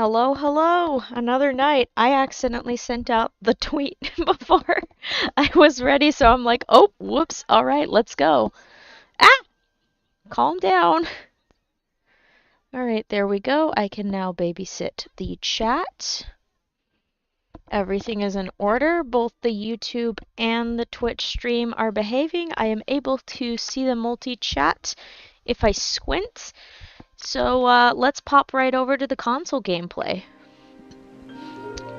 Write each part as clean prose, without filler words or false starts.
Hello, hello! Another night. I accidentally sent out the tweet before I was ready, so I'm like, oh, whoops, alright, let's go. Ah! Calm down. Alright, there we go. I can now babysit the chat. Everything is in order. Both the YouTube and the Twitch stream are behaving. I am able to see the multi-chat if I squint. So let's pop right over to the console gameplay.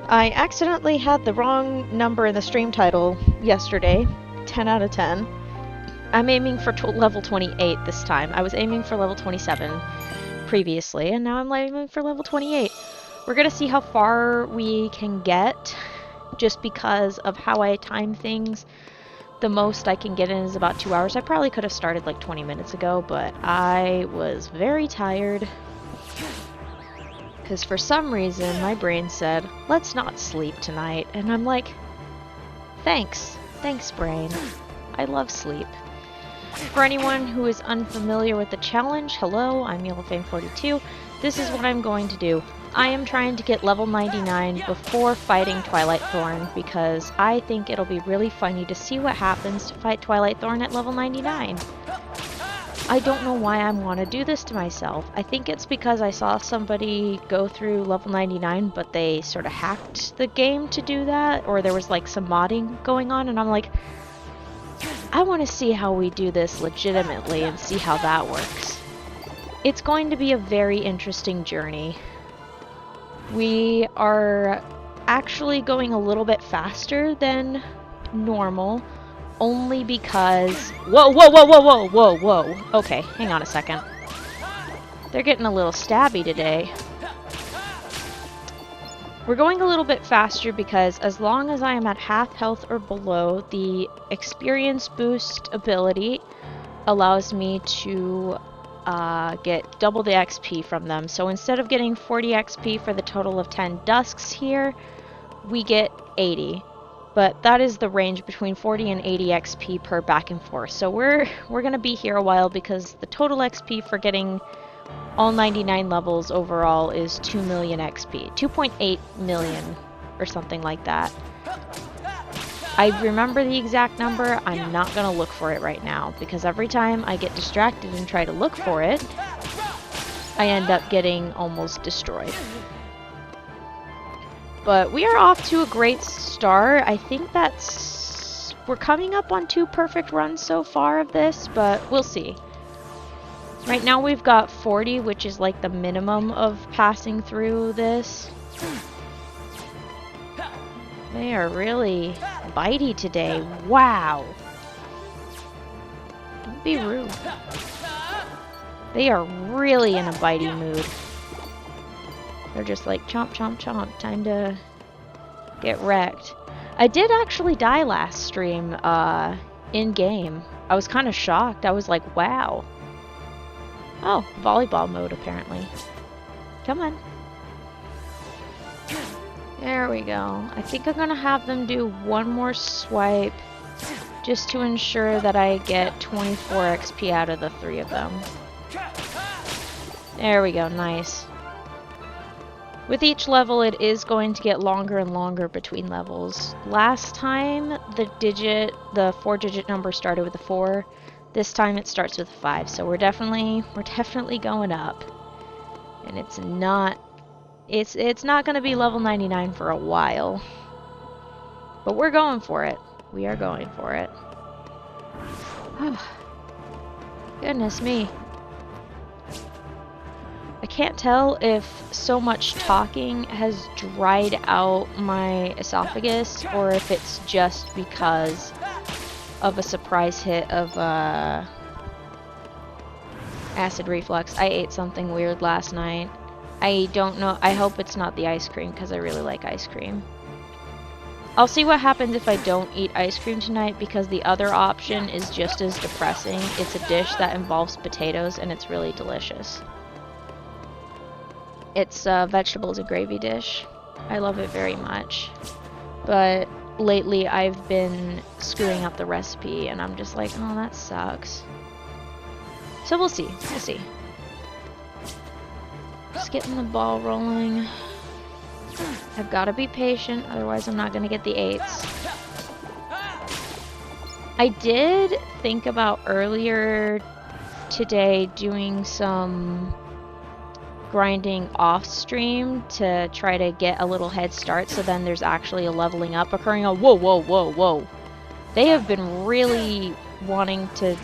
I accidentally had the wrong number in the stream title yesterday. 10 out of 10. I'm aiming for level 28 this time. I was aiming for level 27 previously, and now I'm aiming for level 28. We're gonna see how far we can get, just because of how I time things. The most I can get in is about 2 hours. I probably could have started like 20 minutes ago, but I was very tired. Because for some reason, my brain said, let's not sleep tonight. And I'm like, thanks. Thanks, brain. I love sleep. For anyone who is unfamiliar with the challenge, hello, I'm YellowFame42. This is what I'm going to do. I am trying to get level 99 before fighting Twilight Thorn, because I think it'll be really funny to see what happens to fight Twilight Thorn at level 99. I don't know why I want to do this to myself. I think it's because I saw somebody go through level 99, but they sort of hacked the game to do that, or there was like some modding going on, and I'm like, I want to see how we do this legitimately and see how that works. It's going to be a very interesting journey. We are actually going a little bit faster than normal. Only because... Whoa, whoa, whoa, whoa, whoa, whoa, whoa. Okay, hang on a second. They're getting a little stabby today. We're going a little bit faster because as long as I am at half health or below, the experience boost ability allows me to get double the XP from them. So instead of getting 40 XP for the total of 10 dusks here, we get 80. But that is the range between 40 and 80 XP per back and forth. So we're going to be here a while because the total XP for getting all 99 levels overall is 2 million XP. 2.8 million or something like that. I remember the exact number. I'm not going to look for it right now because every time I get distracted and try to look for it, I end up getting almost destroyed. But we are off to a great start. I think that's... We're coming up on 2 perfect runs so far of this, but we'll see. Right now we've got 40, which is like the minimum of passing through this. They are really bitey today. Wow. Don't be rude. They are really in a bitey mood. They're just like, chomp, chomp, chomp. Time to get wrecked. I did actually die last stream, in-game. I was kind of shocked. I was like, wow. Oh, volleyball mode, apparently. Come on. There we go. I think I'm gonna have them do one more swipe just to ensure that I get 24 XP out of the 3 of them. There we go, nice. With each level, it is going to get longer and longer between levels. Last time, the 4-digit number started with a 4. This time it starts with a 5, so we're definitely going up. And it's not going to be level 99 for a while. But we're going for it. We are going for it. Goodness me. I can't tell if so much talking has dried out my esophagus or if it's just because of a surprise hit of acid reflux. I ate something weird last night. I don't know. I hope it's not the ice cream because I really like ice cream. I'll see what happens if I don't eat ice cream tonight because the other option is just as depressing. It's a dish that involves potatoes and it's really delicious. It's a vegetables and gravy dish. I love it very much. But lately I've been screwing up the recipe and I'm just like, oh, that sucks. So we'll see. We'll see. Just getting the ball rolling. I've got to be patient, otherwise I'm not going to get the 8s. I did think about earlier today doing some grinding off stream to try to get a little head start, so then there's actually a leveling up occurring. Oh, whoa, whoa, whoa, whoa. They have been really wanting to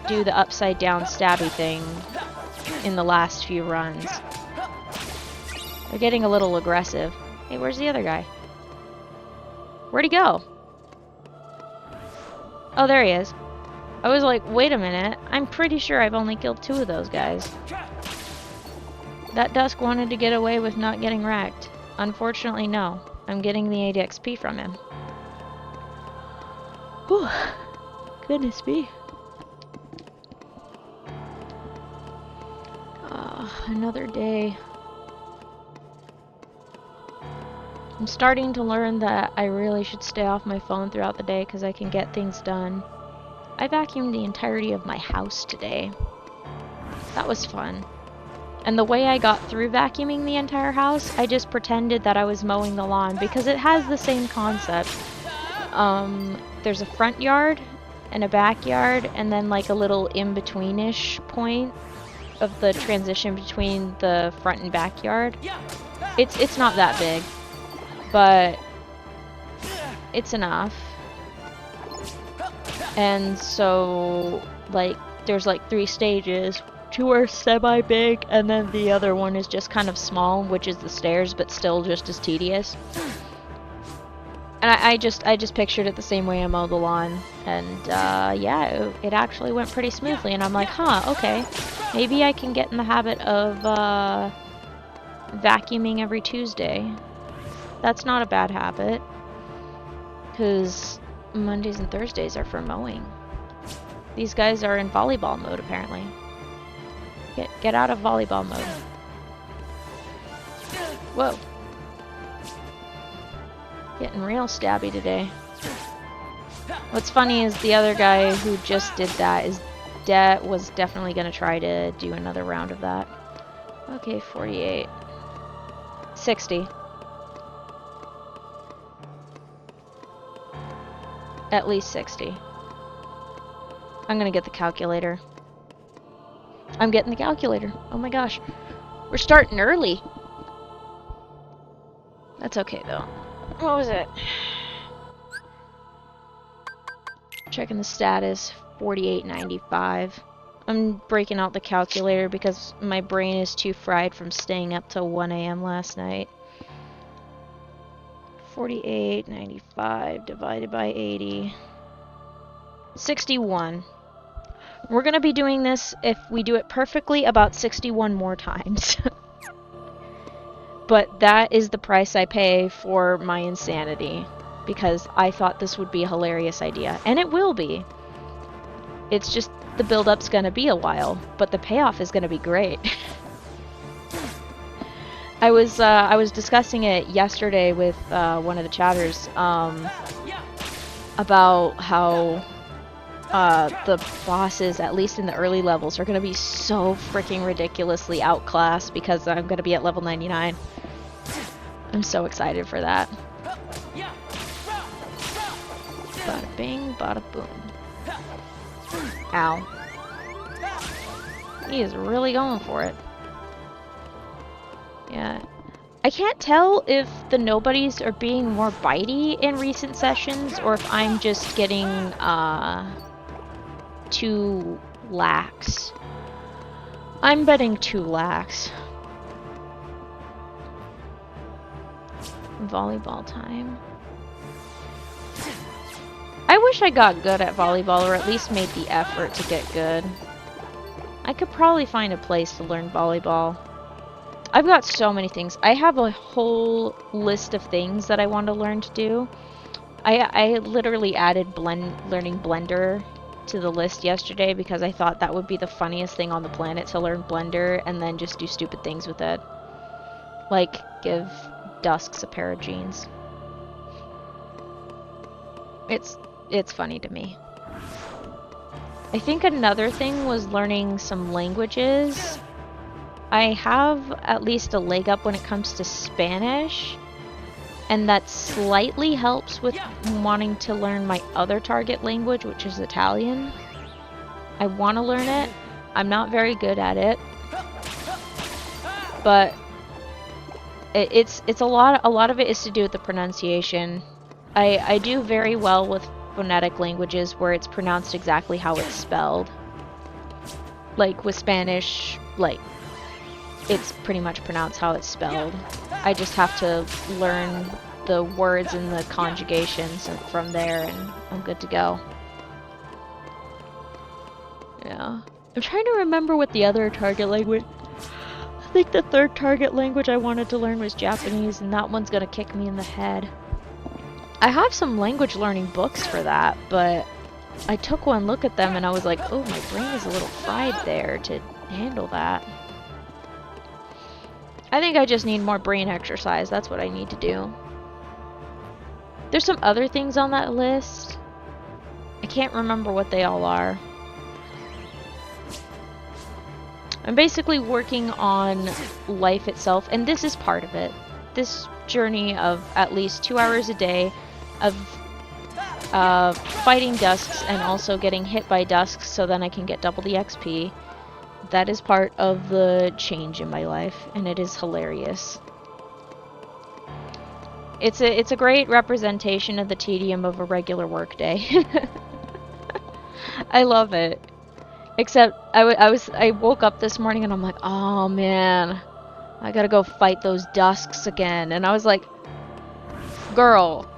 do the upside down stabby thing in the last few runs. They're getting a little aggressive. Hey, where's the other guy? Where'd he go? Oh, there he is. I was like, wait a minute. I'm pretty sure I've only killed 2 of those guys. That Dusk wanted to get away with not getting wrecked. Unfortunately, no. I'm getting the 8 XP from him. Whew. Goodness me. Another day. I'm starting to learn that I really should stay off my phone throughout the day because I can get things done. I vacuumed the entirety of my house today. That was fun. And the way I got through vacuuming the entire house, I just pretended that I was mowing the lawn because it has the same concept. There's a front yard and a backyard and then like a little in-between-ish point of the transition between the front and backyard. It's not that big, but it's enough. And so like there's like 3 stages. 2 are semi-big, and then the other one is just kind of small, which is the stairs, but still just as tedious. And I just pictured it the same way I mow the lawn, and yeah, it actually went pretty smoothly, and I'm like, huh, okay, maybe I can get in the habit of vacuuming every Tuesday. That's not a bad habit, because Mondays and Thursdays are for mowing. These guys are in volleyball mode, apparently. Get out of volleyball mode. Whoa. Getting real stabby today. What's funny is the other guy who just did that was definitely going to try to do another round of that. Okay, 48. 60. At least 60. I'm going to get the calculator. I'm getting the calculator. Oh my gosh. We're starting early. That's okay though. What was it? Checking the status. 48.95. I'm breaking out the calculator because my brain is too fried from staying up till 1 AM last night. 48.95 divided by 80. 61. We're going to be doing this, if we do it perfectly, about 61 more times. But that is the price I pay for my insanity, because I thought this would be a hilarious idea. And it will be. It's just the build-up's going to be a while, but the payoff is going to be great. I was discussing it yesterday with one of the chatters about how the bosses, at least in the early levels, are going to be so freaking ridiculously outclassed because I'm going to be at level 99. I'm so excited for that. Bada bing, bada boom. Ow. He is really going for it. Yeah. I can't tell if the nobodies are being more bitey in recent sessions or if I'm just getting too lax. I'm betting too lax. Volleyball time. I wish I got good at volleyball, or at least made the effort to get good. I could probably find a place to learn volleyball. I've got so many things. I have a whole list of things that I want to learn to do. I literally added learning Blender to the list yesterday because I thought that would be the funniest thing on the planet, to learn Blender and then just do stupid things with it. Like give Dusks a pair of jeans. It's funny to me. I think another thing was learning some languages. I have at least a leg up when it comes to Spanish, and that slightly helps with wanting to learn my other target language, which is Italian. I want to learn it. I'm not very good at it, but it's a lot of it is to do with the pronunciation. I do very well with phonetic languages where it's pronounced exactly how it's spelled. Like with Spanish, like it's pretty much pronounced how it's spelled. I just have to learn the words and the conjugations from there, and I'm good to go. Yeah. I'm trying to remember what the other target language... I think the third target language I wanted to learn was Japanese, and that one's gonna kick me in the head. I have some language learning books for that, but I took one look at them and I was like, oh, my brain is a little fried there to handle that. I think I just need more brain exercise. That's what I need to do. There's some other things on that list. I can't remember what they all are. I'm basically working on life itself, and this is part of it. This journey of at least 2 hours a day of fighting dusks and also getting hit by dusks so then I can get double the XP. That is part of the change in my life, and it is hilarious. It's a great representation of the tedium of a regular workday. I love it. Except I woke up this morning and I'm like, oh man, I gotta go fight those dusks again. And I was like, girl,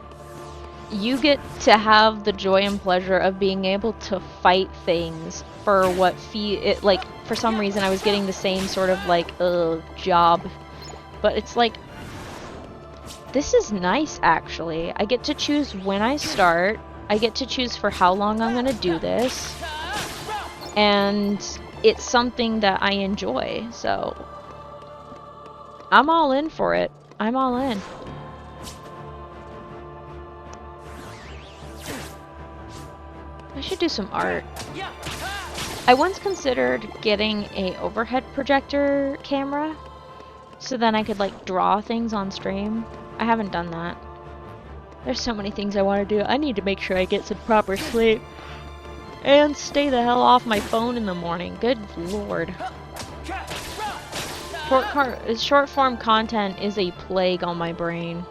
you get to have the joy and pleasure of being able to fight things for what like for some reason I was getting the same sort of like job, but it's like, this is nice actually. I get to choose when I start. I get to choose for how long I'm gonna do this, and it's something that I enjoy, so I'm all in for it. I'm all in. I should do some art. I once considered getting a overhead projector camera so then I could like draw things on stream. I haven't done that. There's so many things I want to do. I need to make sure I get some proper sleep and stay the hell off my phone in the morning. Good lord. Short form content is a plague on my brain.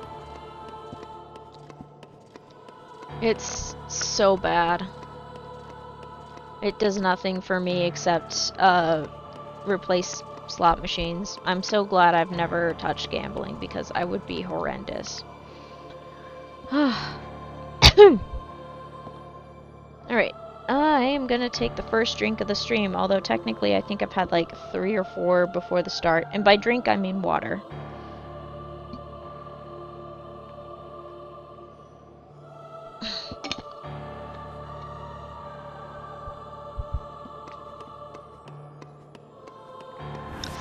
It's so bad. It does nothing for me except replace slot machines. I'm so glad I've never touched gambling because I would be horrendous. Alright, I am gonna take the first drink of the stream, although technically I think I've had like 3 or 4 before the start, and by drink I mean water.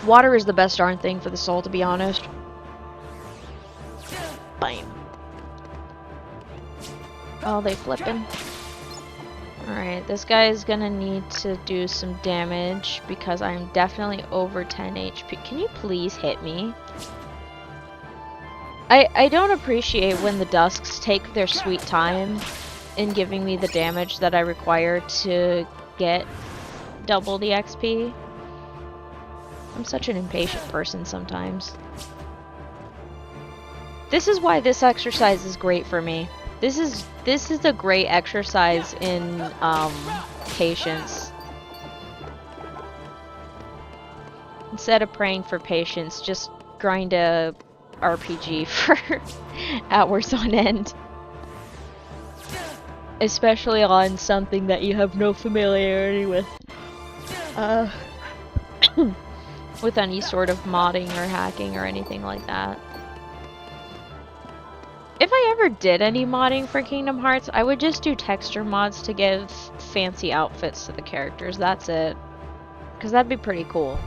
Water is the best darn thing for the soul, to be honest. Bam. Oh, they flipping. Alright, this guy is gonna need to do some damage because I'm definitely over 10 HP. Can you please hit me? I don't appreciate when the dusks take their sweet time in giving me the damage that I require to get double the XP. I'm such an impatient person sometimes. This is why this exercise is great for me. This is a great exercise in patience. Instead of praying for patience, just grind a RPG for hours on end. Especially on something that you have no familiarity with. With any sort of modding or hacking or anything like that. If I ever did any modding for Kingdom Hearts, I would just do texture mods to give fancy outfits to the characters. That's it. Because that'd be pretty cool.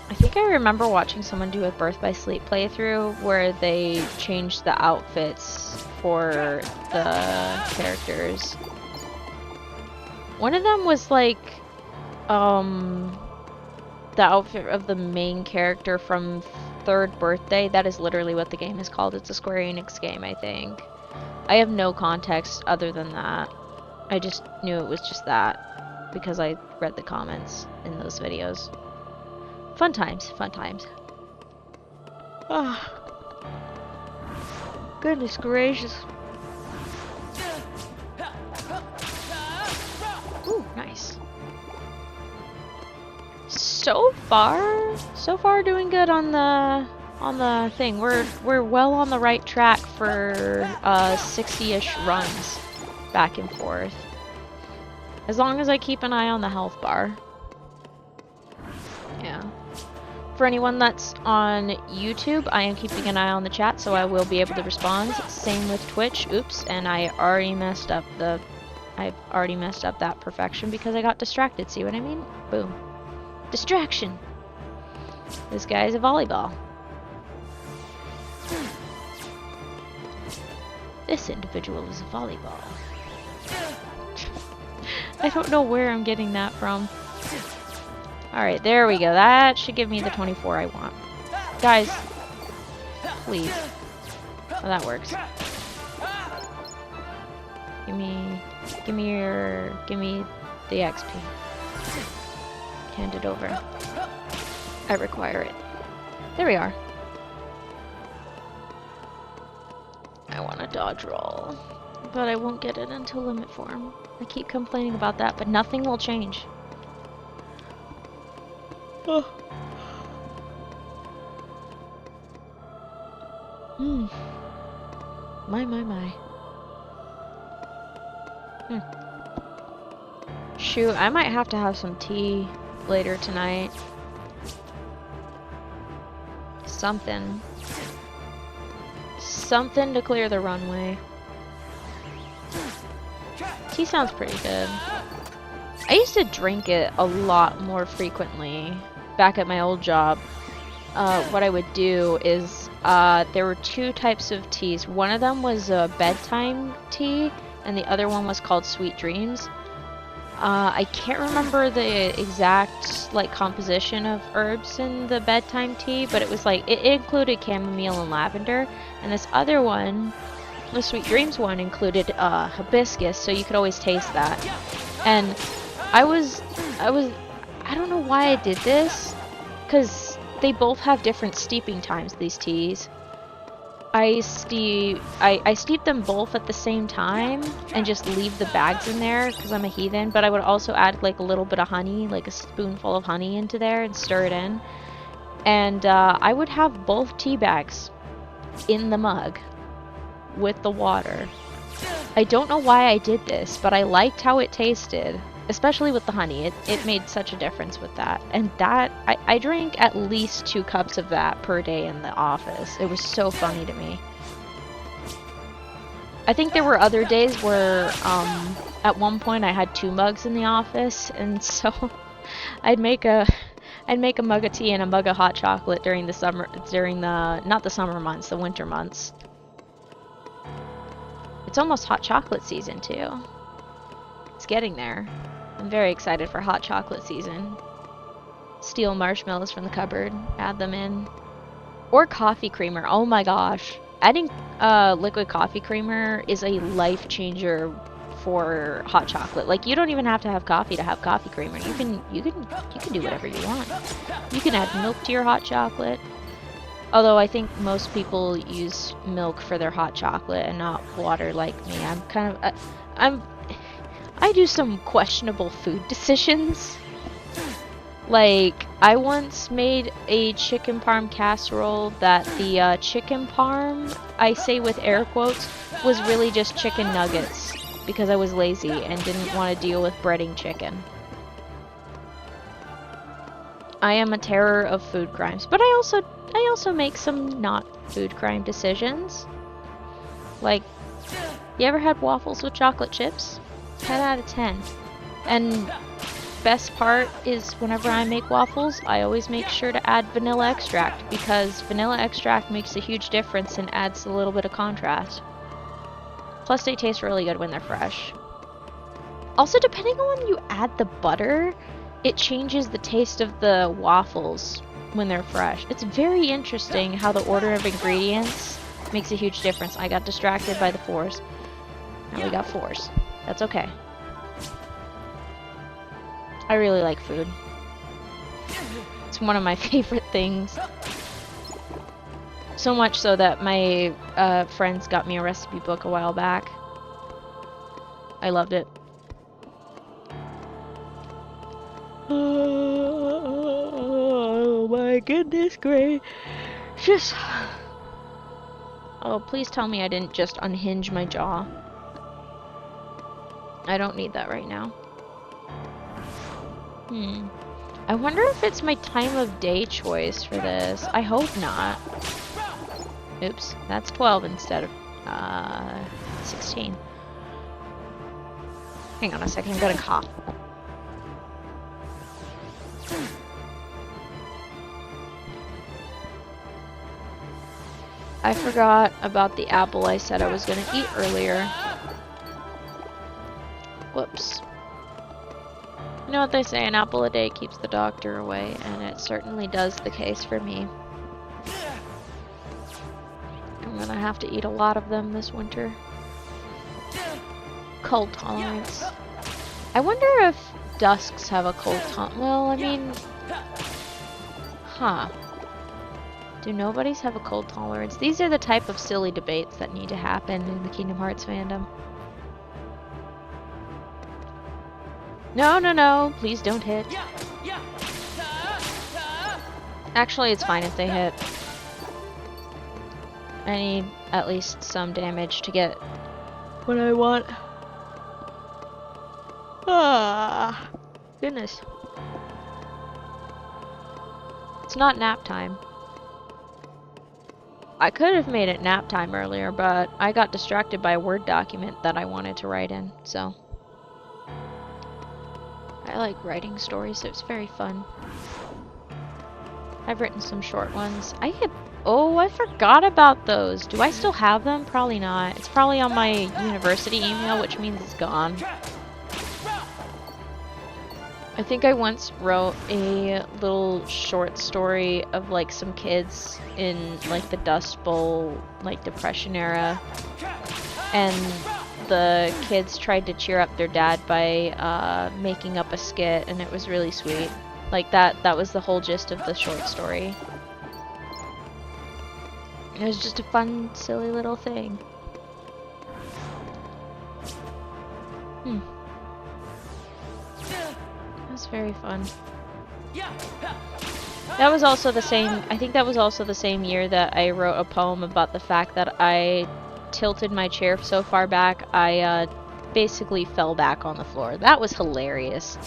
I think I remember watching someone do a Birth by Sleep playthrough where they changed the outfits for the characters. One of them was like, the outfit of the main character from 3rd birthday. That is literally what the game is called. It's a Square Enix game, I think. I have no context other than that. I just knew it was just that because I read the comments in those videos. Fun times, fun times. Ah. Goodness gracious. Ooh, nice. So far doing good on the thing. We're well on the right track for 60-ish runs back and forth. As long as I keep an eye on the health bar. Yeah. For anyone that's on YouTube, I am keeping an eye on the chat, so I will be able to respond. Same with Twitch. Oops, and I've already messed up that perfection because I got distracted. See what I mean? Boom. Distraction. This guy's a volleyball. This individual is a volleyball. I don't know where I'm getting that from. Alright, there we go. That should give me the 24 I want. Guys, please. Oh, that works. Give me the XP. Hand it over. I require it. There we are. I want a dodge roll, but I won't get it until limit form. I keep complaining about that, but nothing will change. Oh. My. Shoot, I might have to have some tea later tonight. Something to clear the runway. Tea sounds pretty good. I used to drink it a lot more frequently back at my old job. What I would do is there were 2 types of teas. One of them was a bedtime tea, and the other one was called Sweet Dreams. I can't remember the exact composition of herbs in the bedtime tea, but it was it included chamomile and lavender, and this other one, the Sweet Dreams one, included hibiscus, so you could always taste that. And I don't know why I did this, because they both have different steeping times, these teas. I steep them both at the same time and just leave the bags in there because I'm a heathen, but I would also add a little bit of honey, a spoonful of honey into there and stir it in. And I would have both tea bags in the mug with the water. I don't know why I did this, but I liked how it tasted, especially with the honey. It made such a difference with that. And that, I drank at least 2 cups of that per day in the office. It was so funny to me. I think there were other days where, at one point I had 2 mugs in the office, and so I'd make a mug of tea and a mug of hot chocolate during the not the summer months, the winter months. It's almost hot chocolate season too. It's getting there. I'm very excited for hot chocolate season. Steal marshmallows from the cupboard, add them in. Or coffee creamer, oh my gosh. Adding liquid coffee creamer is a life changer for hot chocolate. You don't even have to have coffee to have coffee creamer. You can do whatever you want. You can add milk to your hot chocolate. Although I think most people use milk for their hot chocolate and not water like me. I do some questionable food decisions. I once made a chicken parm casserole that the chicken parm, I say with air quotes, was really just chicken nuggets because I was lazy and didn't want to deal with breading chicken. I am a terror of food crimes, but I also make some not food crime decisions. You ever had waffles with chocolate chips? 10 out of 10. And best part is whenever I make waffles, I always make sure to add vanilla extract because vanilla extract makes a huge difference and adds a little bit of contrast. Plus they taste really good when they're fresh. Also, depending on when you add the butter, it changes the taste of the waffles when they're fresh. It's very interesting how the order of ingredients makes a huge difference. I got distracted by the 4s. Now we got 4s. That's okay. I really like food. It's one of my favorite things. So much so that my friends got me a recipe book a while back. I loved it. Oh my goodness gracious. Oh, please tell me I didn't just unhinge my jaw. I don't need that right now. I wonder if it's my time of day choice for this. I hope not. Oops, that's 12 instead of 16. Hang on a second, I'm gonna cough. I forgot about the apple I said I was gonna eat earlier. Whoops. You know what they say, an apple a day keeps the doctor away, and it certainly does the case for me. I'm gonna have to eat a lot of them this winter. Cold tolerance. I wonder if dusks have a cold tolerance. Well, I mean... Huh. Do nobodies have a cold tolerance? These are the type of silly debates that need to happen in the Kingdom Hearts fandom. No, no, no. Please don't hit. Actually, it's fine if they hit. I need at least some damage to get what I want. Ah, goodness. It's not nap time. I could have made it nap time earlier, but I got distracted by a Word document that I wanted to write in, so. I like writing stories, it's very fun. I've written some short ones. Oh, I forgot about those. Do I still have them? Probably not. It's probably on my university email, which means it's gone. I think I once wrote a little short story of like some kids in like the Dust Bowl, like Depression era, and the kids tried to cheer up their dad by making up a skit, and it was really sweet. Like that was the whole gist of the short story. It was just a fun, silly little thing. That was very fun. That was also the same, I think that was also the same year that I wrote a poem about the fact that I tilted my chair so far back, I basically fell back on the floor. That was hilarious.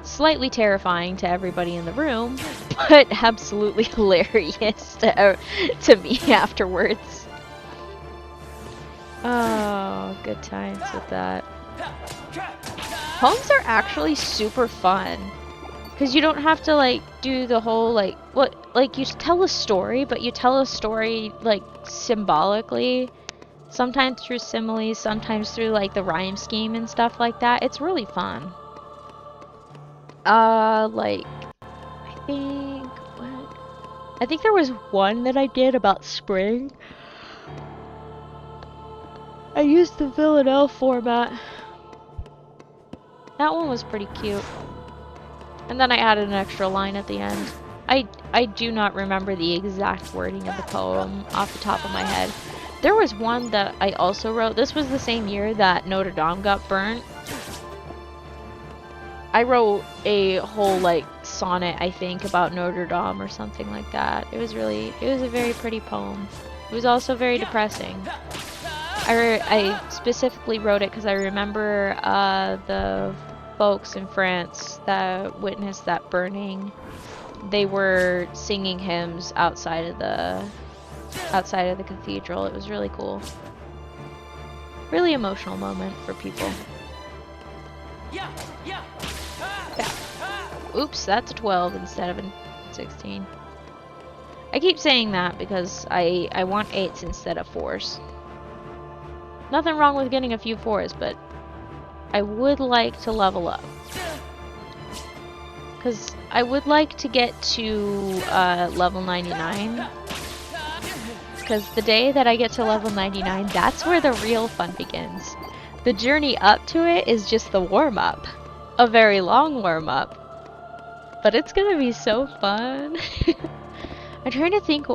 Slightly terrifying to everybody in the room, but absolutely hilarious to me afterwards. Oh, good times with that. Poems are actually super fun, because you don't have to like do the whole like you tell a story, but you tell a story like symbolically, sometimes through similes, sometimes through like the rhyme scheme and stuff like that. It's really fun. Like I think there was one that I did about spring. I used the Villanelle format. That one was pretty cute. And then I added an extra line at the end. I do not remember the exact wording of the poem off the top of my head. There was one that I also wrote. This was the same year that Notre Dame got burnt. I wrote a whole like sonnet, I think, about Notre Dame or something like that. It was a very pretty poem. It was also very depressing. I specifically wrote it because I remember the folks in France that witnessed that burning. They were singing hymns outside of the cathedral. It was really cool. Really emotional moment for people. Yeah. Oops, that's a 12 instead of a 16. I keep saying that because I want 8s instead of 4s. Nothing wrong with getting a few 4s, but I would like to level up. Because I would like to get to level 99. Because the day that I get to level 99, that's where the real fun begins. The journey up to it is just the warm-up. A very long warm-up. But it's gonna be so fun. I'm trying to think...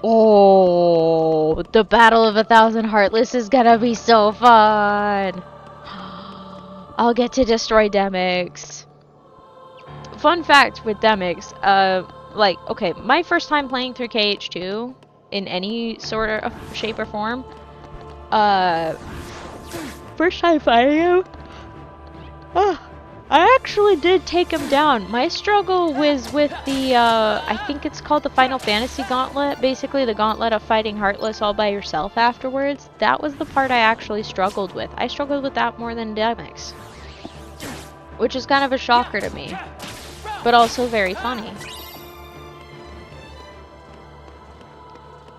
Oh, the Battle of 1,000 Heartless is gonna be so fun! I'll get to destroy Demyx. Fun fact with Demyx, like, okay, my first time playing through KH2 in any sort of shape or form, first time fighting him, I actually did take him down. My struggle was with the, I think it's called the Final Fantasy Gauntlet, basically the gauntlet of fighting Heartless all by yourself afterwards. That was the part I actually struggled with. I struggled with that more than Demyx, which is kind of a shocker to me, but also very funny.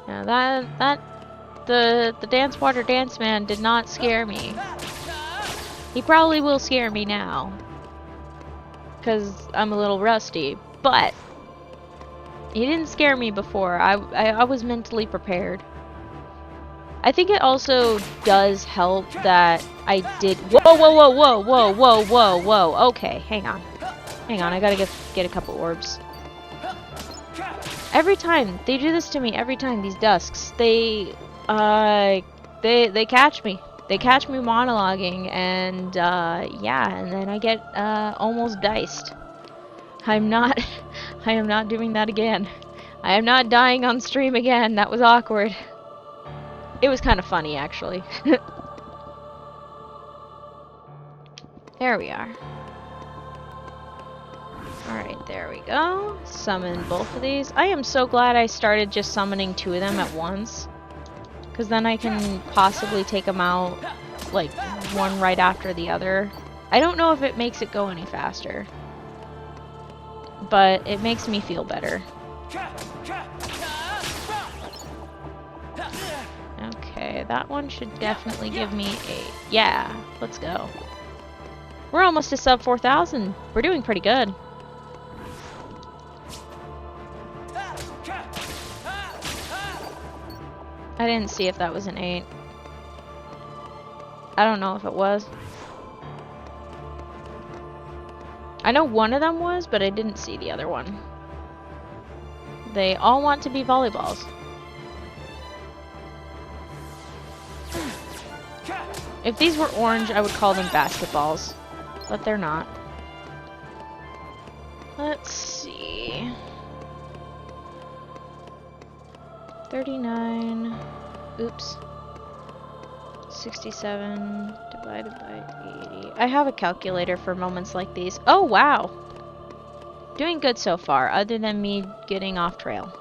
Now the Dance Water Dance Man did not scare me. He probably will scare me now, because I'm a little rusty, but he didn't scare me before. I was mentally prepared. I think it also does help that I did... Whoa. Okay, hang on. I gotta get a couple orbs. Every time they do this to me, every time these dusks, they catch me. They catch me monologuing, and yeah, and then I get almost diced. I am not doing that again. I am not dying on stream again. That was awkward. It was kind of funny, actually. There we are. Alright, there we go. Summon both of these. I am so glad I started just summoning 2 of them at once. Because then I can possibly take them out, like, one right after the other. I don't know if it makes it go any faster, but it makes me feel better. Okay, that one should definitely give me a... Yeah, let's go. We're almost to sub 4,000. We're doing pretty good. I didn't see if that was an 8. I don't know if it was. I know one of them was, but I didn't see the other one. They all want to be volleyballs. If these were orange, I would call them basketballs, but they're not. Let's see. 39, oops, 67 divided by 80. I have a calculator for moments like these. Oh, wow. Doing good so far, other than me getting off trail.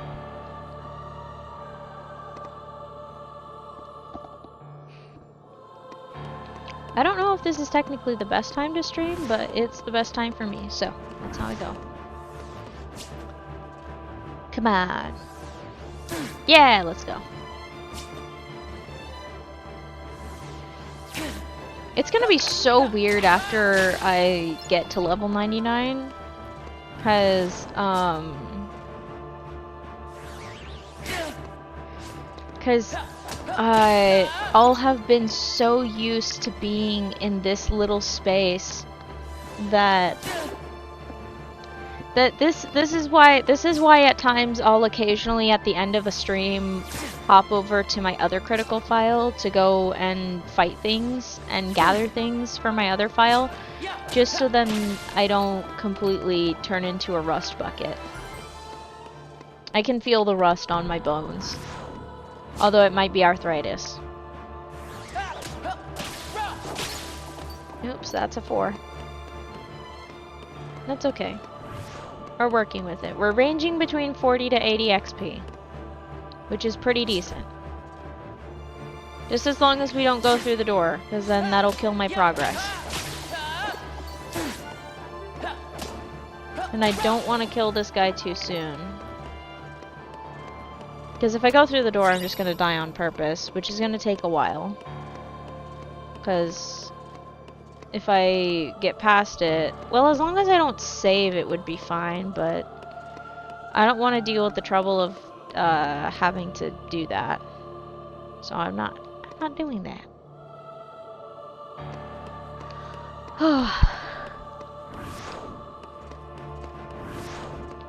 I don't know if this is technically the best time to stream, but it's the best time for me, so that's how I go. Come on. Yeah, let's go. It's gonna be so weird after I get to level 99, because I'll have been so used to being in this little space that this is why at times I'll occasionally at the end of a stream hop over to my other critical file to go and fight things and gather things for my other file, just so then I don't completely turn into a rust bucket. I can feel the rust on my bones, although it might be arthritis. Oops, that's a 4. That's okay. We're working with it. We're ranging between 40 to 80 XP, which is pretty decent. Just as long as we don't go through the door, because then that'll kill my progress. And I don't want to kill this guy too soon. Because if I go through the door, I'm just going to die on purpose, which is going to take a while. Because if I get past it. Well, as long as I don't save, it would be fine, but I don't want to deal with the trouble of having to do that. So I'm not doing that.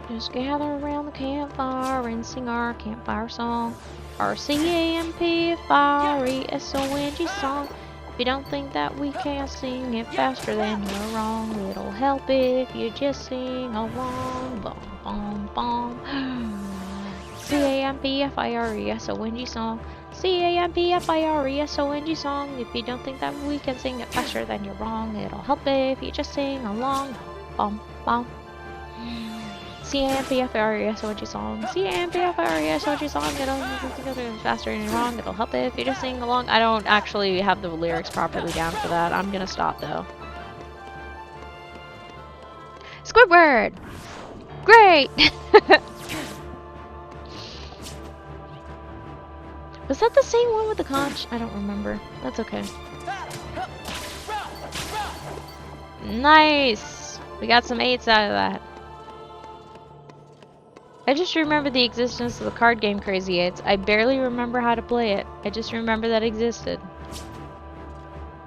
Just gather around the campfire and sing our campfire song. Our CAMPFIRESONG song. If you don't think that we can sing it faster, then you're wrong. It'll help if you just sing along. Bum, bum, bum. CAMPFIRESONG song. CAMPFIRESONG song. If you don't think that we can sing it faster, then you're wrong. It'll help if you just sing along. Bum, bum. CAMPFIRESONG song. CAMPFIRESONG song. It'll faster and you're wrong. It'll help if you just sing along. I don't actually have the lyrics properly down for that. I'm gonna stop though. Squidward! Great! Was that the same one with the conch? I don't remember. That's okay. Nice! We got some 8s out of that. I just remember the existence of the card game Crazy 8s. I barely remember how to play it. I just remember that it existed.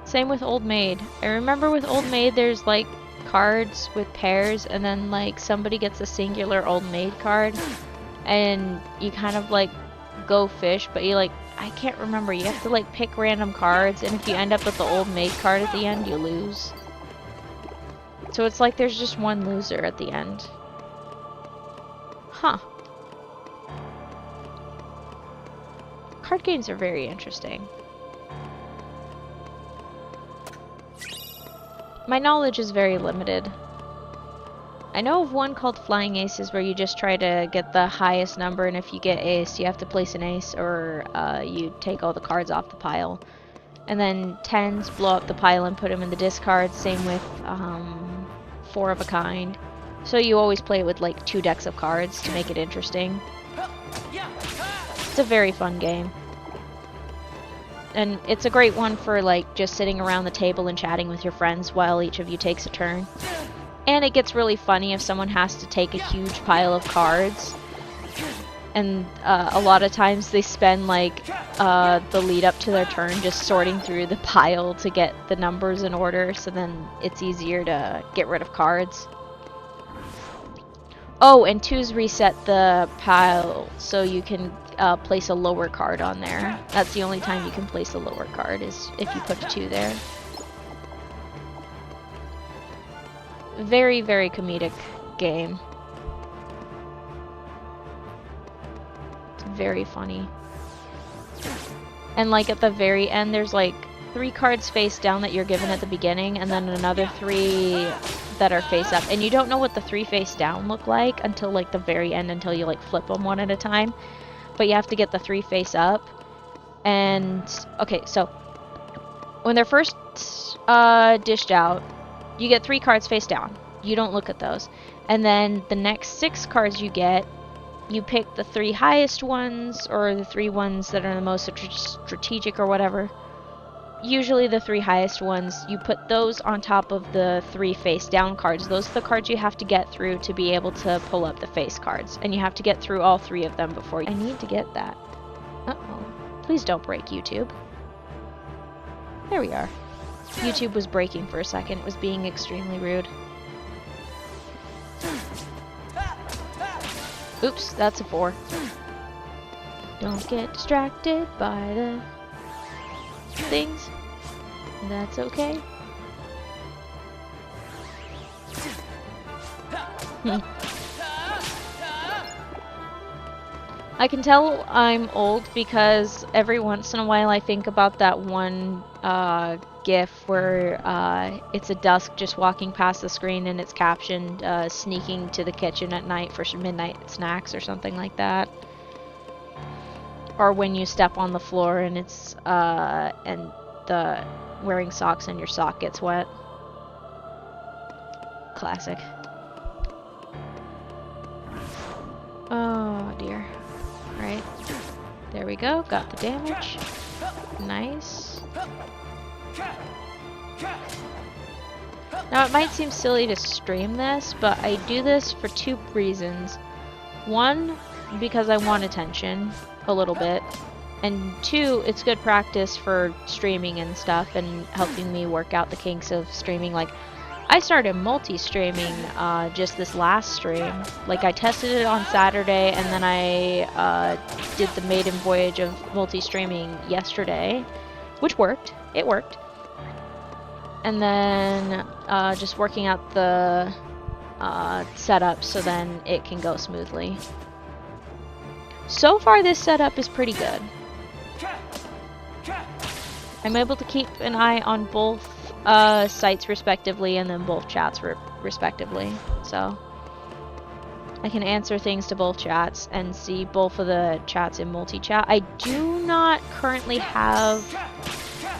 Same with Old Maid. I remember with Old Maid there's like cards with pairs and then like somebody gets a singular Old Maid card and you kind of like go fish, but you like, I can't remember. You have to like pick random cards and if you end up with the Old Maid card at the end, you lose. So it's like there's just one loser at the end. Huh. Card games are very interesting. My knowledge is very limited. I know of one called Flying Aces where you just try to get the highest number and if you get ace, you have to place an ace or you take all the cards off the pile. And then 10s blow up the pile and put them in the discard. Same with 4 of a kind. So you always play it with like 2 decks of cards to make it interesting. It's a very fun game. And it's a great one for like just sitting around the table and chatting with your friends while each of you takes a turn. And it gets really funny if someone has to take a huge pile of cards. And a lot of times they spend like the lead up to their turn just sorting through the pile to get the numbers in order, so then it's easier to get rid of cards. Oh, and 2s reset the pile so you can place a lower card on there. That's the only time you can place a lower card, is if you put a 2 there. Very, very comedic game. It's very funny. And like at the very end, there's like 3 cards face down that you're given at the beginning, and then another 3 that are face up. And you don't know what the 3 face down look like until like the very end, until you like flip them one at a time. But you have to get the 3 face up. And okay, so when they're first dished out, you get 3 cards face down. You don't look at those. And then the next 6 cards you get, you pick the 3 highest ones or the 3 ones that are the most strategic or whatever. Usually the 3 highest ones, you put those on top of the 3 face down cards. Those are the cards you have to get through to be able to pull up the face cards. And you have to get through all 3 of them before you... I need to get that. Uh-oh. Please don't break YouTube. There we are. YouTube was breaking for a second. It was being extremely rude. Oops, that's a 4. Don't get distracted by the things. That's okay. I can tell I'm old because every once in a while I think about that one GIF where it's a dusk just walking past the screen and it's captioned sneaking to the kitchen at night for some midnight snacks or something like that. Or when you step on the floor and it's and the wearing socks and your sock gets wet. Classic. Oh dear. Right. There we go. Got the damage. Nice. Now, it might seem silly to stream this, but I do this for two reasons. One, because I want attention a little bit. And two, it's good practice for streaming and stuff and helping me work out the kinks of streaming. Like, I started multi-streaming just this last stream. Like, I tested it on Saturday, and then I did the maiden voyage of multi-streaming yesterday, which worked. It worked. And then just working out the setup so then it can go smoothly. So far, this setup is pretty good. I'm able to keep an eye on both sites respectively, and then both chats respectively. So I can answer things to both chats and see both of the chats in multi-chat. I do not currently have...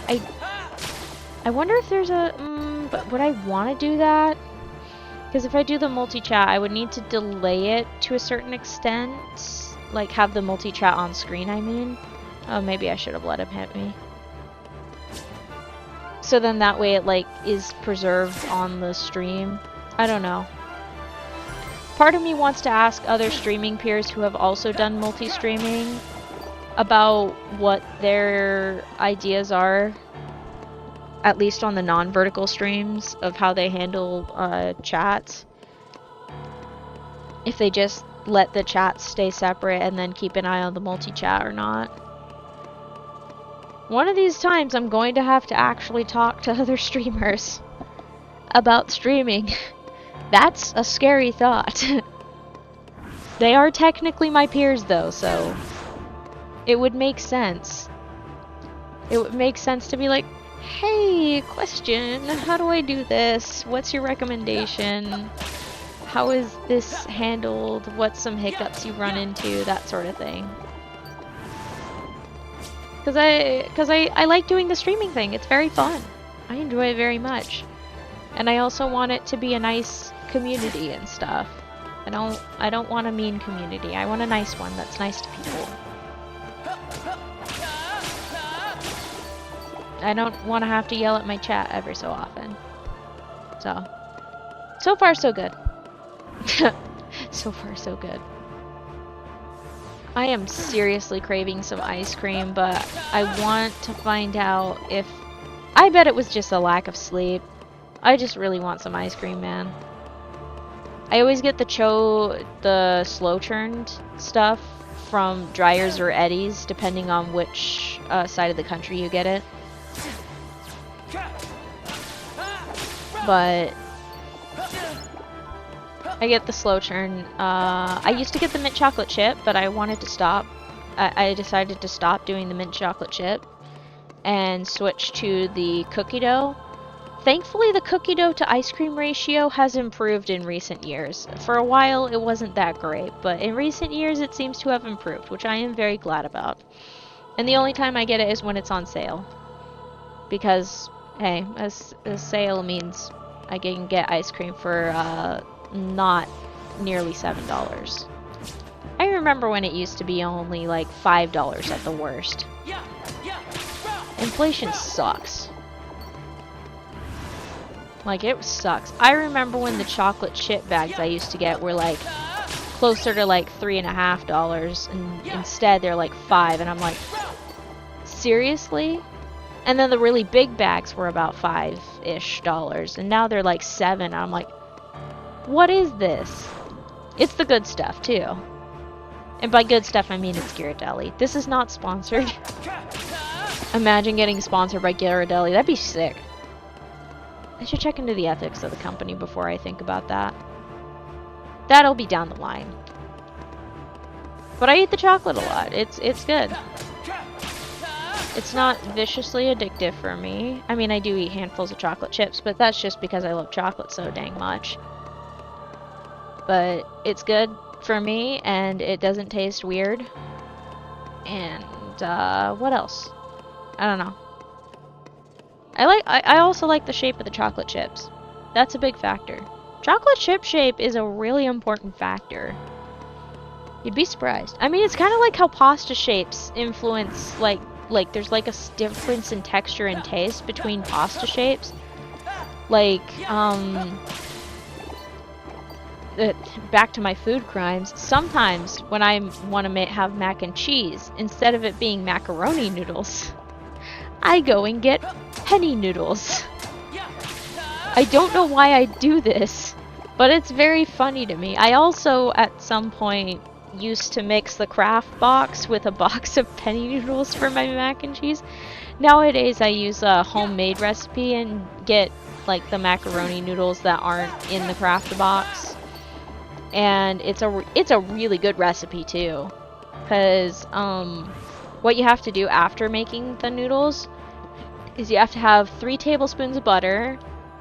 I wonder if there's a... but would I want to do that? Because if I do the multi-chat, I would need to delay it to a certain extent. Like, have the multi-chat on screen, I mean. Oh, maybe I should have let him hit me. So then that way it, like, is preserved on the stream. I don't know. Part of me wants to ask other streaming peers who have also done multi-streaming about what their ideas are, at least on the non-vertical streams, of how they handle chats. If they just let the chats stay separate and then keep an eye on the multi-chat or not. One of these times I'm going to have to actually talk to other streamers about streaming. That's a scary thought. They are technically my peers though, so it would make sense. It would make sense to be like, hey, question, how do I do this? What's your recommendation? How is this handled? What's some hiccups you run into? That sort of thing. Because I like doing the streaming thing. It's very fun. I enjoy it very much. And I also want it to be a nice community and stuff. I don't want a mean community. I want a nice one that's nice to people. I don't want to have to yell at my chat every so often. So far so good. So far so good. I am seriously craving some ice cream, but I want to find out if... I bet it was just a lack of sleep. I just really want some ice cream, man. I always get the slow churned stuff from Dryers or Eddie's, depending on which side of the country you get it. But I get the slow churn. I used to get the mint chocolate chip, but I wanted to stop. I decided to stop doing the mint chocolate chip and switch to the cookie dough. Thankfully, the cookie dough to ice cream ratio has improved in recent years. For a while, it wasn't that great, but in recent years, it seems to have improved, which I am very glad about. And the only time I get it is when it's on sale. Because, hey, a sale means I can get ice cream for not nearly $7. I remember when it used to be only like $5 at the worst. Inflation sucks. Like, it sucks. I remember when the chocolate chip bags I used to get were like closer to like $3.50, and instead they're like $5, and I'm like, seriously? And then the really big bags were about $5-ish, and now they're like $7. And I'm like, what is this? It's the good stuff too. And by good stuff, I mean it's Ghirardelli. This is not sponsored. Imagine getting sponsored by Ghirardelli. That'd be sick. I should check into the ethics of the company before I think about that. That'll be down the line. But I eat the chocolate a lot. It's good. It's not viciously addictive for me. I mean, I do eat handfuls of chocolate chips, but that's just because I love chocolate so dang much. But it's good for me, and it doesn't taste weird. And, what else? I don't know. I also like the shape of the chocolate chips. That's a big factor. Chocolate chip shape is a really important factor. You'd be surprised. I mean, it's kind of like how pasta shapes influence, like there's like a difference in texture and taste between pasta shapes. Like, back to my food crimes, sometimes when I want to have mac and cheese, instead of it being macaroni noodles, I go and get penny noodles. I don't know why I do this, but it's very funny to me. I also, at some point, used to mix the Kraft box with a box of penny noodles for my mac and cheese. Nowadays, I use a homemade recipe and get, like, the macaroni noodles that aren't in the Kraft box. And it's a really good recipe, too. Because, what you have to do after making the noodles is you have to have 3 tablespoons of butter,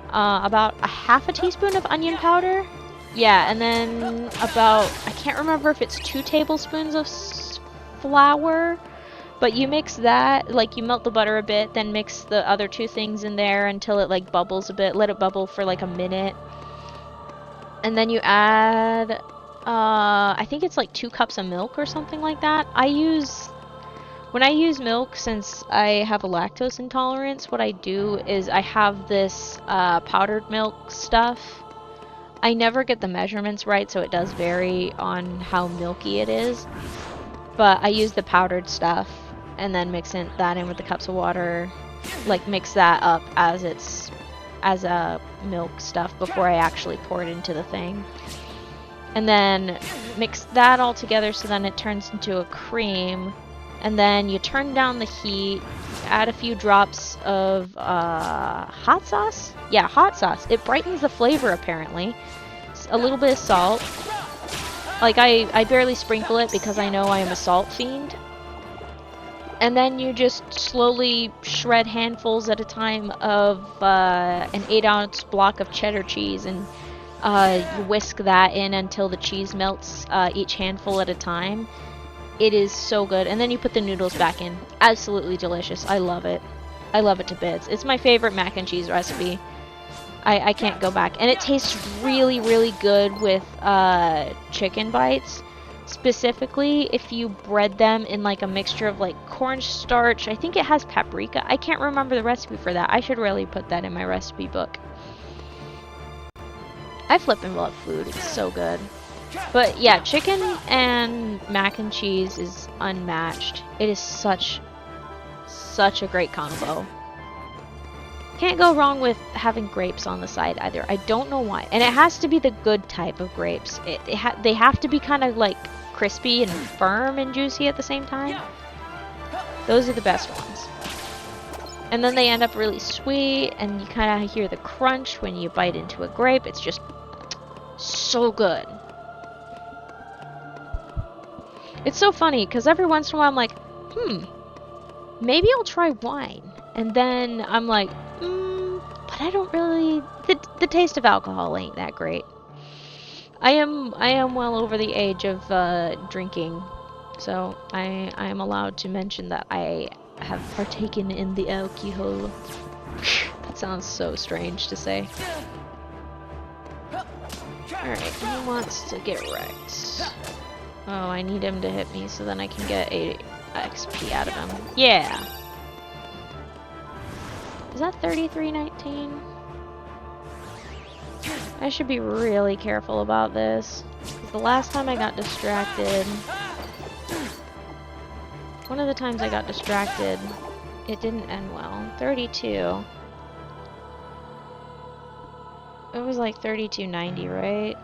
about a half a teaspoon of onion powder. Yeah, and then about, I can't remember if it's 2 tablespoons of flour, but you mix that, like you melt the butter a bit, then mix the other 2 things in there until it like bubbles a bit, let it bubble for like a minute. And then you add, I think it's like 2 cups of milk or something like that. When I use milk, since I have a lactose intolerance, what I do is I have this powdered milk stuff. I never get the measurements right, so it does vary on how milky it is. But I use the powdered stuff and then mix that in with the cups of water. Like mix that up as a milk stuff before I actually pour it into the thing. And then mix that all together so then it turns into a cream. And then you turn down the heat, add a few drops of hot sauce? Yeah, hot sauce. It brightens the flavor, apparently. A little bit of salt. Like, I barely sprinkle it because I know I am a salt fiend. And then you just slowly shred handfuls at a time of an 8-ounce block of cheddar cheese. And you whisk that in until the cheese melts, each handful at a time. It is so good. And then you put the noodles back in. Absolutely delicious. I love it. I love it to bits. It's my favorite mac and cheese recipe. I can't go back. And it tastes really, really good with chicken bites. Specifically, if you bread them in like a mixture of like cornstarch. I think it has paprika. I can't remember the recipe for that. I should really put that in my recipe book. I flippin' love food. It's so good. But yeah, chicken and mac and cheese is unmatched. It is such a great combo. Can't go wrong with having grapes on the side either. I don't know why. And it has to be the good type of grapes. They have to be kind of like crispy and firm and juicy at the same time. Those are the best ones. And then they end up really sweet and you kind of hear the crunch when you bite into a grape. It's just so good. It's so funny, because every once in a while I'm like, maybe I'll try wine. And then I'm like, but I don't really, the taste of alcohol ain't that great. I am well over the age of drinking, so I am allowed to mention that I have partaken in the alcohol. That sounds so strange to say. Alright, he wants to get wrecked. Oh, I need him to hit me so then I can get a XP out of him. Yeah! Is that 3319? I should be really careful about this. Because the last time I got distracted... One of the times I got distracted, it didn't end well. 32. It was like 3290, right?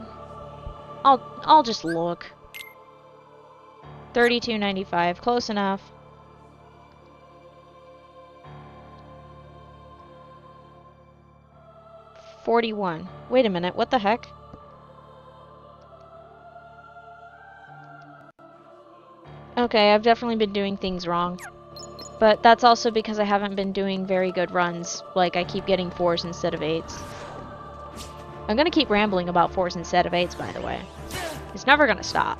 I'll just look. 3295, close enough. $41. Wait a minute, what the heck? Okay, I've definitely been doing things wrong. But that's also because I haven't been doing very good runs. Like, I keep getting 4s instead of 8s. I'm gonna keep rambling about 4s instead of 8s, by the way. It's never gonna stop.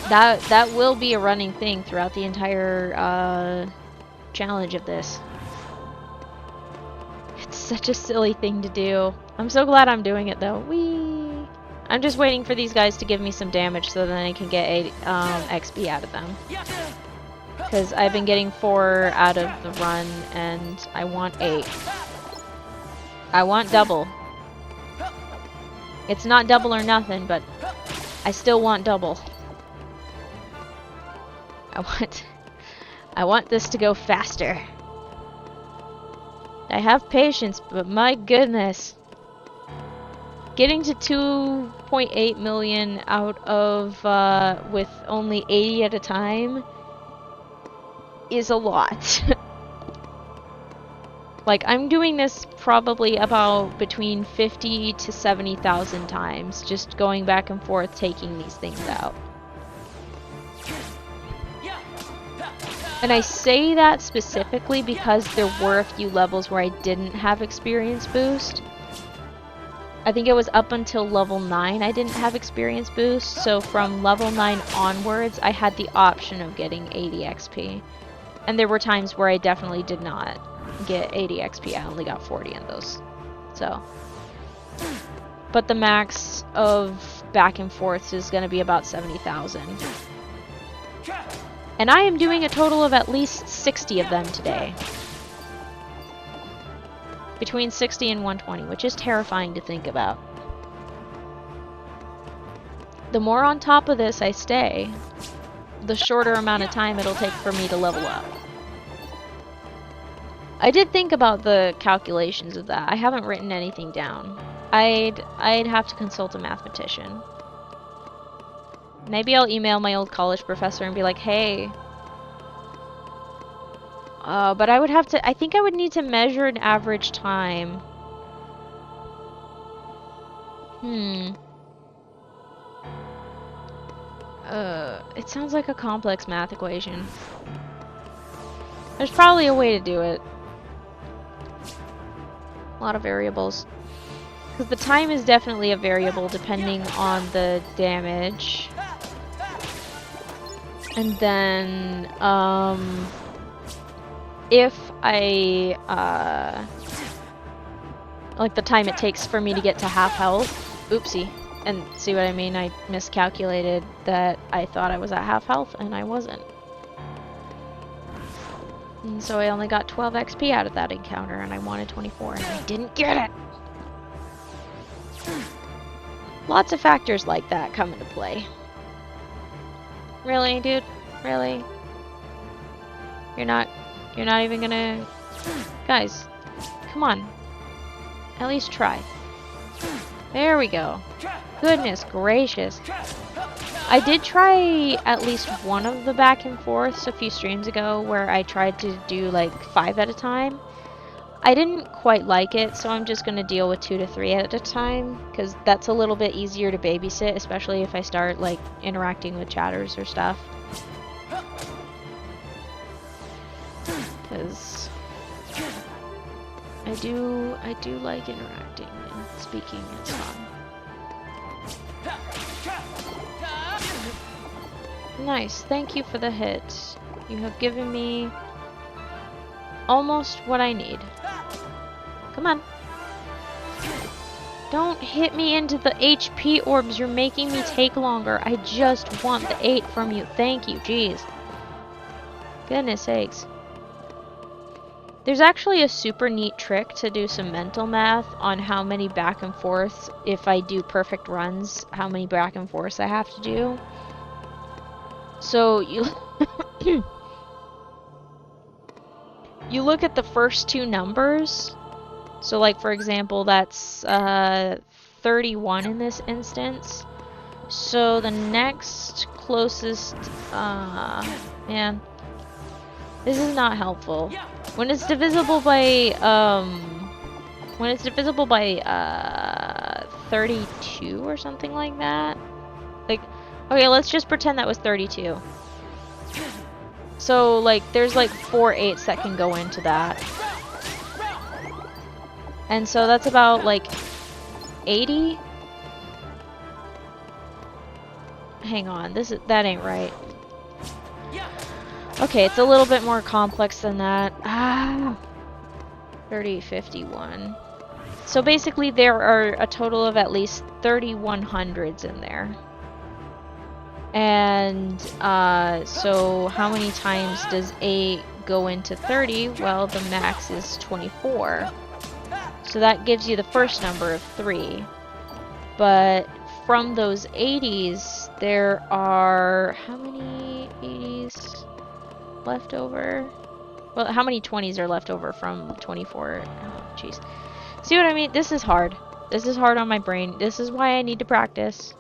That will be a running thing throughout the entire challenge of this. It's such a silly thing to do. I'm so glad I'm doing it though. Whee! I'm just waiting for these guys to give me some damage so then I can get a XP out of them. Because I've been getting 4 out of the run and I want 8. I want double. It's not double or nothing, but I still want double. I want this to go faster. I have patience, but my goodness. Getting to 2.8 million out of, with only 80 at a time is a lot. Like, I'm doing this probably about between 50 to 70,000 times, just going back and forth taking these things out. And I say that specifically because there were a few levels where I didn't have experience boost. I think it was up until level 9 I didn't have experience boost, so from level 9 onwards I had the option of getting 80 XP. And there were times where I definitely did not get 80 XP, I only got 40 in those. So. But the max of back and forths is going to be about 70,000. And I am doing a total of at least 60 of them today. Between 60 and 120, which is terrifying to think about. The more on top of this I stay, the shorter amount of time it'll take for me to level up. I did think about the calculations of that. I haven't written anything down. I'd have to consult a mathematician. Maybe I'll email my old college professor and be like, hey. But I would have to, I think I would need to measure an average time. It sounds like a complex math equation. There's probably a way to do it. A lot of variables. Because the time is definitely a variable depending on the damage. And then, if I, like the time it takes for me to get to half health. Oopsie. And see what I mean? I miscalculated that I thought I was at half health and I wasn't. And so I only got 12 XP out of that encounter and I wanted 24 and I didn't get it. Lots of factors like that come into play. Really, dude? Really? You're not even gonna... Guys, come on. At least try. There we go. Goodness gracious. I did try at least one of the back and forths a few streams ago where I tried to do like 5 at a time. I didn't quite like it, so I'm just going to deal with 2 to 3 at a time, because that's a little bit easier to babysit, especially if I start like interacting with chatters or stuff. Because I do like interacting and speaking, it's fun. Nice, thank you for the hit. You have given me almost what I need. Come on. Don't hit me into the HP orbs, you're making me take longer. I just want the 8 from you. Thank you, jeez. Goodness sakes. There's actually a super neat trick to do some mental math on how many back and forths, if I do perfect runs, how many back and forths I have to do. So you you look at the first 2 numbers. So like for example, that's 31 in this instance. So the next closest man, this is not helpful. When it's divisible by 32 or something like that. Like, okay, let's just pretend that was 32. So like there's like 4 8s that can go into that. And so that's about like 80. Hang on, that ain't right. Okay, it's a little bit more complex than that. 3051. So basically there are a total of at least 3100s in there. And so how many times does 8 go into 30? Well, the max is 24. So that gives you the first number of 3. But from those 80s, there are... how many 80s left over? Well, how many 20s are left over from 24? Oh, jeez. See what I mean? This is hard. This is hard on my brain. This is why I need to practice.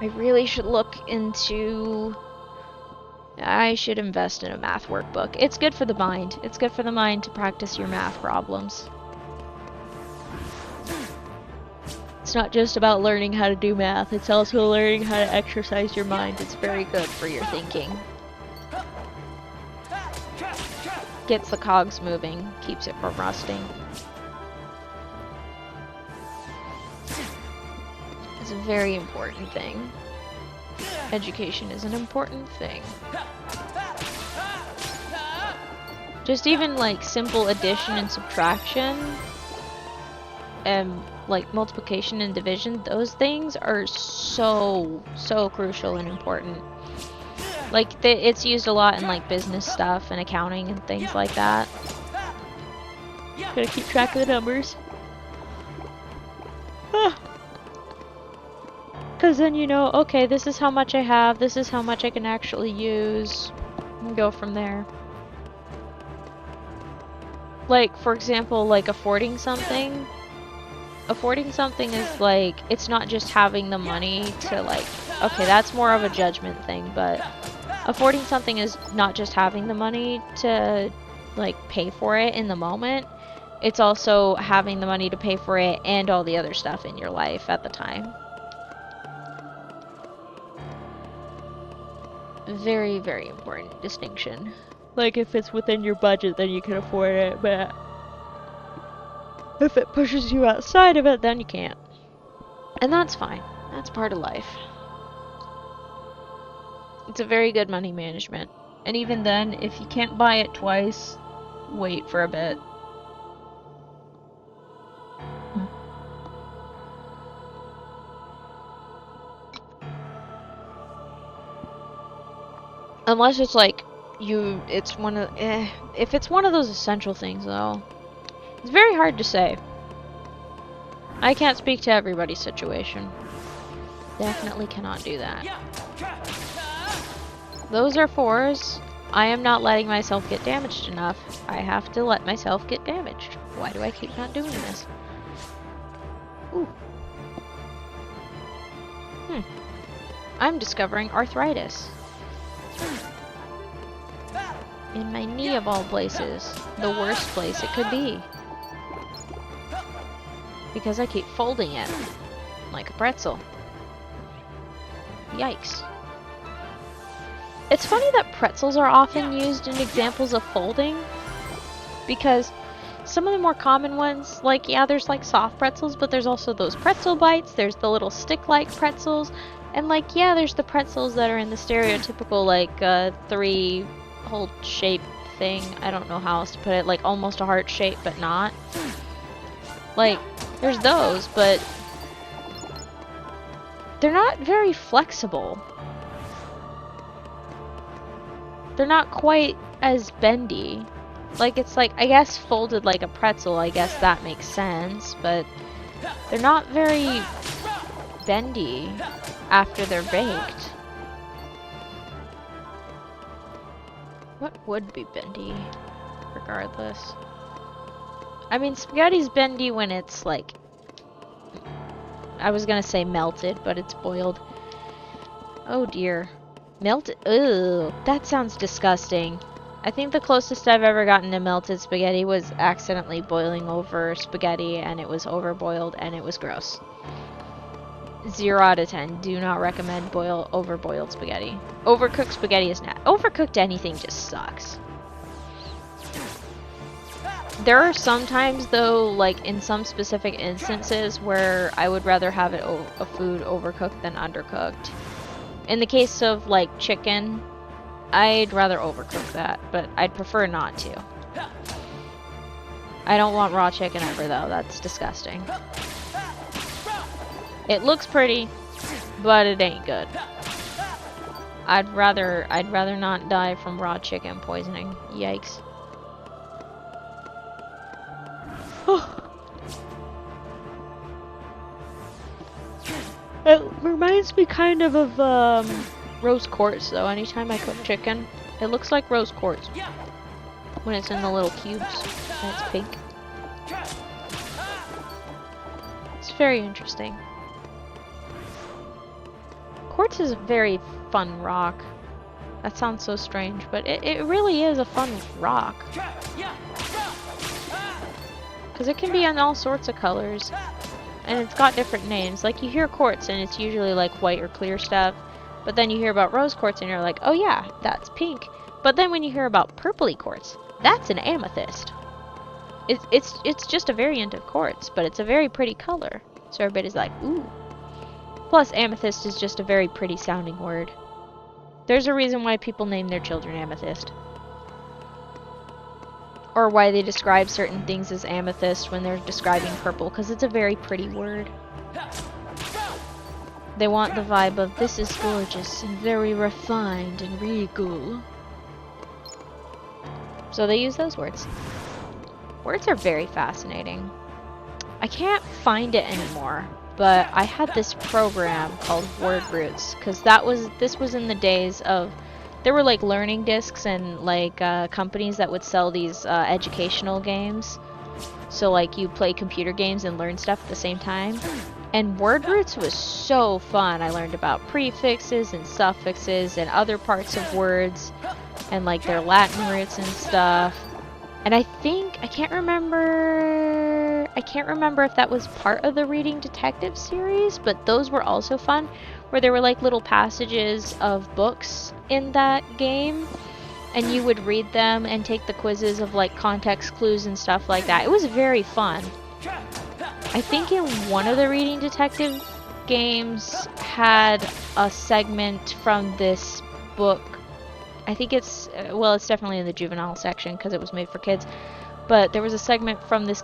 I really should look into... I should invest in a math workbook. It's good for the mind. It's good for the mind to practice your math problems. It's not just about learning how to do math. It's also learning how to exercise your mind. It's very good for your thinking. Gets the cogs moving. Keeps it from rusting. It's a very important thing. Education is an important thing. Just even like simple addition and subtraction and like multiplication and division, those things are so crucial and important. Like it's used a lot in like business stuff and accounting and things like that. Gotta keep track of the numbers. Because then you know, okay, this is how much I have, this is how much I can actually use, and go from there. Like, for example, like affording something. Affording something is like, it's not just having the money to like, okay, that's more of a judgment thing, but affording something is not just having the money to like pay for it in the moment. It's also having the money to pay for it and all the other stuff in your life at the time. Very, very important distinction. Like, if it's within your budget, then you can afford it, but if it pushes you outside of it, then you can't. And that's fine. That's part of life. It's a very good money management. And even then, if you can't buy it twice, wait for a bit. Unless it's like it's one of if it's one of those essential things though, it's very hard to say. I can't speak to everybody's situation. Definitely cannot do that. Those are 4s. I am not letting myself get damaged enough. I have to let myself get damaged. Why do I keep not doing this? Ooh. I'm discovering arthritis. In my knee of all places. The worst place it could be. Because I keep folding it. Like a pretzel. Yikes. It's funny that pretzels are often used in examples of folding. Because some of the more common ones, like, yeah, there's like soft pretzels, but there's also those pretzel bites. There's the little stick-like pretzels. And like, yeah, there's the pretzels that are in the stereotypical, like, 3-hole shape thing. I don't know how else to put it. Like, almost a heart shape, but not. Like, there's those, but they're not very flexible. They're not quite as bendy. Like, it's like, I guess folded like a pretzel, I guess that makes sense, but they're not very bendy after they're baked. What would be bendy, regardless? I mean, spaghetti's bendy when it's like, I was gonna say melted, but it's boiled. Oh dear. Melted? Ugh, that sounds disgusting. I think the closest I've ever gotten to melted spaghetti was accidentally boiling over spaghetti, and it was overboiled, and it was gross. 0 out of 10. Do not recommend overboiled spaghetti. Overcooked spaghetti is not. Overcooked anything just sucks. There are some times, though, like in some specific instances, where I would rather have a food overcooked than undercooked. In the case of like chicken, I'd rather overcook that, but I'd prefer not to. I don't want raw chicken ever, though. That's disgusting. It looks pretty, but it ain't good. I'd rather not die from raw chicken poisoning. Yikes. It reminds me kind of rose quartz though. Anytime I cook chicken, it looks like rose quartz when it's in the little cubes and it's pink. It's very interesting. Quartz is a very fun rock. That sounds so strange, but it really is a fun rock. Because it can be in all sorts of colors. And it's got different names. Like, you hear quartz and it's usually like white or clear stuff. But then you hear about rose quartz and you're like, oh yeah, that's pink. But then when you hear about purpley quartz, that's an amethyst. It's just a variant of quartz, but it's a very pretty color. So everybody's like, ooh. Plus, amethyst is just a very pretty sounding word. There's a reason why people name their children amethyst. Or why they describe certain things as amethyst when they're describing purple, because it's a very pretty word. They want the vibe of, this is gorgeous and very refined and regal. So they use those words. Words are very fascinating. I can't find it anymore, but I had this program called Word Roots, because this was in the days of, there were like learning discs and like companies that would sell these educational games. So like you play computer games and learn stuff at the same time. And Word Roots was so fun. I learned about prefixes and suffixes and other parts of words and like their Latin roots and stuff. And I can't remember if that was part of the Reading Detective series, but those were also fun, where there were like little passages of books in that game, and you would read them and take the quizzes of like context clues and stuff like that. It was very fun. I think in one of the Reading Detective games had a segment from this book. I think it's definitely in the juvenile section because it was made for kids. But there was a segment from this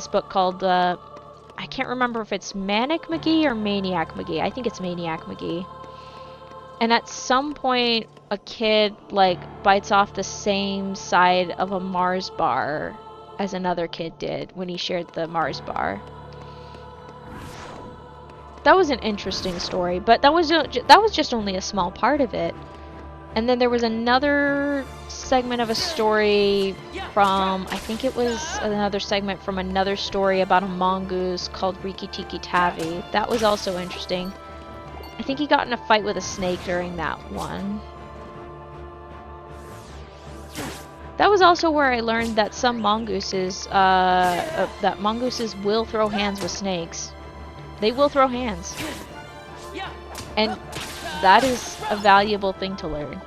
book called I can't remember if it's Manic McGee or Maniac McGee. I think it's Maniac McGee. And at some point, a kid like bites off the same side of a Mars bar as another kid did when he shared the Mars bar. That was an interesting story, but that was just only a small part of it. And then there was another segment of a story from, I think it was another segment from another story about a mongoose called Riki Tiki Tavi. That was also interesting. I think he got in a fight with a snake during that one. That was also where I learned that some mongooses, mongooses will throw hands with snakes. They will throw hands. And that is a valuable thing to learn.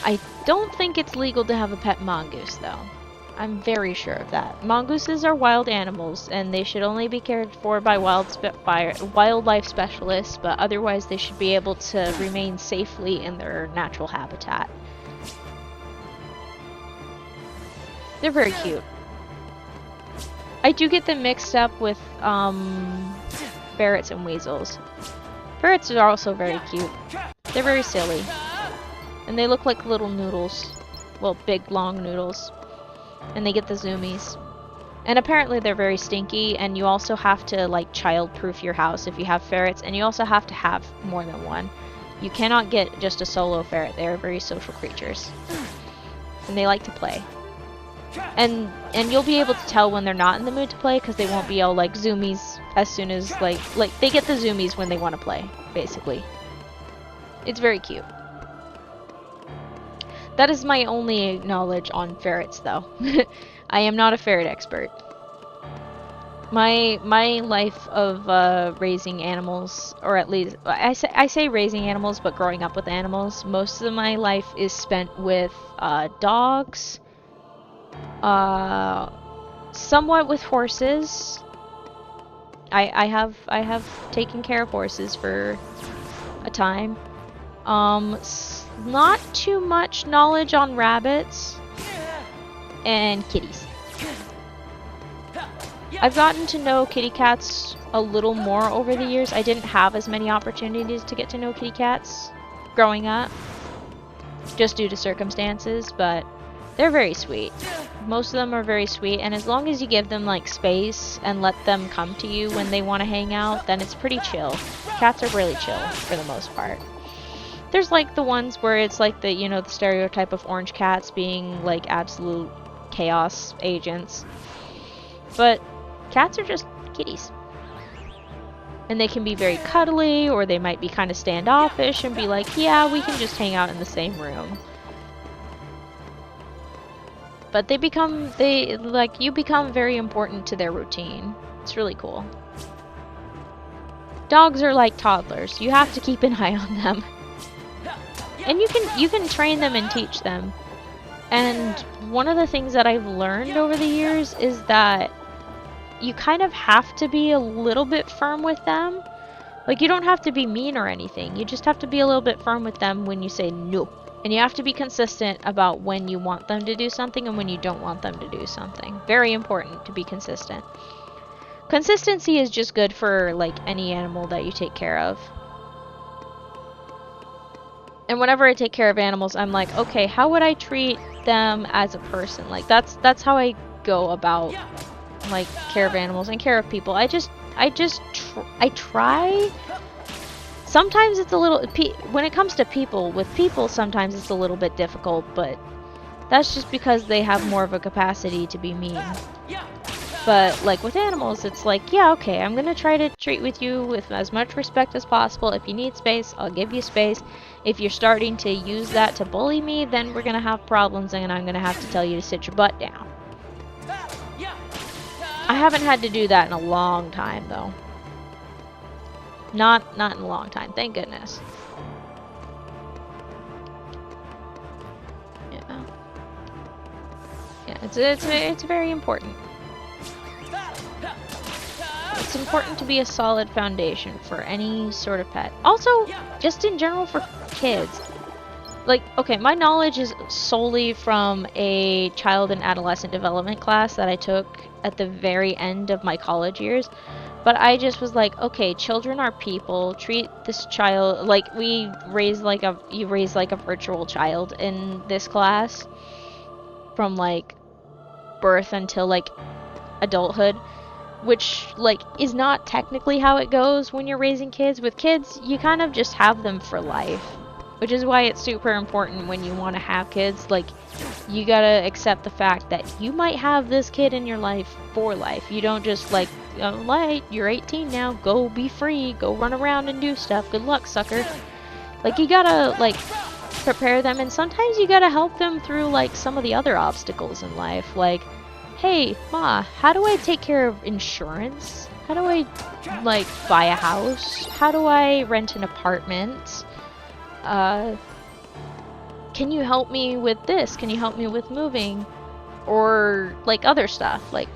I don't think it's legal to have a pet mongoose, though. I'm very sure of that. Mongooses are wild animals, and they should only be cared for by wildlife specialists, but otherwise they should be able to remain safely in their natural habitat. They're very cute. I do get them mixed up with ferrets and weasels. Ferrets are also very cute. They're very silly. And they look like little noodles. Well, big, long noodles. And they get the zoomies. And apparently they're very stinky, and you also have to, like, child-proof your house if you have ferrets, and you also have to have more than one. You cannot get just a solo ferret. They are very social creatures. And they like to play. And you'll be able to tell when they're not in the mood to play, because they won't be all, like, zoomies as soon as, like, they get the zoomies when they want to play, basically. It's very cute. That is my only knowledge on ferrets, though. I am not a ferret expert. My life of raising animals, or at least I say raising animals, but growing up with animals. Most of my life is spent with dogs, somewhat with horses. I have taken care of horses for a time. Not too much knowledge on rabbits and kitties. I've gotten to know kitty cats a little more over the years. I didn't have as many opportunities to get to know kitty cats growing up, just due to circumstances, but They're very sweet. Most of them are very sweet, and as long as you give them like space and let them come to you when they want to hang out, then it's pretty chill. Cats are really chill for the most part. There's like the ones where it's like the, you know, the stereotype of orange cats being like absolute chaos agents. But cats are just kitties. And they can be very cuddly, or they might be kind of standoffish and be like, yeah, we can just hang out in the same room. But you become very important to their routine. It's really cool. Dogs are like toddlers. You have to keep an eye on them. And you can train them and teach them. And one of the things that I've learned over the years is that you kind of have to be a little bit firm with them. Like, you don't have to be mean or anything. You just have to be a little bit firm with them when you say no. And you have to be consistent about when you want them to do something and when you don't want them to do something. Very important to be consistent. Consistency is just good for, like, any animal that you take care of. And whenever I take care of animals, I'm like, okay, how would I treat them as a person? Like, that's how I go about, like, care of animals and care of people. I try. Sometimes it's a little, when it comes to people, with people sometimes it's a little bit difficult, but that's just because they have more of a capacity to be mean. But like with animals, it's like, yeah, okay, I'm gonna try to treat with you with as much respect as possible. If you need space, I'll give you space. If you're starting to use that to bully me, then we're gonna have problems and I'm gonna have to tell you to sit your butt down. I haven't had to do that in a long time, though. Not in a long time, thank goodness. Yeah. Yeah, it's very important. It's important to be a solid foundation for any sort of pet. Also, just in general for kids. Like, okay, my knowledge is solely from a child and adolescent development class that I took at the very end of my college years. But I just was like, okay, children are people. Treat this child like you raise like a virtual child in this class from like birth until like adulthood, which like is not technically how it goes when you're raising kids. With kids, you kind of just have them for life, which is why it's super important when you want to have kids. Like, you gotta accept the fact that you might have this kid in your life for life. You don't just like, oh, you're 18 now, go be free, go run around and do stuff, good luck, sucker. Like, you gotta like prepare them, and sometimes you gotta help them through like some of the other obstacles in life. Like, hey, Ma, how do I take care of insurance? How do I like buy a house? How do I rent an apartment? Can you help me with this? Can you help me with moving? Or like other stuff, like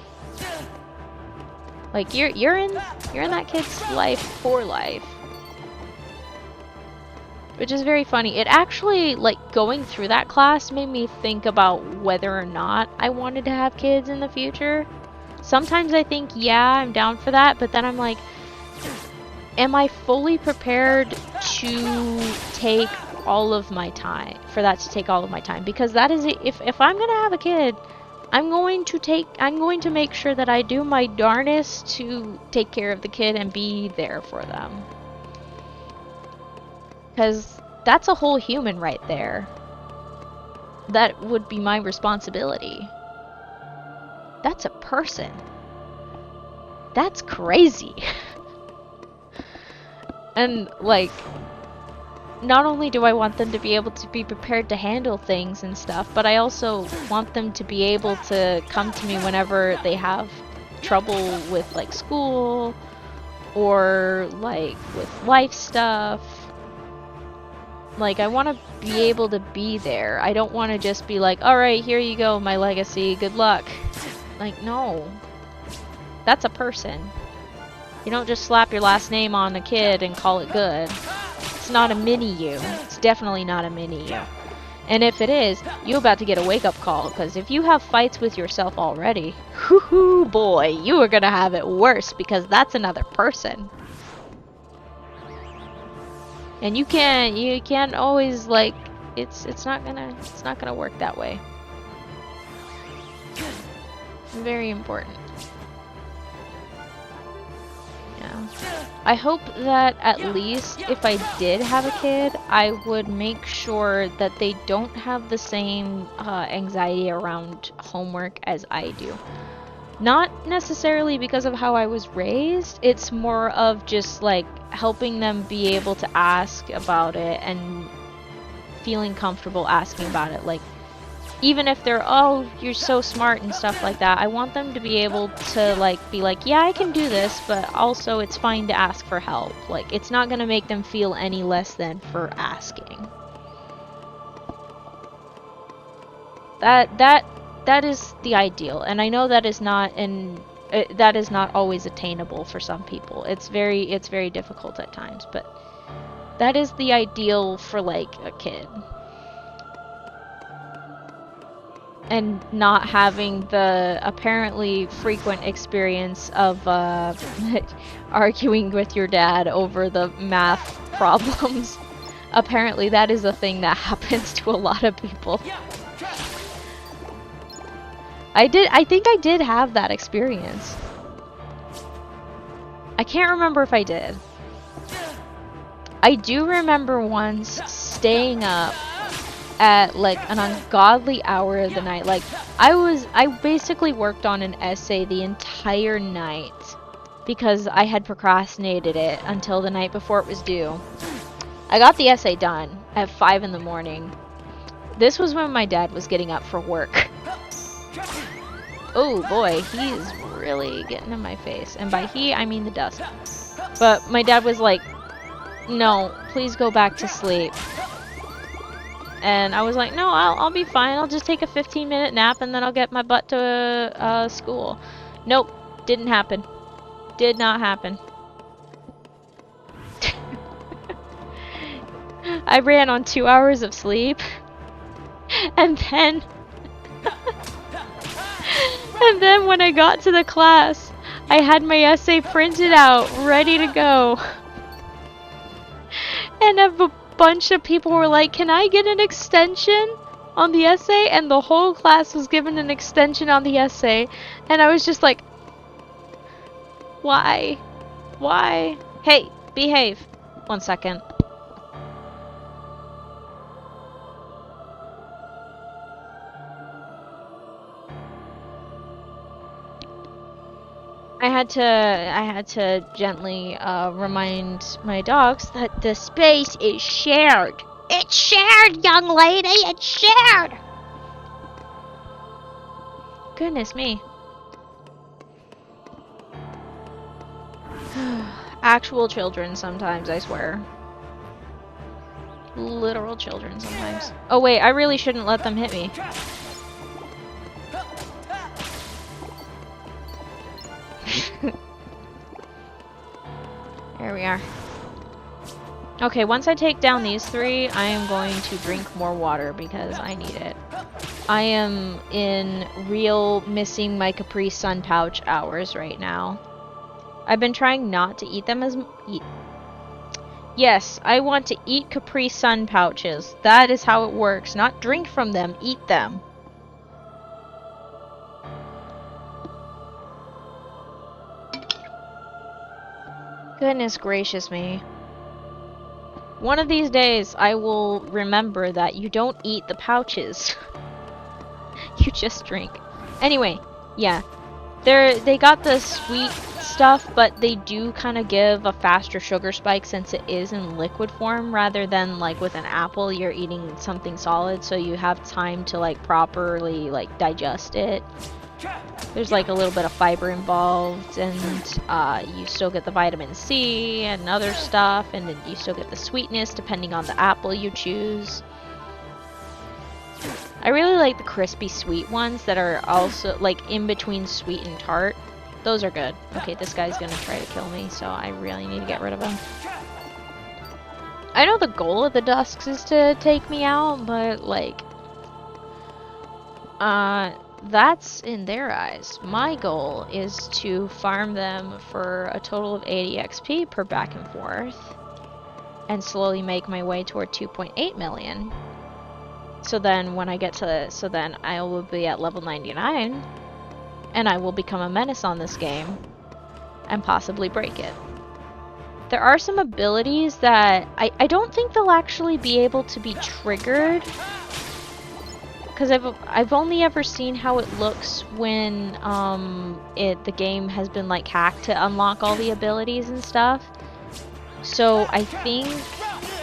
you're in that kid's life for life. Which is very funny. It actually, like, going through that class made me think about whether or not I wanted to have kids in the future. Sometimes I think, yeah, I'm down for that, but then I'm like, am I fully prepared to take all of my time, for that to take all of my time? Because that is, if I'm gonna have a kid, I'm going to make sure that I do my darnest to take care of the kid and be there for them. Because that's a whole human right there. That would be my responsibility. That's a person. That's crazy. And, like, not only do I want them to be able to be prepared to handle things and stuff, but I also want them to be able to come to me whenever they have trouble with, like, school or, like, with life stuff. Like, I want to be able to be there. I don't want to just be like, alright, here you go, my legacy, good luck. Like, no. That's a person. You don't just slap your last name on a kid and call it good. It's not a mini-you. It's definitely not a mini-you. And if it is, you're about to get a wake-up call, because if you have fights with yourself already, hoo-hoo, boy, you are gonna have it worse, because that's another person. And you can't always, like, it's not gonna work that way. Very important. Yeah. I hope that at least if I did have a kid, I would make sure that they don't have the same anxiety around homework as I do. Not necessarily because of how I was raised, it's more of just like helping them be able to ask about it and feeling comfortable asking about it. Like, even if they're, oh, you're so smart and stuff like that, I want them to be able to, like, be like, yeah, I can do this, but also it's fine to ask for help. Like, it's not gonna make them feel any less than for asking. That is the ideal, and I know that is not that is not always attainable for some people. It's very difficult at times, but that is the ideal for, like, a kid. And not having the apparently frequent experience of arguing with your dad over the math problems. Apparently that is a thing that happens to a lot of people. I think I did have that experience. I can't remember if I did. I do remember once staying up at like an ungodly hour of the night. Like, I basically worked on an essay the entire night because I had procrastinated it until the night before it was due. I got the essay done at 5 in the morning. This was when my dad was getting up for work. Oh boy, he is really getting in my face. And by he, I mean the dust. But my dad was like, no, please go back to sleep. And I was like, no, I'll be fine. I'll just take a 15-minute nap and then I'll get my butt to school. Nope, didn't happen. Did not happen. I ran on 2 hours of sleep. And then... and then when I got to the class, I had my essay printed out, ready to go. And a bunch of people were like, can I get an extension on the essay? And the whole class was given an extension on the essay. And I was just like, why? Why? Hey, behave. 1 second. I had to gently remind my dogs that the space is shared. It's shared, young lady. It's shared. Goodness me. Actual children sometimes, I swear. Literal children sometimes. Oh wait, I really shouldn't let them hit me. There we are. Okay, once I take down these 3, I am going to drink more water because I need it. I am in real missing my Capri Sun pouch hours right now. I've been trying not to eat them as... Yes, I want to eat Capri Sun pouches. That is how it works. Not drink from them, eat them. Goodness gracious me. One of these days, I will remember that you don't eat the pouches. You just drink. Anyway, yeah. They got the sweet stuff, but they do kind of give a faster sugar spike since it is in liquid form rather than like with an apple you're eating something solid, so you have time to like properly like digest it. There's like a little bit of fiber involved, and you still get the vitamin C and other stuff, and then you still get the sweetness depending on the apple you choose. I really like the crispy sweet ones that are also like in between sweet and tart. Those are good. Okay, this guy's gonna try to kill me, so I really need to get rid of him. I know the goal of the Dusks is to take me out, but like... that's in their eyes. My goal is to farm them for a total of 80 XP per back and forth, and slowly make my way toward 2.8 million. So then when I get to, so then I will be at level 99, and I will become a menace on this game and possibly break it. There are some abilities that I don't think they'll actually be able to be triggered, because I've only ever seen how it looks when the game has been like hacked to unlock all the abilities and stuff. So I think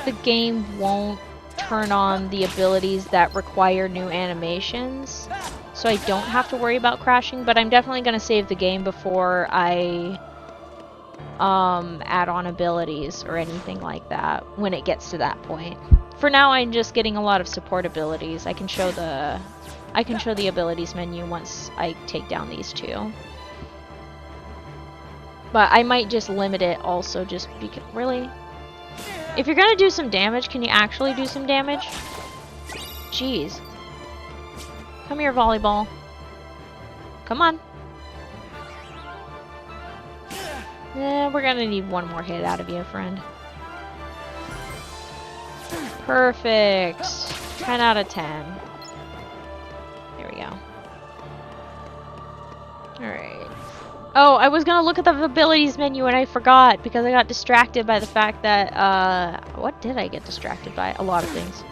the game won't turn on the abilities that require new animations, so I don't have to worry about crashing, but I'm definitely going to save the game before I add on abilities or anything like that when it gets to that point. For now, I'm just getting a lot of support abilities. I can show the abilities menu once I take down these two. But I might just limit it also just because... Really? If you're gonna do some damage, can you actually do some damage? Jeez. Come here, volleyball. Come on. We're gonna need one more hit out of you, friend. Perfect. 10 out of 10. There we go. Alright. Oh, I was gonna look at the abilities menu and I forgot because I got distracted by the fact that, what did I get distracted by? A lot of things.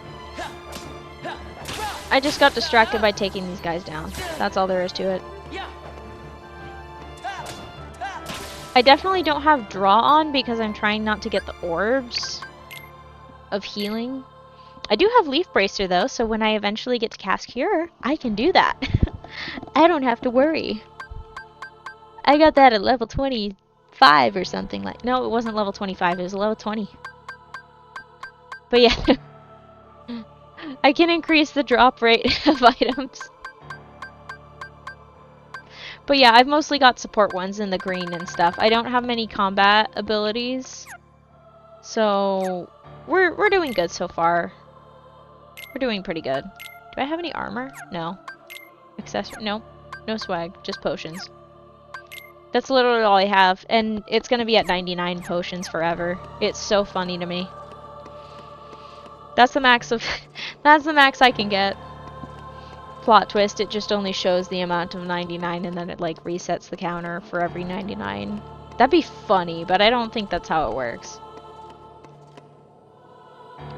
I just got distracted by taking these guys down. That's all there is to it. I definitely don't have draw on because I'm trying not to get the orbs of healing. I do have Leaf Bracer though, so when I eventually get to cast Cure, I can do that. I don't have to worry. I got that at level 25 or something like... No, it wasn't level 25, it was level 20. But yeah. I can increase the drop rate of items. But yeah, I've mostly got support ones in the green and stuff. I don't have many combat abilities. So, we're doing good so far. We're doing pretty good. Do I have any armor? No. Accessory? No. No swag. Just potions. That's literally all I have. And it's gonna be at 99 potions forever. It's so funny to me. That's the max of... that's the max I can get. Plot twist, it just only shows the amount of 99 and then it like resets the counter for every 99. That'd be funny, but I don't think that's how it works.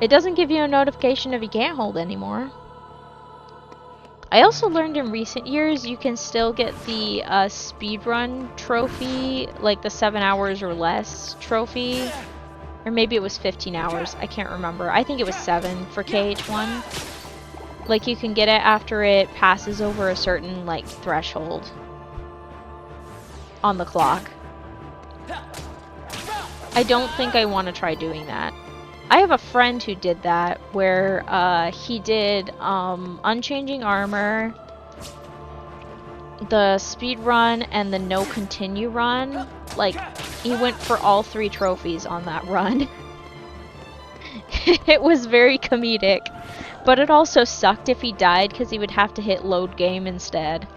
It doesn't give you a notification if you can't hold anymore. I also learned in recent years you can still get the speedrun trophy, like the 7 hours or less trophy. Or maybe it was 15 hours, I can't remember. I think it was 7 for KH1. Like, you can get it after it passes over a certain, like, threshold on the clock. I don't think I want to try doing that. I have a friend who did that, where he did Unchanging Armor, the speed run, and the no continue run. Like, he went for all 3 trophies on that run. It was very comedic. But it also sucked if he died because he would have to hit load game instead.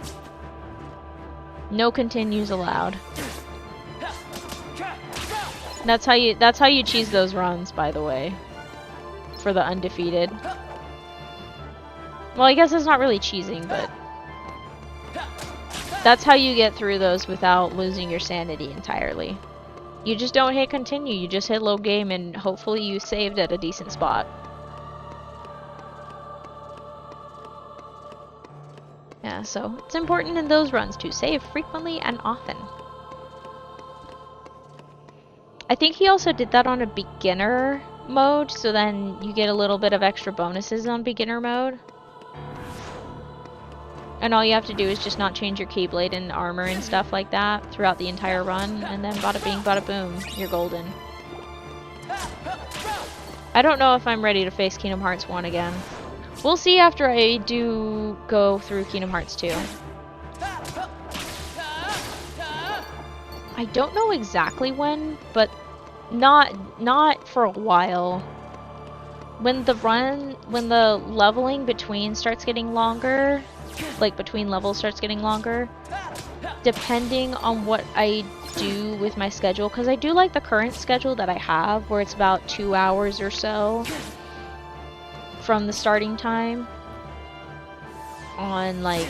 No continues allowed. That's how you cheese those runs, by the way. For the undefeated. Well, I guess it's not really cheesing, but that's how you get through those without losing your sanity entirely. You just don't hit continue, you just hit load game and hopefully you saved at a decent spot. Yeah, so it's important in those runs to save frequently and often. I think he also did that on a beginner mode, so then you get a little bit of extra bonuses on beginner mode. And all you have to do is just not change your Keyblade and armor and stuff like that throughout the entire run, and then bada bing, bada boom, you're golden. I don't know if I'm ready to face Kingdom Hearts 1 again. We'll see after I do go through Kingdom Hearts 2. I don't know exactly when, but not for a while. When the leveling between starts getting longer, like between levels starts getting longer, depending on what I do with my schedule, because I do like the current schedule that I have, where it's about 2 hours or so from the starting time on like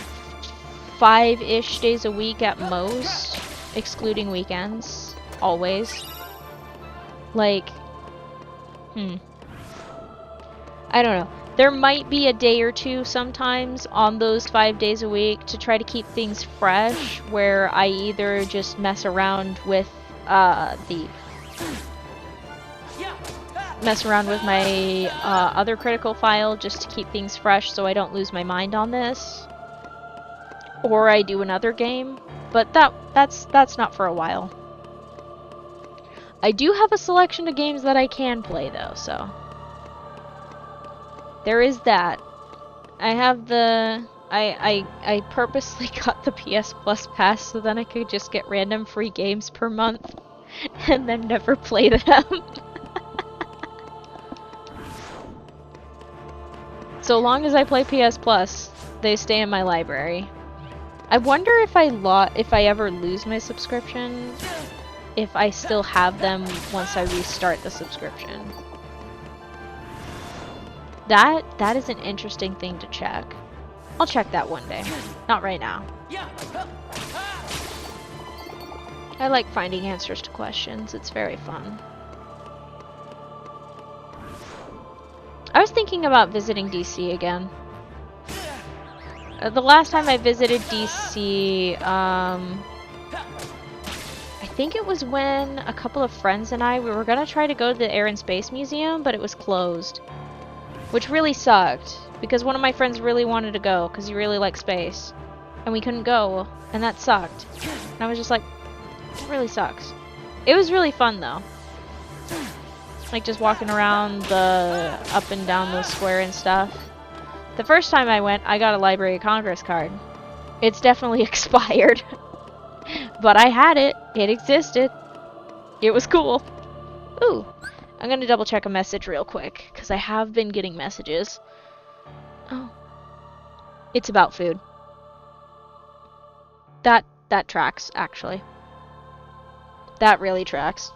5-ish days a week at most, excluding weekends, always. Like, I don't know. There might be a day or two sometimes on those 5 days a week to try to keep things fresh, where I either just mess around with my other critical file just to keep things fresh so I don't lose my mind on this, or I do another game, but that's not for a while. I do have a selection of games that I can play though, so there is that. I have the I purposely got the PS Plus pass so then I could just get random free games per month and then never play them. So long as I play PS Plus, they stay in my library. I wonder if I ever lose my subscription, if I still have them once I restart the subscription. That is an interesting thing to check. I'll check that one day. Not right now. I like finding answers to questions. It's very fun. I was thinking about visiting DC again. The last time I visited DC, I think it was when a couple of friends and we were gonna try to go to the Air and Space Museum, but it was closed. Which really sucked, because one of my friends really wanted to go, because he really likes space. And we couldn't go, and that sucked. And I was just like, it really sucks. It was really fun, though. Like, just walking around the up and down the square and stuff. The first time I went, I got a Library of Congress card. It's definitely expired. But I had it. It existed. It was cool. Ooh. I'm gonna double check a message real quick, because I have been getting messages. Oh. It's about food. That tracks, actually. That really tracks.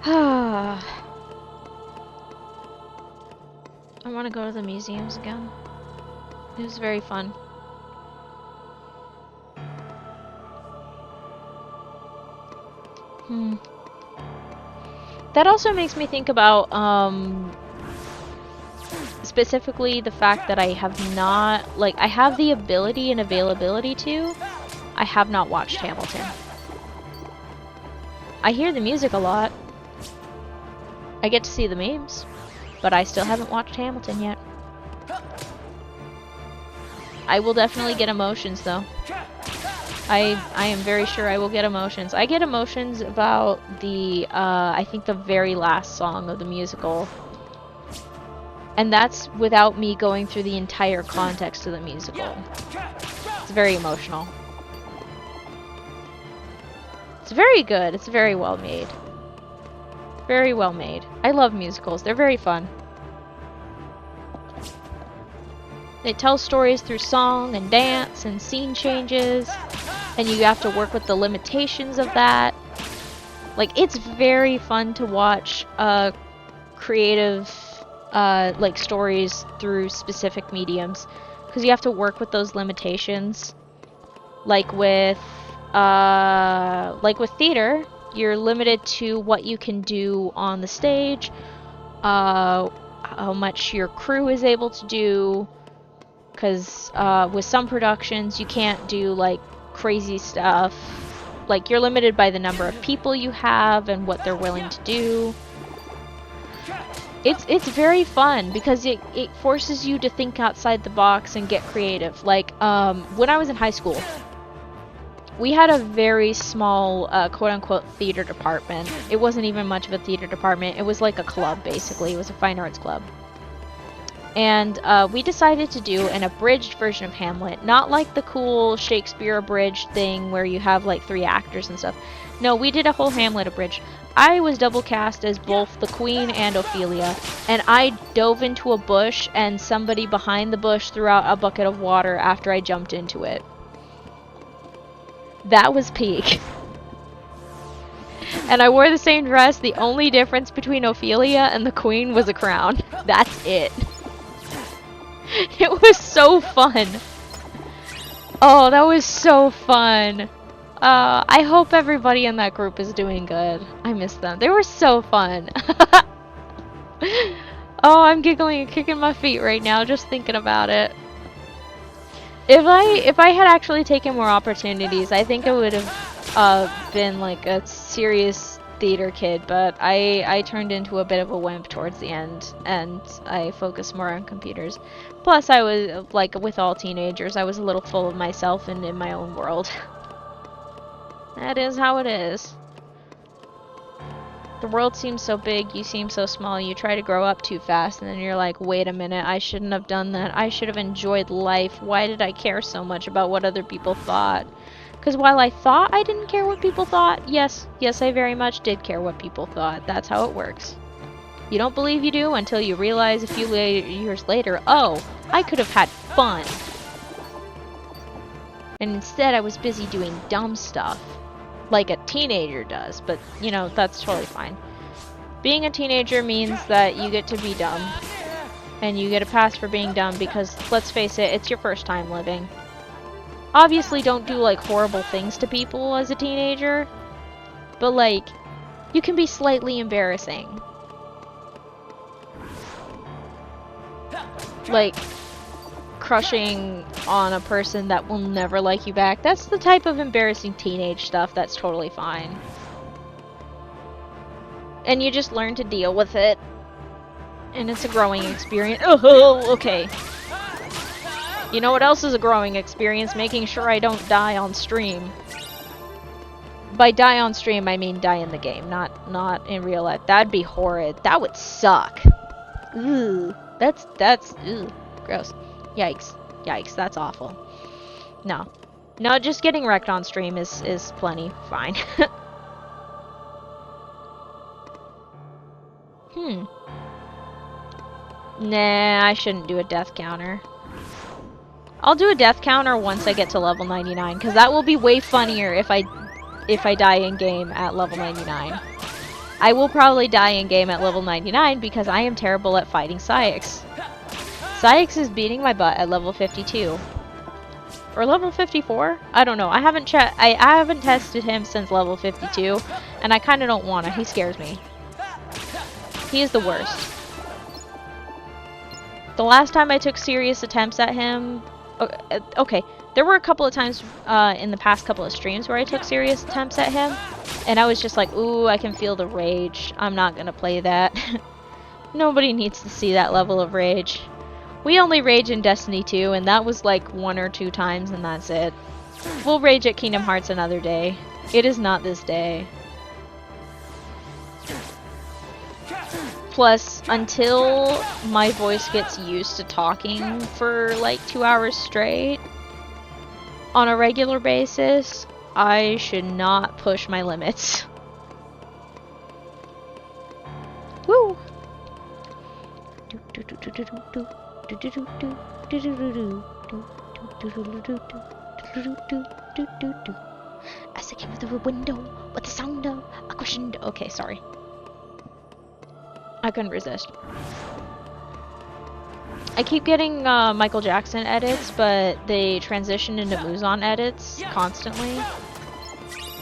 I want to go to the museums again. It was very fun. That also makes me think about, specifically the fact that I have not, like, I have the ability and availability to, I have not watched Hamilton. I hear the music a lot. I get to see the memes, but I still haven't watched Hamilton yet. I will definitely get emotions, though. I am very sure I will get emotions. I get emotions about the, I think the very last song of the musical. And that's without me going through the entire context of the musical. It's very emotional. It's very good. It's very well made. Very well made. I love musicals. They're very fun. They tell stories through song and dance and scene changes. And you have to work with the limitations of that. Like, it's very fun to watch creative like stories through specific mediums, because you have to work with those limitations. Like with theater, you're limited to what you can do on the stage, how much your crew is able to do, because with some productions you can't do like crazy stuff. Like, you're limited by the number of people you have and what they're willing to do. It's very fun because it forces you to think outside the box and get creative. Like, when I was in high school, we had a very small quote-unquote theater department. It wasn't even much of a theater department. It was like a club, basically. It was a fine arts club. And we decided to do an abridged version of Hamlet. Not like the cool Shakespeare abridged thing where you have like 3 actors and stuff. No, we did a whole Hamlet abridged. I was double cast as both the Queen and Ophelia. And I dove into a bush and somebody behind the bush threw out a bucket of water after I jumped into it. That was peak. And I wore the same dress. The only difference between Ophelia and the Queen was a crown. That's it. It was so fun. Oh, that was so fun. I hope everybody in that group is doing good. I miss them. They were so fun. Oh, I'm giggling and kicking my feet right now just thinking about it. If I had actually taken more opportunities, I think I would have been like a serious theater kid, but I turned into a bit of a wimp towards the end, and I focused more on computers. Plus, I was, like with all teenagers, I was a little full of myself and in my own world. That is how it is. The world seems so big, you seem so small, you try to grow up too fast, and then you're like, wait a minute, I shouldn't have done that. I should have enjoyed life. Why did I care so much about what other people thought? Because while I thought I didn't care what people thought, yes, I very much did care what people thought. That's how it works. You don't believe you do until you realize a few years later, oh, I could have had fun. And instead I was busy doing dumb stuff. Like a teenager does, but, you know, that's totally fine. Being a teenager means that you get to be dumb. And you get a pass for being dumb because, let's face it, it's your first time living. Obviously, don't do, like, horrible things to people as a teenager. But, like, you can be slightly embarrassing. Like, crushing on a person that will never like you back. That's the type of embarrassing teenage stuff that's totally fine. And you just learn to deal with it. And it's a growing experience. Oh, okay. You know what else is a growing experience? Making sure I don't die on stream. By die on stream, I mean die in the game, not in real life. That'd be horrid. That would suck. Ooh, that's ooh, gross. Yikes, that's awful. No, just getting wrecked on stream is plenty fine. Nah, I shouldn't do a death counter. I'll do a death counter once I get to level 99, because that will be way funnier if I die in game at level 99. I will probably die in game at level 99 because I am terrible at fighting Saïx. Saïx is beating my butt at level 52. Or level 54? I don't know. I haven't tested him since level 52, and I kind of don't want to. He scares me. He is the worst. The last time I took serious attempts at him... Okay, there were a couple of times in the past couple of streams where I took serious attempts at him, and I was just like, ooh, I can feel the rage. I'm not gonna play that. Nobody needs to see that level of rage. We only rage in Destiny 2, and that was like 1 or 2 times, and that's it. We'll rage at Kingdom Hearts another day. It is not this day. Plus, until my voice gets used to talking for like 2 hours straight, on a regular basis, I should not push my limits. Woo! As I came through a window with the sound of a crescendo. Okay, sorry. I couldn't resist. I keep getting Michael Jackson edits, but they transition into Muzan edits constantly.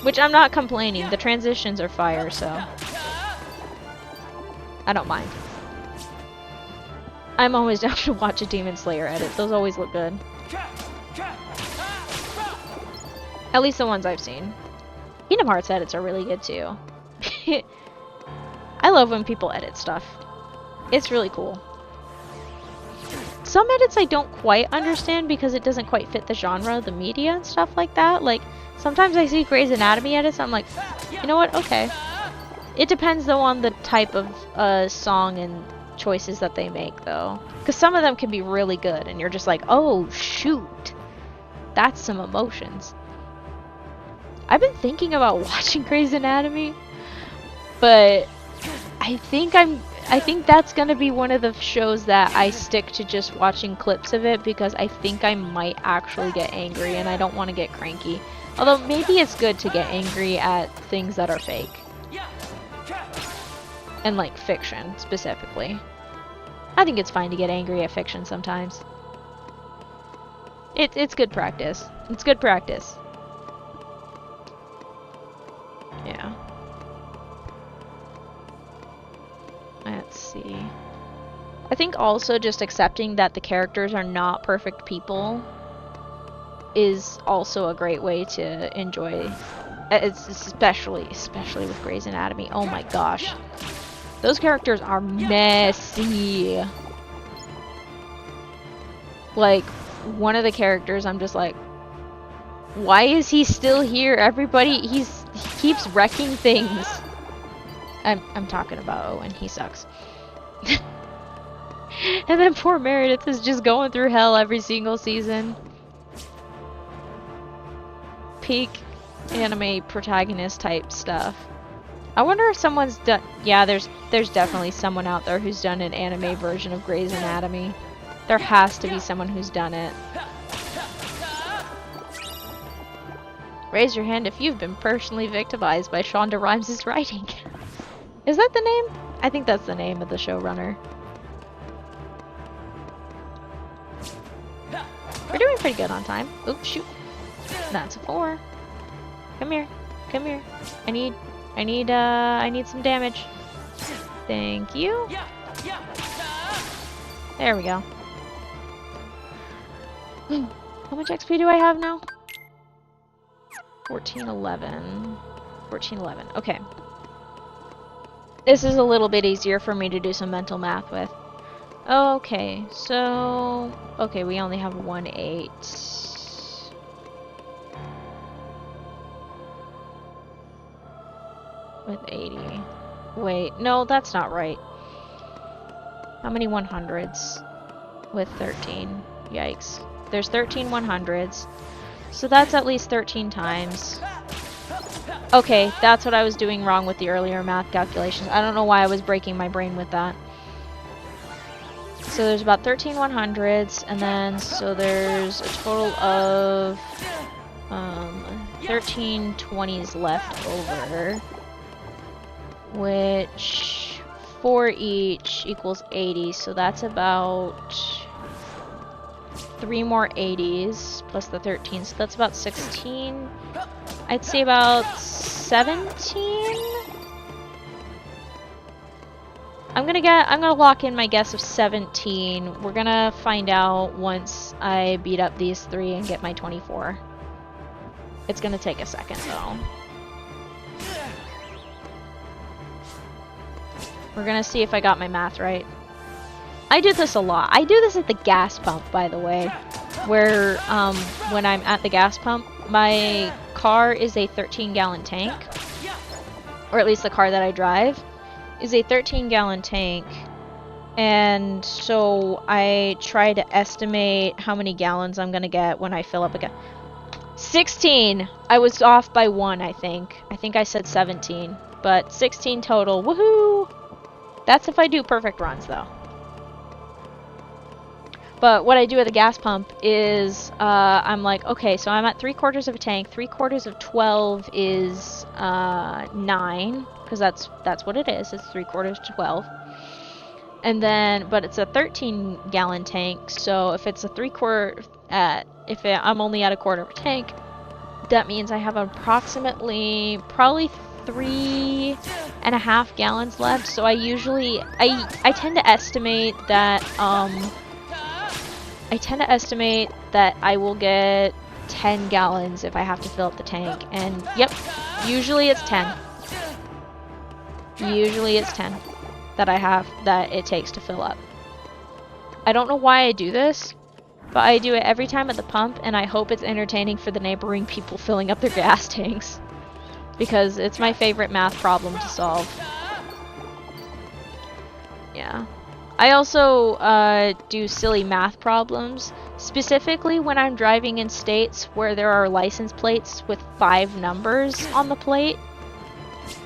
Which I'm not complaining. The transitions are fire, so I don't mind. I'm always down to watch a Demon Slayer edit. Those always look good. At least the ones I've seen. Kingdom Hearts edits are really good too. I love when people edit stuff. It's really cool. Some edits I don't quite understand because it doesn't quite fit the genre, the media and stuff like that. Like, sometimes I see Grey's Anatomy edits, I'm like, you know what, okay. It depends though on the type of song and choices that they make though. Because some of them can be really good and you're just like, oh shoot. That's some emotions. I've been thinking about watching Grey's Anatomy, but I think that's gonna be one of the shows that I stick to just watching clips of it because I think I might actually get angry and I don't want to get cranky. Although maybe it's good to get angry at things that are fake. And like fiction specifically. I think it's fine to get angry at fiction sometimes. It's good practice. It's good practice. Yeah. Let's see. I think also just accepting that the characters are not perfect people is also a great way to enjoy. It's especially with Grey's Anatomy. Oh my gosh. Those characters are messy. Like, one of the characters, I'm just like, why is he still here? Everybody, he keeps wrecking things. I'm talking about Owen, he sucks. And then poor Meredith is just going through hell every single season. Peak anime protagonist type stuff. I wonder if someone's done. Yeah, there's definitely someone out there who's done an anime version of Grey's Anatomy. There has to be someone who's done it. Raise your hand if you've been personally victimized by Shonda Rhimes' writing. Is that the name? I think that's the name of the showrunner. We're doing pretty good on time. Oops, shoot. That's a 4. Come here. Come here. I need some damage. Thank you. There we go. How much XP do I have now? 1411. 1411. Okay. This is a little bit easier for me to do some mental math with. Okay, so... Okay, we only have 1/8. With 80. Wait, no, that's not right. How many 100s? With 13. Yikes. There's 13 100s. So that's at least 13 times. Okay, that's what I was doing wrong with the earlier math calculations. I don't know why I was breaking my brain with that. So there's about 13 100s, and then so there's a total of 13 20s left over, which 4 each equals 80. So that's about 3 more 80s plus the 13, so that's about 16. I'd say about 17. I'm gonna lock in my guess of 17. We're gonna find out once I beat up these 3 and get my 24. It's gonna take a second though. We're gonna see if I got my math right. I do this a lot. I do this at the gas pump, by the way, where when I'm at the gas pump, my car is a 13-gallon tank, or at least the car that I drive is a 13-gallon tank, and so I try to estimate how many gallons I'm gonna get when I fill up a 16! I was off by 1, I think. I think I said 17, but 16 total. Woohoo! That's if I do perfect runs, though. But what I do at the gas pump is, I'm like, okay, so I'm at 3/4 of a tank. 3/4 of 12 is 9, because that's what it is. It's 3/4 to 12. And then, but it's a 13-gallon tank, so if it's a 3/4 I'm only at 1/4 of a tank, that means I have approximately probably 3.5 gallons left. So I usually I tend to estimate that I will get 10 gallons if I have to fill up the tank. And yep, usually it's 10. Usually it's 10 that it takes to fill up. I don't know why I do this, but I do it every time at the pump, and I hope it's entertaining for the neighboring people filling up their gas tanks, because it's my favorite math problem to solve. Yeah. I also do silly math problems, specifically when I'm driving in states where there are license plates with 5 numbers on the plate.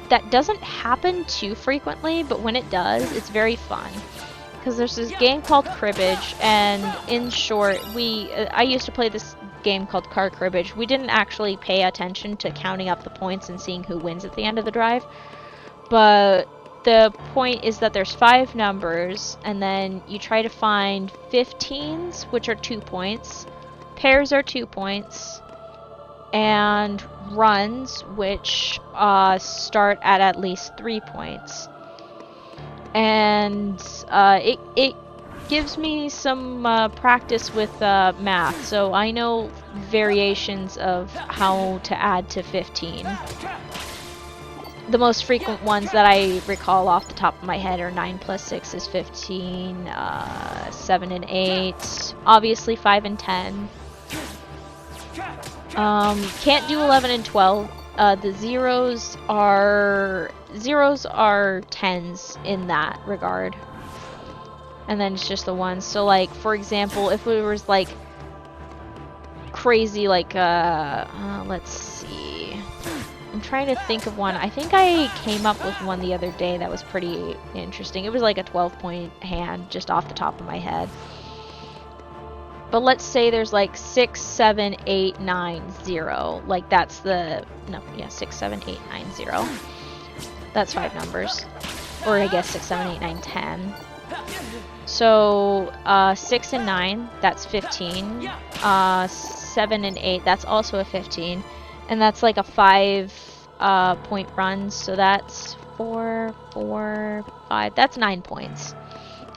That doesn't happen too frequently, but when it does, it's very fun. Because there's this game called Cribbage, and in short, I used to play this game called Car Cribbage. We didn't actually pay attention to counting up the points and seeing who wins at the end of the drive, but the point is that there's 5 numbers, and then you try to find 15s, which are 2 points, pairs are 2 points, and runs, which start at least 3 points. And it gives me some practice with math, so I know variations of how to add to 15. The most frequent ones that I recall off the top of my head are 9 plus 6 is 15, 7 and 8, obviously 5 and 10. Can't do 11 and 12. The zeros are 10s in that regard. And then it's just the ones. So like, for example, if it was like crazy, like let's see. I'm trying to think of one. I think I came up with one the other day that was pretty interesting. It was like a 12-point hand just off the top of my head. But let's say there's like 6, 7, 8, 9, 0. Like that's the, no, yeah, 6, 7, 8, 9, 0. That's 5 numbers. Or I guess 6, 7, 8, 9, 10. So 6 and 9, that's 15. 7 and 8, that's also a 15. And that's like a 5 point run. So that's 4, 4, 5. That's 9 points.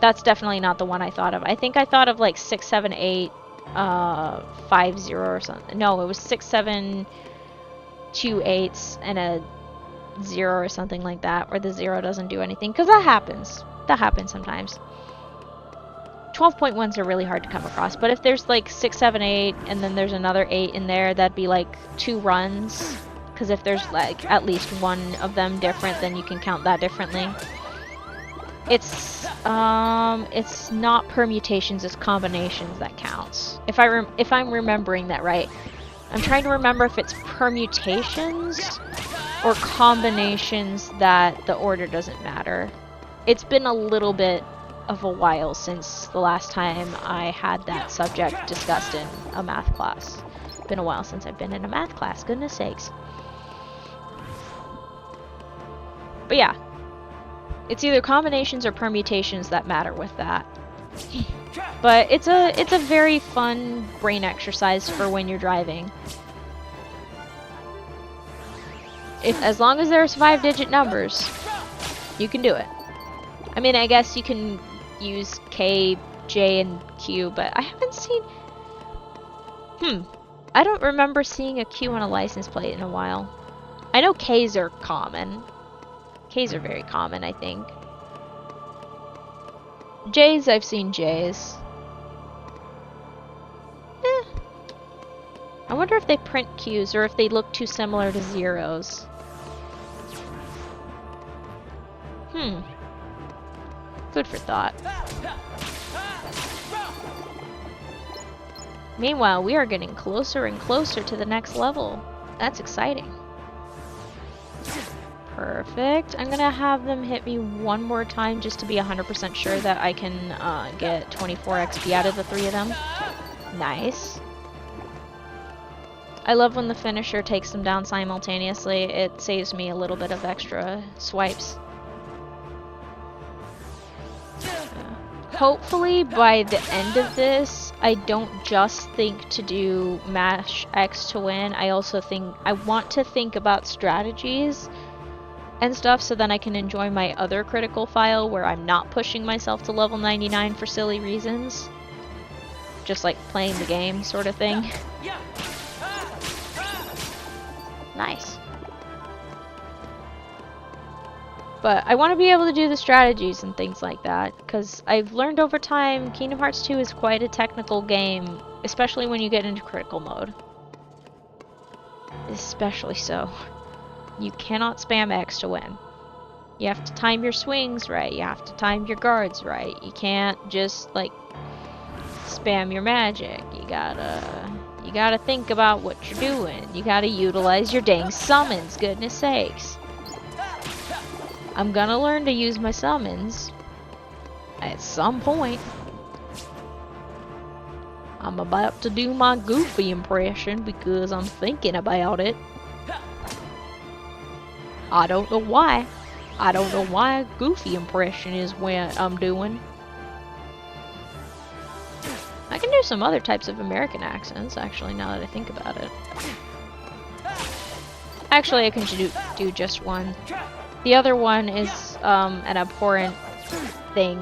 That's definitely not the one I thought of. I think I thought of like 6, 7, 8, 5, 0 or something. No, it was 6, 7, 2 8s and a 0 or something like that, where the 0 doesn't do anything. Because that happens. That happens sometimes. 12-point ones are really hard to come across. But if there's like 6, 7, 8, and then there's another 8 in there, that'd be like 2 runs. Because if there's like at least one of them different, then you can count that differently. It's not permutations, it's combinations that counts. If I'm remembering that right. I'm trying to remember if it's permutations or combinations that the order doesn't matter. It's been a little bit of a while since the last time I had that subject discussed in a math class. Been a while since I've been in a math class, goodness sakes. But yeah. It's either combinations or permutations that matter with that. But it's a very fun brain exercise for when you're driving. As long as there's 5-digit numbers, you can do it. I mean, I guess you can use K, J, and Q, but I haven't seen... I don't remember seeing a Q on a license plate in a while. I know Ks are common. Ks are very common, I think. J's, I've seen J's. I wonder if they print Q's or if they look too similar to zeros. Food for thought. Meanwhile, we are getting closer and closer to the next level. That's exciting. Perfect. I'm gonna have them hit me one more time just to be 100% sure that I can get 24 XP out of the 3 of them. Nice. I love when the finisher takes them down simultaneously. It saves me a little bit of extra swipes. Hopefully by the end of this, I don't just think to do mash X to win. I also want to think about strategies and stuff, so then I can enjoy my other critical file where I'm not pushing myself to level 99 for silly reasons. Just like playing the game sort of thing. Nice. But I want to be able to do the strategies and things like that, because I've learned over time Kingdom Hearts 2 is quite a technical game, especially when you get into critical mode. Especially so. You cannot spam X to win. You have to time your swings right. You have to time your guards right. You can't just like spam your magic. You gotta think about what you're doing. You gotta utilize your dang summons, goodness sakes. I'm gonna learn to use my summons at some point. I'm about to do my Goofy impression because I'm thinking about it. I don't know why. I don't know why Goofy impression is what I'm doing. I can do some other types of American accents, actually, now that I think about it. Actually, I can do just one. The other one is an abhorrent thing.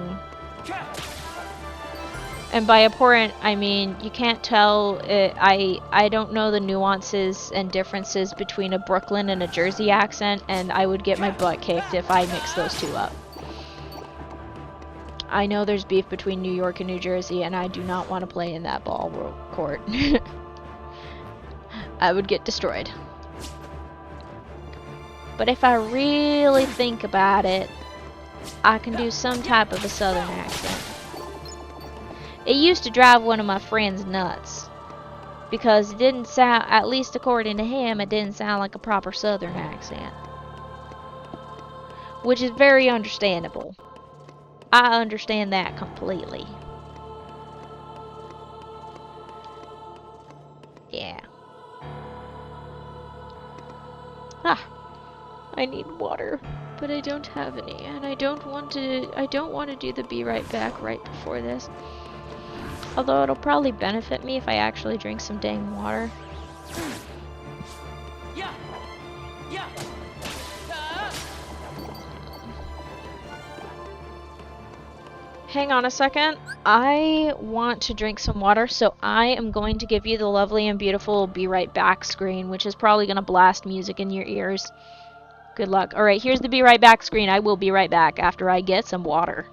And by abhorrent, I mean you can't tell. I don't know the nuances and differences between a Brooklyn and a Jersey accent, and I would get my butt kicked if I mixed those two up. I know there's beef between New York and New Jersey, and I do not want to play in that ball court. I would get destroyed. But if I really think about it, I can do some type of a southern accent. It used to drive one of my friends nuts, because it didn't sound, at least according to him, it didn't sound like a proper southern accent. Which is very understandable. I understand that completely. Yeah. Ah, I need water, but I don't have any, and I don't want to do the be right back right before this. Although it'll probably benefit me if I actually drink some dang water. Hang on a second. I want to drink some water, so I am going to give you the lovely and beautiful be right back screen, which is probably going to blast music in your ears. Good luck. Alright, here's the be right back screen. I will be right back after I get some water.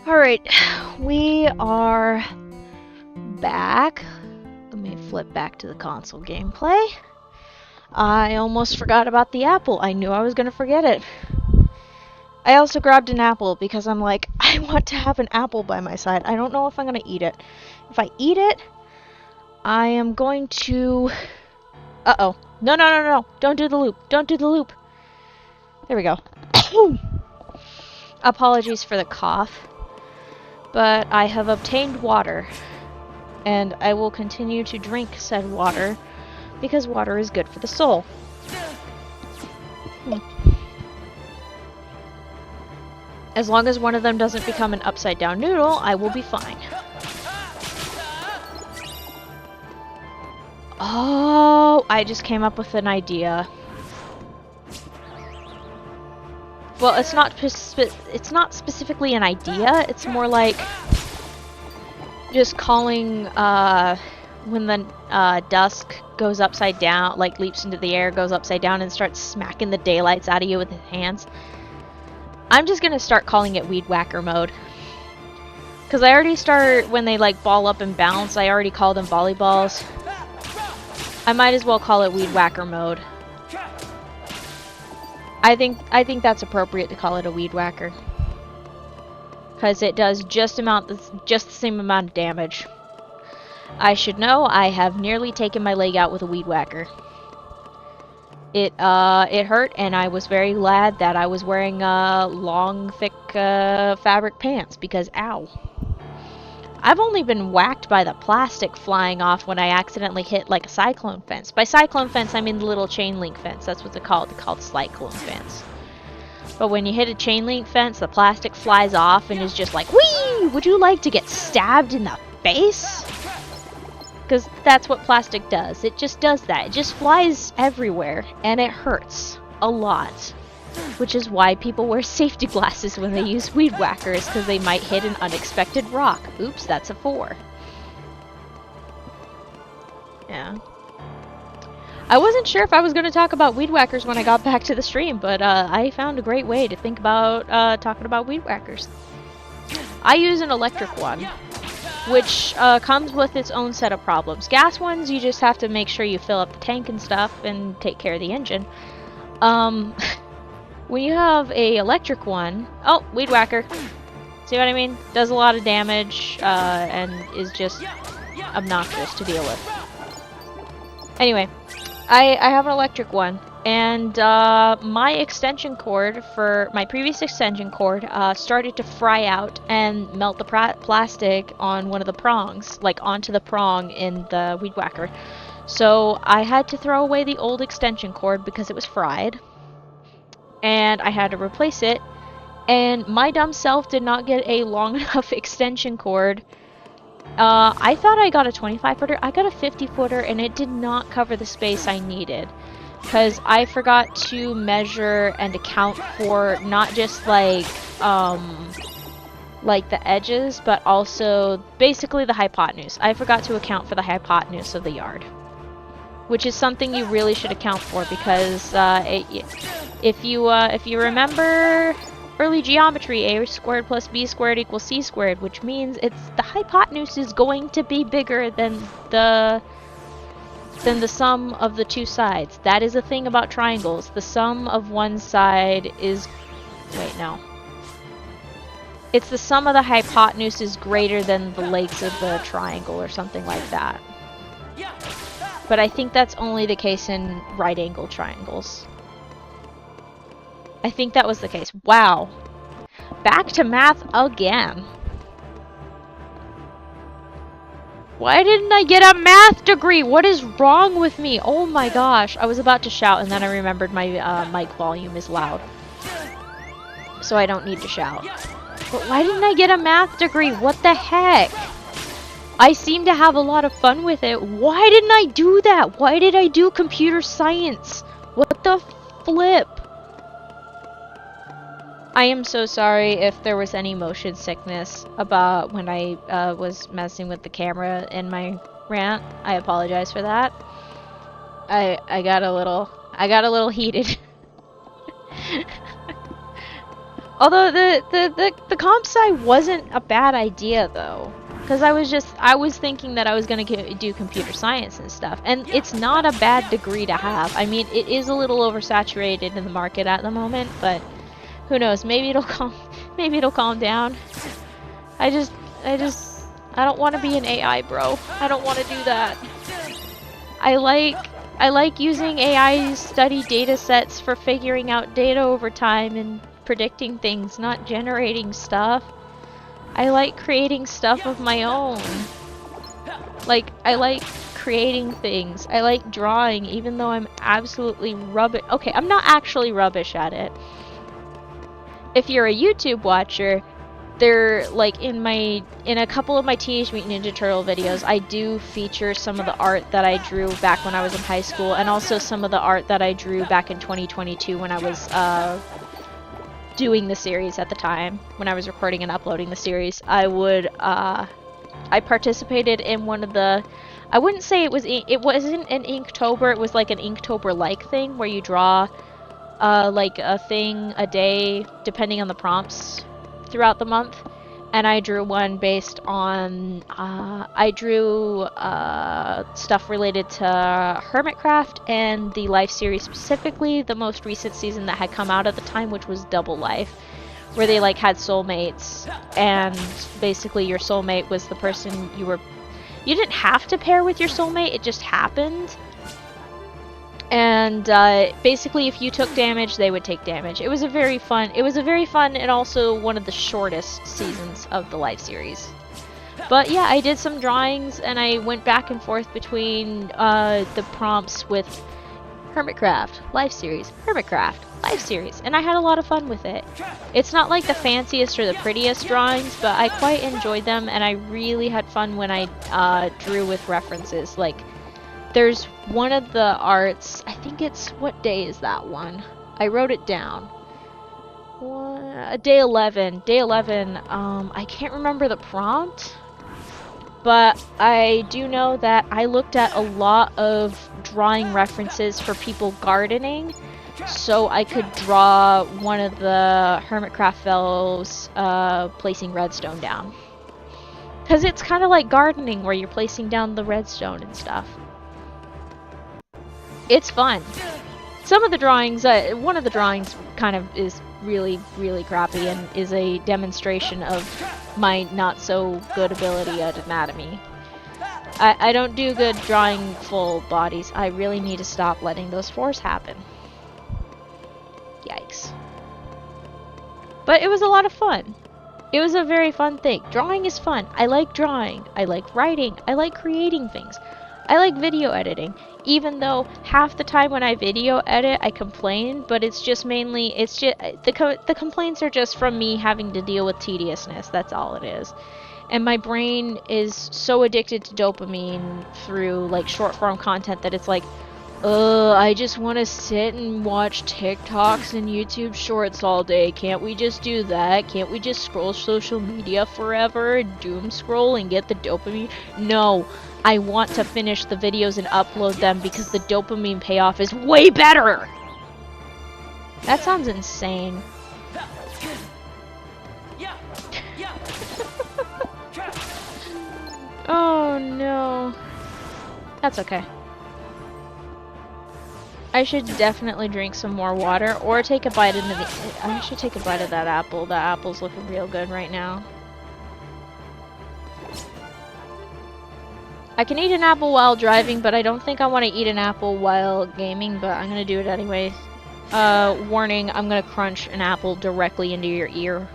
Alright, we are back. Let me flip back to the console gameplay. I almost forgot about the apple. I knew I was gonna forget it. I also grabbed an apple because I'm like, I want to have an apple by my side. I don't know if I'm gonna eat it. If I eat it, I am going to... Uh-oh. No. Don't do the loop. Don't do the loop. There we go. Apologies for the cough. But I have obtained water. And I will continue to drink said water because water is good for the soul. As long as one of them doesn't become an upside down noodle, I will be fine. Oh, I just came up with an idea. Well, it's not specifically an idea. It's more like just calling when the dusk goes upside down, like leaps into the air, goes upside down, and starts smacking the daylights out of you with his hands. I'm just gonna start calling it Weed Whacker mode. Cause I already start when they like ball up and bounce. I already call them volleyballs. I might as well call it Weed Whacker mode. I think that's appropriate to call it a Weed Whacker. Because it does just the same amount of damage. I should know I have nearly taken my leg out with a Weed Whacker. It hurt, and I was very glad that I was wearing long, thick fabric pants because ow. I've only been whacked by the plastic flying off when I accidentally hit like a cyclone fence. By cyclone fence, I mean the little chain link fence. That's what they're called. They're called cyclone fence. But when you hit a chain link fence, the plastic flies off and is just like, whee! Would you like to get stabbed in the face? Because that's what plastic does. It just does that. It just flies everywhere, and it hurts a lot. Which is why people wear safety glasses when they use Weed Whackers, because they might hit an unexpected rock. Oops, that's a 4. Yeah. I wasn't sure if I was going to talk about Weed Whackers when I got back to the stream, but I found a great way to think about talking about Weed Whackers. I use an electric one, which comes with its own set of problems. Gas ones, you just have to make sure you fill up the tank and stuff and take care of the engine. When you have a electric one... Oh, Weed Whacker. See what I mean? Does a lot of damage, and is just obnoxious to deal with. Anyway, I have an electric one, and my extension cord for... My previous extension cord started to fry out and melt the plastic on one of the prongs, like onto the prong in the Weed Whacker. So I had to throw away the old extension cord because it was fried. And I had to replace it, and my dumb self did not get a long enough extension cord. I thought I got a 25-footer. I got a 50-footer, and it did not cover the space I needed, because I forgot to measure and account for not just like the edges, but also basically the hypotenuse. I forgot to account for the hypotenuse of the yard, which is something you really should account for, because if you remember early geometry, a squared plus b squared equals c squared, which means the hypotenuse is going to be bigger than the sum of the two sides. That is a thing about triangles. The sum of one side is... Wait, no. It's the sum of the hypotenuse is greater than the legs of the triangle or something like that. But I think that's only the case in right-angle triangles. I think that was the case. Wow. Back to math again. Why didn't I get a math degree? What is wrong with me? Oh my gosh. I was about to shout, and then I remembered my mic volume is loud. So I don't need to shout. But why didn't I get a math degree? What the heck? I seem to have a lot of fun with it. Why didn't I do that? Why did I do computer science? What the flip? I am so sorry if there was any motion sickness about when I was messing with the camera in my rant. I apologize for that. I got a little heated. Although the comp sci wasn't a bad idea though, because I was thinking that I was gonna do computer science and stuff, and it's not a bad degree to have. I mean, it is a little oversaturated in the market at the moment, but who knows? Maybe it'll calm down. I don't want to be an AI, bro. I don't want to do that. I like using AI study data sets for figuring out data over time and predicting things, not generating stuff. I like creating stuff of my own. Like, I like creating things. I like drawing, even though I'm absolutely rubbish. Okay, I'm not actually rubbish at it. If you're a YouTube watcher, like in a couple of my Teenage Mutant Ninja Turtle videos, I do feature some of the art that I drew back when I was in high school, and also some of the art that I drew back in 2022 when I was doing the series at the time, when I was recording and uploading the series. I participated in one of the, I wouldn't say it wasn't an Inktober, it was like an Inktober-like thing where you draw like a thing a day depending on the prompts throughout the month, and I drew one based on I drew stuff related to Hermitcraft and the Life series, specifically the most recent season that had come out at the time, which was Double Life, where they like had soulmates, and basically your soulmate was the person you didn't have to pair with your soulmate, it just happened. And basically, if you took damage, they would take damage. It was a very fun and also one of the shortest seasons of the Life series. But yeah, I did some drawings and I went back and forth between the prompts with Hermitcraft, Life series, Hermitcraft, Life series, and I had a lot of fun with it. It's not like the fanciest or the prettiest drawings, but I quite enjoyed them, and I really had fun when I drew with references. Like, there's one of the arts, I think it's, what day is that one? I wrote it down. Day 11. Day 11, I can't remember the prompt, but I do know that I looked at a lot of drawing references for people gardening, so I could draw one of the Hermitcraft fellows placing redstone down. Because it's kind of like gardening, where you're placing down the redstone and stuff. It's fun. Some of the drawings, one of the drawings kind of is really, really crappy and is a demonstration of my not so good ability at anatomy. I don't do good drawing full bodies. I really need to stop letting those fours happen. Yikes. But it was a lot of fun. It was a very fun thing. Drawing is fun. I like drawing. I like writing. I like creating things. I like video editing, even though half the time when I video edit I complain, but it's just mainly, the complaints are just from me having to deal with tediousness, that's all it is. And my brain is so addicted to dopamine through like short form content that it's like, I just want to sit and watch TikToks and YouTube shorts all day. Can't we just do that? Can't we just scroll social media forever, doom scroll and get the dopamine? No. I want to finish the videos and upload them because the dopamine payoff is way better! That sounds insane. Oh no. That's okay. I should definitely drink some more water or take a bite into the... I should take a bite of that apple. That apple's looking real good right now. I can eat an apple while driving, but I don't think I want to eat an apple while gaming, but I'm going to do it anyway. Warning, I'm going to crunch an apple directly into your ear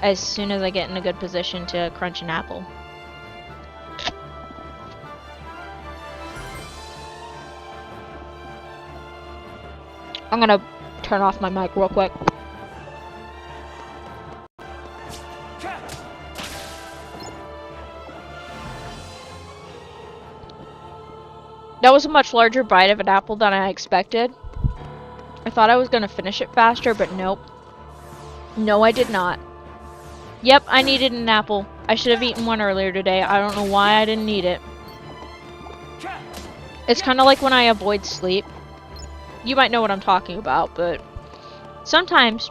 as soon as I get in a good position to crunch an apple. I'm going to turn off my mic real quick. That was a much larger bite of an apple than I expected. I thought I was going to finish it faster, but nope. No, I did not. Yep, I needed an apple. I should have eaten one earlier today. I don't know why I didn't eat it. It's kind of like when I avoid sleep. You might know what I'm talking about, but sometimes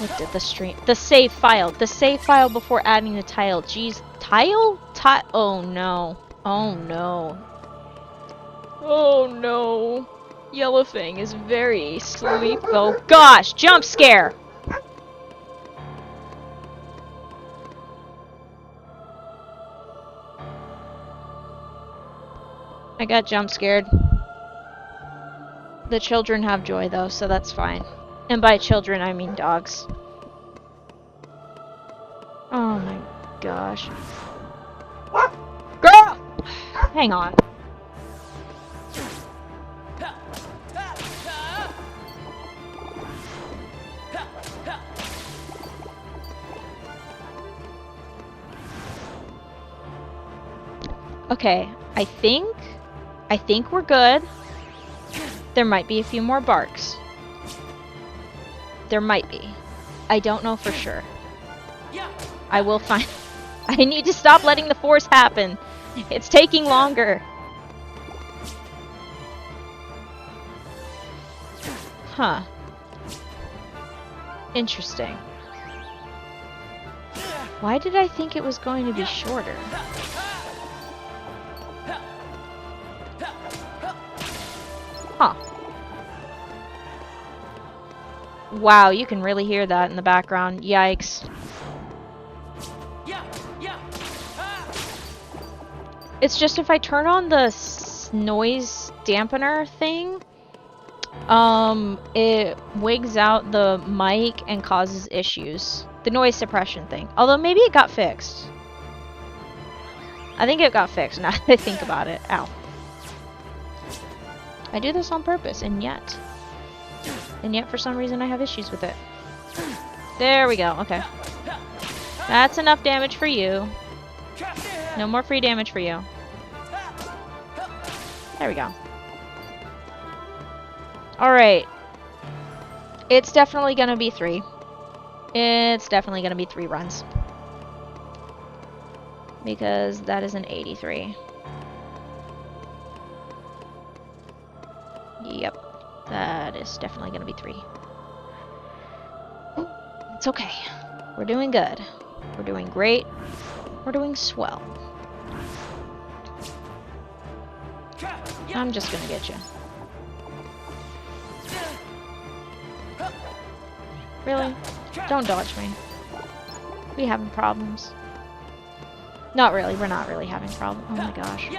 Looked at the stream. The save file. The save file before adding the tile. Jeez. Tile? Oh no. Oh no. Oh no. Yellowfang is very sleep. Oh gosh! Jump scare! I got jump scared. The children have joy though, so that's fine. And by children, I mean dogs. Oh my gosh. Girl! Hang on. Okay, I think we're good. There might be a few more barks. There might be. I don't know for sure. I will find... I need to stop letting the force happen. It's taking longer. Huh. Interesting. Why did I think it was going to be shorter? Huh. Wow, you can really hear that in the background. Yikes. It's just if I turn on the noise dampener thing, it wigs out the mic and causes issues. The noise suppression thing. Although maybe it got fixed. I think it got fixed now that I think about it. Ow. I do this on purpose, and yet for some reason I have issues with it. There we go, okay. That's enough damage for you. No more free damage for you. There we go. Alright. It's definitely gonna be 3. It's definitely gonna be 3 runs. Because that is an 83. Yep. That is definitely gonna be 3. It's okay. We're doing good. We're doing great. We're doing swell. I'm just gonna get you. Really? Don't dodge me. We having problems. Not really. We're not really having problems. Oh my gosh.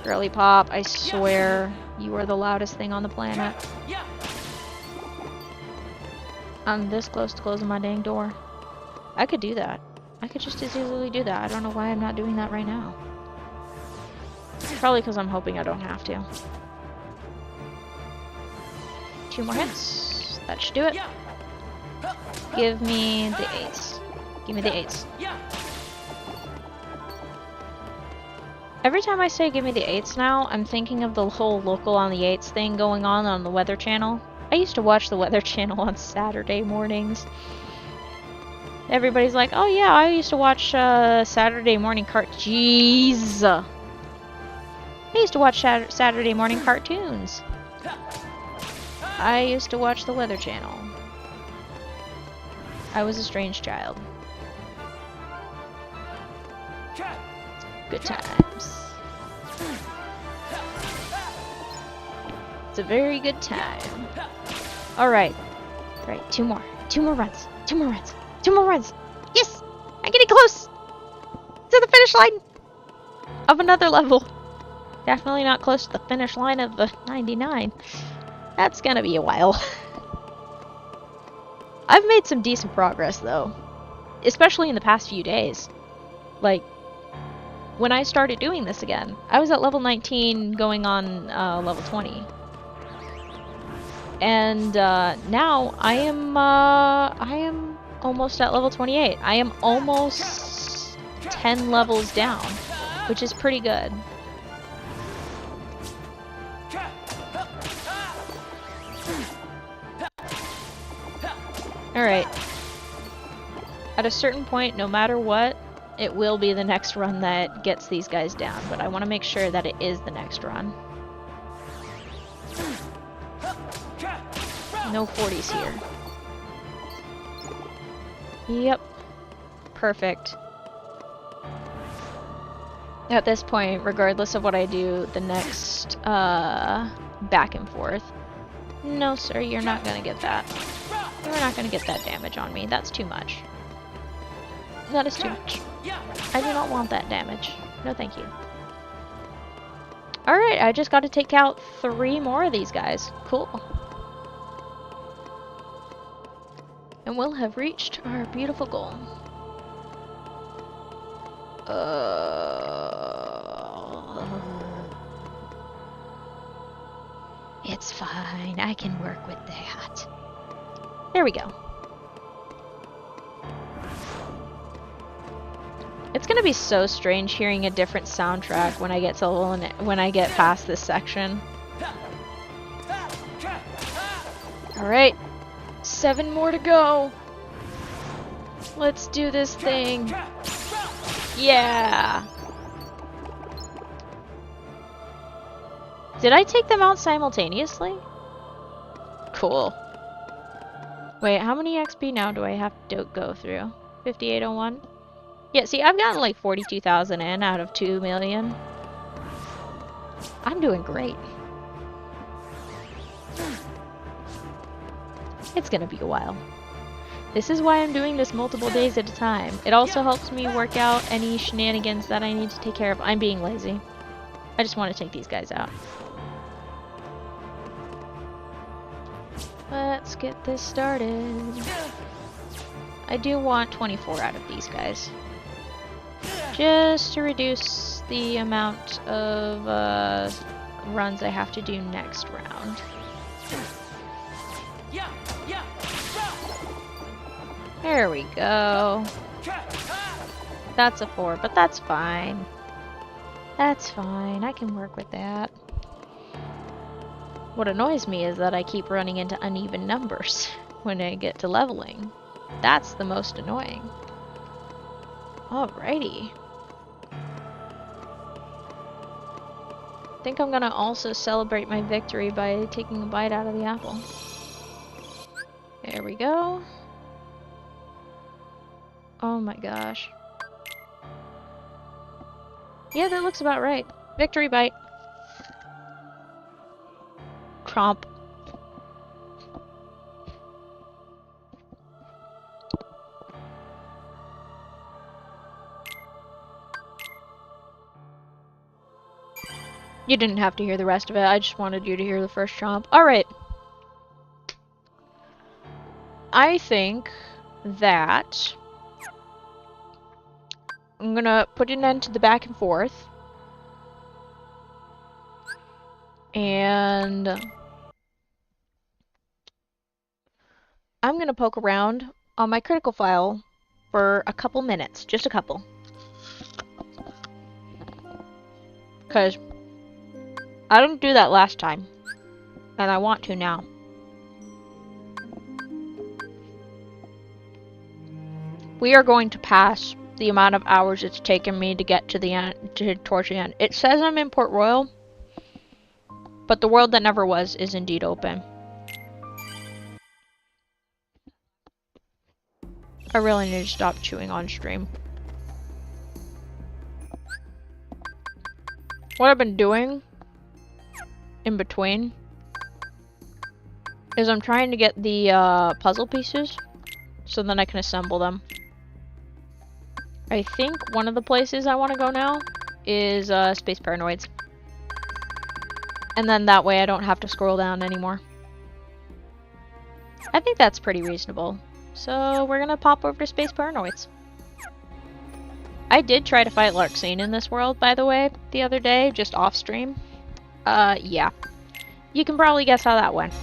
Girly Pop, I swear you are the loudest thing on the planet. I'm this close to closing my dang door. I could do that. I could just as easily do that. I don't know why I'm not doing that right now. Probably because I'm hoping I don't have to. 2 more hits. That should do it. Give me the 8s. Give me the 8s. Every time I say give me the 8s now, I'm thinking of the whole local on the 8s thing going on the Weather Channel. I used to watch the Weather Channel on Saturday mornings. Everybody's like, oh yeah, I used to watch Saturday morning Jeez. I used to watch Saturday morning cartoons. I used to watch the Weather Channel. I was a strange child. Good times. It's a very good time. Alright. Right, 2 more. 2 more runs. 2 more runs. 2 more runs. Yes! I'm getting close to the finish line of another level. Definitely not close to the finish line of the 99. That's gonna be a while. I've made some decent progress though. Especially in the past few days. Like, when I started doing this again, I was at level 19 going on level 20. And now I am almost at level 28. I am almost 10 levels down, which is pretty good. Alright. At a certain point, no matter what, it will be the next run that gets these guys down, but I want to make sure that it is the next run. No 40s here. Yep. Perfect. At this point, regardless of what I do, the next back and forth. No, sir, you're not gonna get that. You're not gonna get that damage on me. That's too much. That is too much. I do not want that damage. No, thank you. Alright, I just got to take out 3 more of these guys. Cool. And we'll have reached our beautiful goal. It's fine. I can work with that. There we go. It's gonna be so strange hearing a different soundtrack when I get to when I get past this section. Alright. 7 more to go. Let's do this thing. Yeah. Did I take them out simultaneously? Cool. Wait, how many XP now do I have to go through? 5801? Yeah, see, I've gotten like 42,000 in out of 2 million. I'm doing great. It's gonna be a while. This is why I'm doing this multiple days at a time. It also helps me work out any shenanigans that I need to take care of. I'm being lazy. I just want to take these guys out. Let's get this started. I do want 24 out of these guys. Just to reduce the amount of runs I have to do next round. There we go. That's a 4, but that's fine. That's fine. I can work with that. What annoys me is that I keep running into uneven numbers when I get to leveling. That's the most annoying. Alrighty. I think I'm gonna also celebrate my victory by taking a bite out of the apple. There we go. Oh my gosh. Yeah, that looks about right. Victory bite. Chomp. You didn't have to hear the rest of it. I just wanted you to hear the first chomp. Alright. I think that I'm gonna put an end to the back and forth. And I'm gonna poke around on my critical file for a couple minutes. Just a couple. Because I didn't do that last time. And I want to now. We are going to pass the amount of hours it's taken me to get to the end, towards the end. It says I'm in Port Royal, but the world that never was is indeed open. I really need to stop chewing on stream. What I've been doing in between is I'm trying to get the puzzle pieces so then I can assemble them. I think one of the places I want to go now is Space Paranoids. And then that way I don't have to scroll down anymore. I think that's pretty reasonable. So we're gonna pop over to Space Paranoids. I did try to fight Larxene in this world, by the way, the other day, just off stream. Yeah. You can probably guess how that went.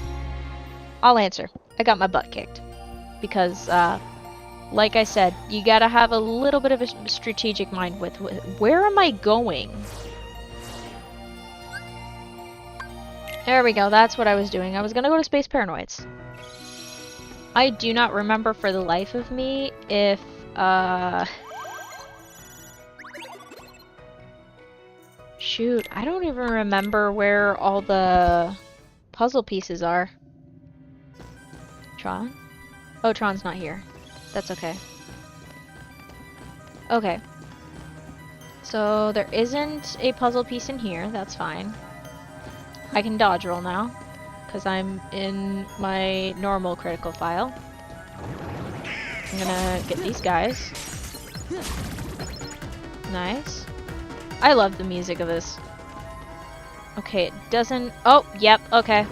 I'll answer. I got my butt kicked. Because, like I said, you gotta have a little bit of a strategic mind with where am I going? There we go, that's what I was doing. I was gonna go to Space Paranoids. I do not remember for the life of me if, shoot, I don't even remember where all the puzzle pieces are. Tron? Oh, Tron's not here. That's okay. Okay. So there isn't a puzzle piece in here. That's fine. I can dodge roll now, because I'm in my normal critical file. I'm gonna get these guys. Nice. I love the music of this. Okay, it doesn't... Oh, yep, okay.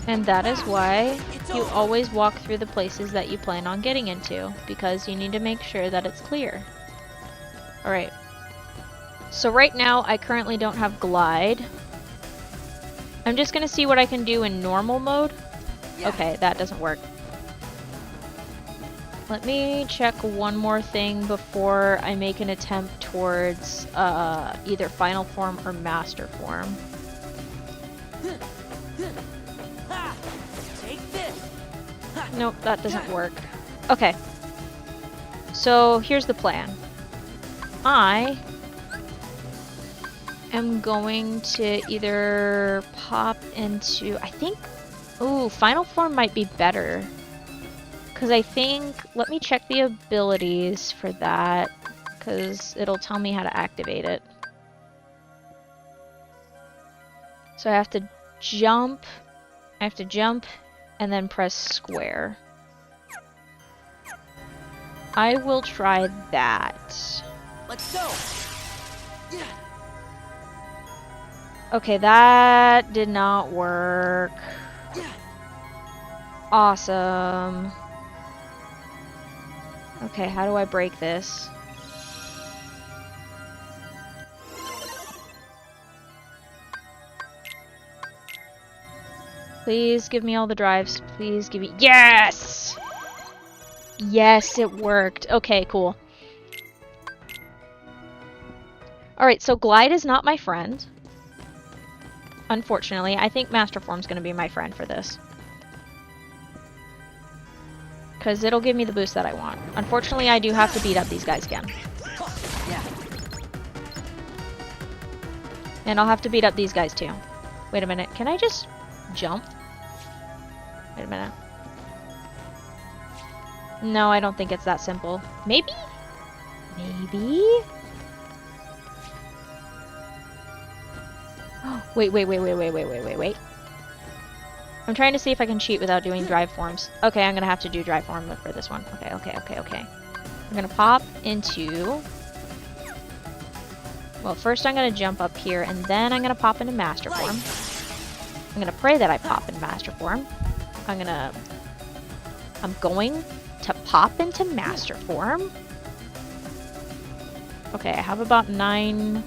And that is why you always walk through the places that you plan on getting into, because you need to make sure that it's clear. Alright. So right now, I currently don't have glide. I'm just gonna see what I can do in normal mode. Okay, that doesn't work. Let me check one more thing before I make an attempt towards either final form or master form. Nope, that doesn't work. Okay. So here's the plan. I am going to either pop into... I think... Ooh, final form might be better. Because I think... Let me check the abilities for that. Because it'll tell me how to activate it. So I have to jump. I have to jump and then press square. I will try that. Let's go. Okay, that did not work. Awesome. Okay, how do I break this? Please give me all the drives. Please give me... Yes! Yes, it worked. Okay, cool. Alright, so glide is not my friend. Unfortunately, I think master form's gonna be my friend for this. Because it'll give me the boost that I want. Unfortunately, I do have to beat up these guys again. And I'll have to beat up these guys too. Wait a minute, can I just jump? Wait a minute. No, I don't think it's that simple. Maybe? Maybe? Wait. I'm trying to see if I can cheat without doing drive forms. Okay, I'm gonna have to do drive form for this one. Okay. I'm gonna pop into... Well, first I'm gonna jump up here, and then I'm gonna pop into master form. I'm gonna pray that I pop in master form. I'm going to pop into master form. Okay, I have about 9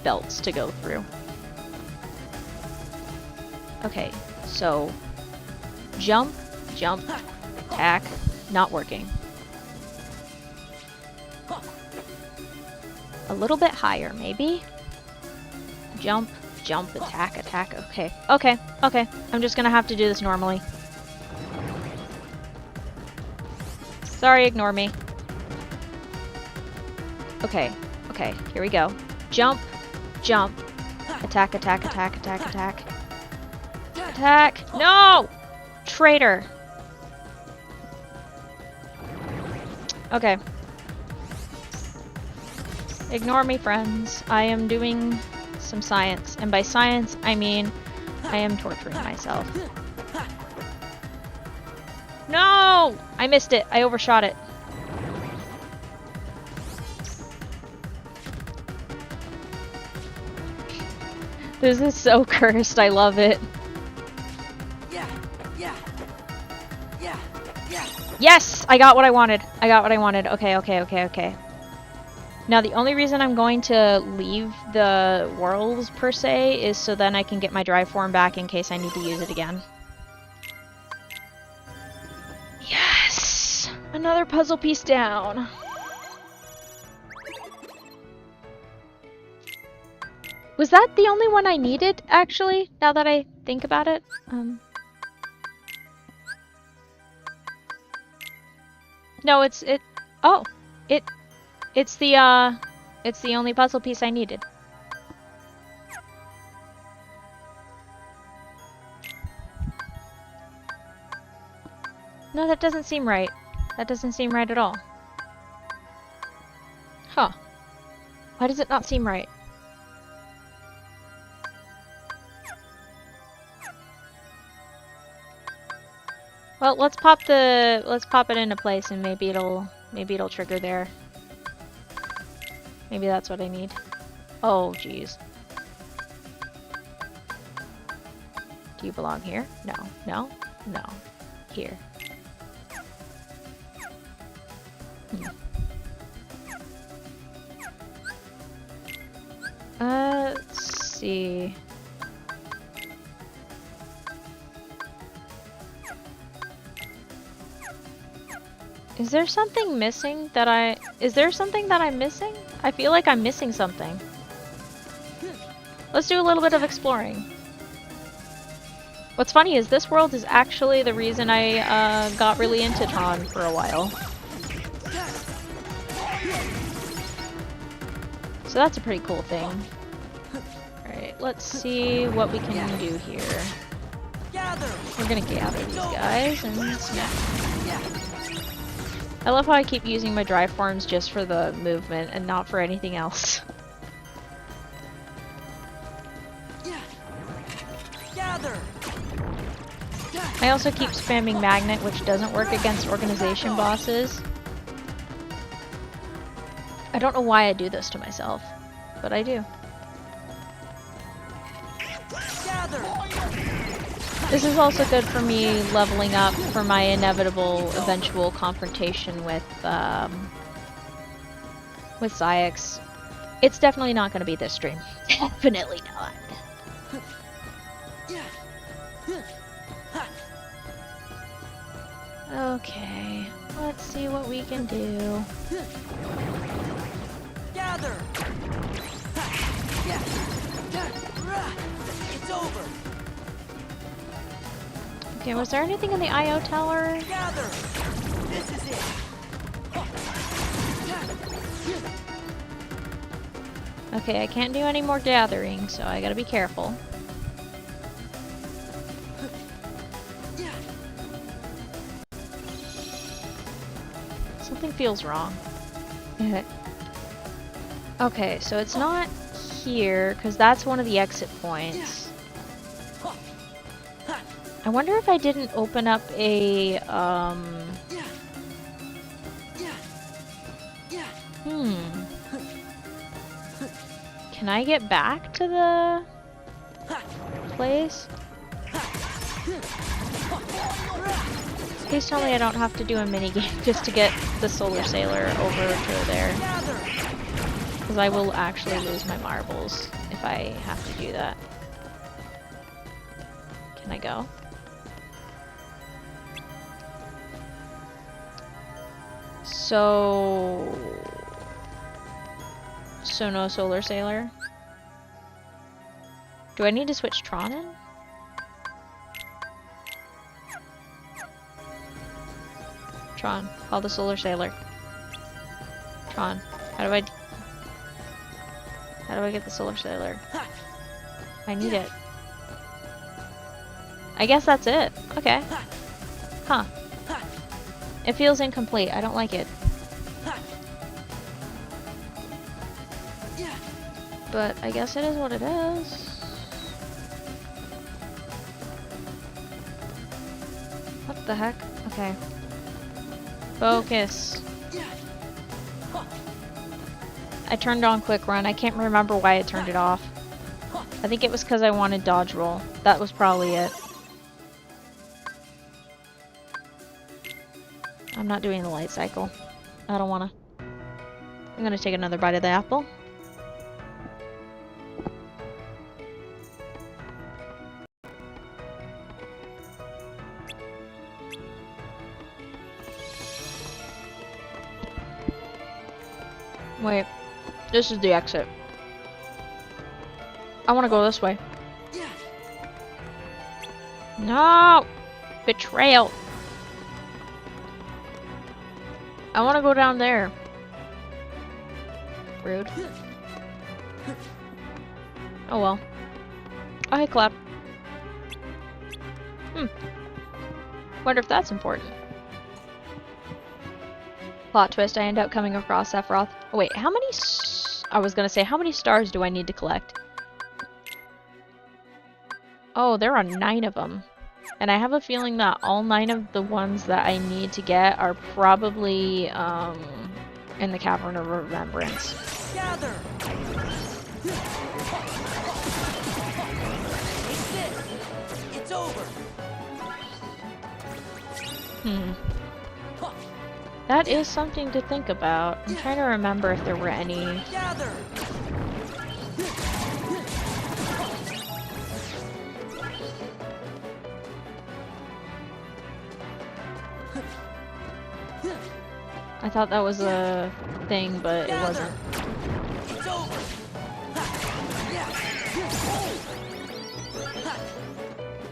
belts to go through. Okay, so jump, attack, not working. A little bit higher, maybe? Jump, attack. Okay. I'm just gonna have to do this normally. Sorry, ignore me. Okay, here we go. Jump, attack. Attack! No! Traitor! Okay. Ignore me, friends. I am doing some science. And by science, I mean I am torturing myself. No! I missed it. I overshot it. This is so cursed. I love it. Yes! I got what I wanted. Okay. Now, the only reason I'm going to leave the worlds, per se, is so then I can get my drive form back in case I need to use it again. Yes! Another puzzle piece down. Was that the only one I needed, actually, now that I think about it? No, it's the only puzzle piece I needed. No, that doesn't seem right. That doesn't seem right at all. Huh. Why does it not seem right? Well, let's pop it into place and maybe it'll trigger there. Maybe that's what I need. Oh, jeez. Do you belong here? No. No? No. Here. Let's see. Is there something missing that is there something that I'm missing? I feel like I'm missing something. Let's do a little bit of exploring. What's funny is this world is actually the reason I got really into Tron for a while. So that's a pretty cool thing. Alright, let's see what we can do here. We're gonna gather these guys and smack them. I love how I keep using my drive forms just for the movement and not for anything else. I also keep spamming Magnet, which doesn't work against organization bosses. I don't know why I do this to myself, but I do. This is also good for me leveling up for my inevitable eventual confrontation with Saïx. It's definitely not going to be this stream. Definitely not. Okay, let's see what we can do. Gather. It's over. Okay, was there anything in the IO tower? Gather. This is it. Okay, I can't do any more gathering, so I gotta be careful. Something feels wrong. Okay, so it's not here, because that's one of the exit points. I wonder if I didn't open up a, Can I get back to the place? Please tell me I don't have to do a minigame just to get the Solar Sailor over to there. Because I will actually lose my marbles if I have to do that. Can I go? So no Solar Sailor. Do I need to switch Tron in? Tron, call the Solar Sailor. Tron, how do I get the Solar Sailor? I need it. I guess that's it. Okay. Huh. It feels incomplete. I don't like it. But I guess it is what it is. What the heck? Okay. Focus. I turned on Quick Run. I can't remember why I turned it off. I think it was because I wanted dodge roll. That was probably it. I'm not doing the light cycle. I don't wanna. I'm gonna take another bite of the apple. Wait, this is the exit. I want to go this way. No! Betrayal! I want to go down there. Rude. Oh well. Oh, hey, Cloud. Wonder if that's important. Plot twist, I end up coming across Sephiroth. Oh, wait, how many I was gonna say, how many stars do I need to collect? Oh, there are 9 of them. And I have a feeling that all 9 of the ones that I need to get are probably, in the Cavern of Remembrance. Gather. It's over. That is something to think about. I'm trying to remember if there were any. Gather. I thought that was a thing, but it wasn't. It's over.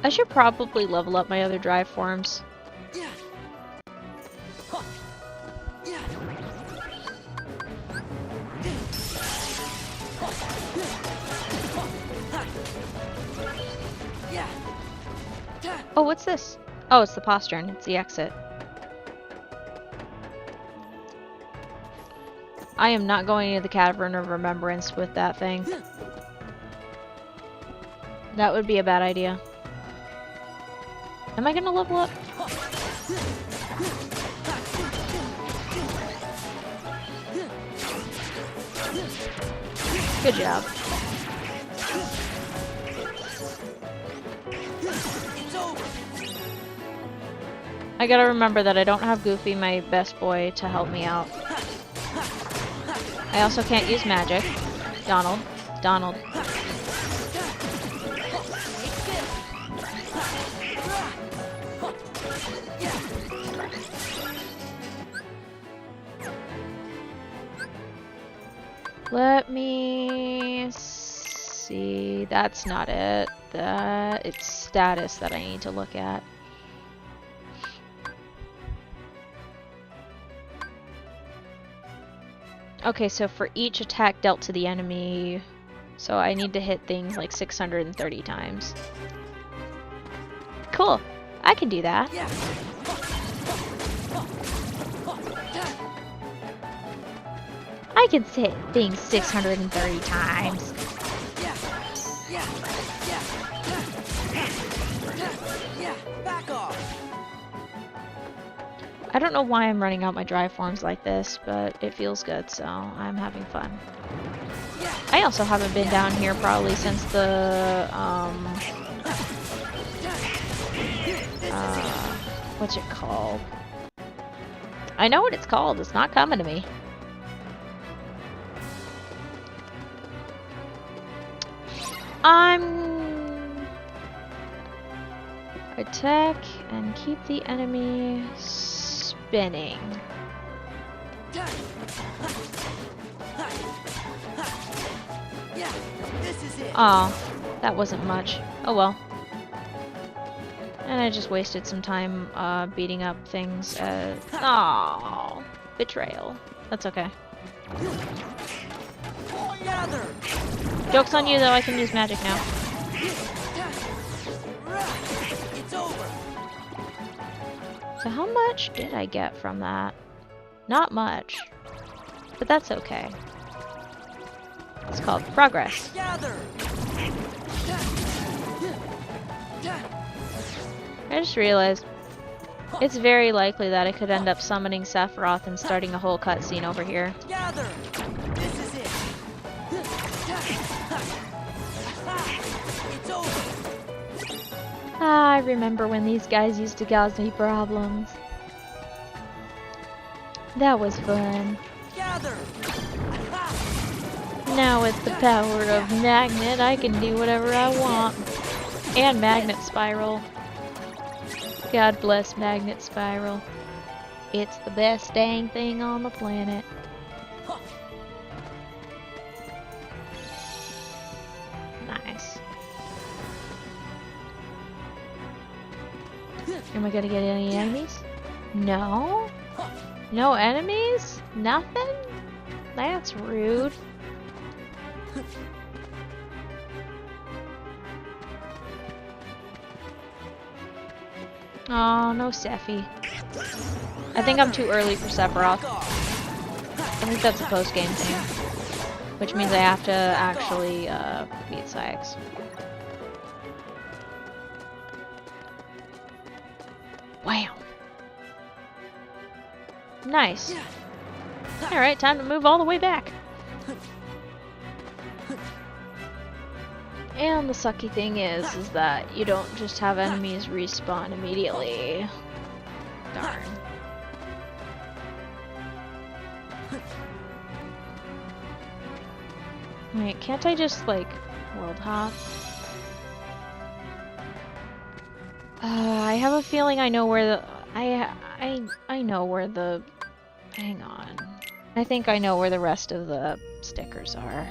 I should probably level up my other drive forms. Oh, what's this? Oh, it's the postern. It's the exit. I am not going into the Cavern of Remembrance with that thing. That would be a bad idea. Am I gonna level up? Good job. I gotta remember that I don't have Goofy, my best boy, to help me out. I also can't use magic. Donald. Donald. Let me see. That's not it. It's status that I need to look at. Okay, so for each attack dealt to the enemy, so I need to hit things like 630 times. Cool. I can do that. I can hit things 630 times. Back off. I don't know why I'm running out my drive forms like this, but it feels good, so I'm having fun. I also haven't been down here probably since the, what's it called? I know what it's called, it's not coming to me. Attack and keep the enemy spinning. Oh, that wasn't much. Oh well. And I just wasted some time beating up things. Oh, betrayal. That's okay. Joke's on you though, I can use magic now. It's over. So how much did I get from that? Not much. But that's okay. It's called progress. Gather. I just realized it's very likely that I could end up summoning Sephiroth and starting a whole cutscene over here. Gather. This is it. It's over. Ah, I remember when these guys used to cause me problems. That was fun. Gather. Now with the power of Magnet, I can do whatever I want. And Magnet Spiral. God bless Magnet Spiral. It's the best dang thing on the planet. Nice. Am I gonna get any enemies? No? No enemies? Nothing? That's rude. Oh, no Sephi. I think I'm too early for Sephiroth. Back off. I think that's a post-game thing. Which means I have to actually beat Syx. Wow. Nice. Alright, time to move all the way back. And the sucky thing is that you don't just have enemies respawn immediately. Darn. Wait, can't I just, like, world hop? I have a feeling I know where the... I know where the... Hang on. I think I know where the rest of the stickers are.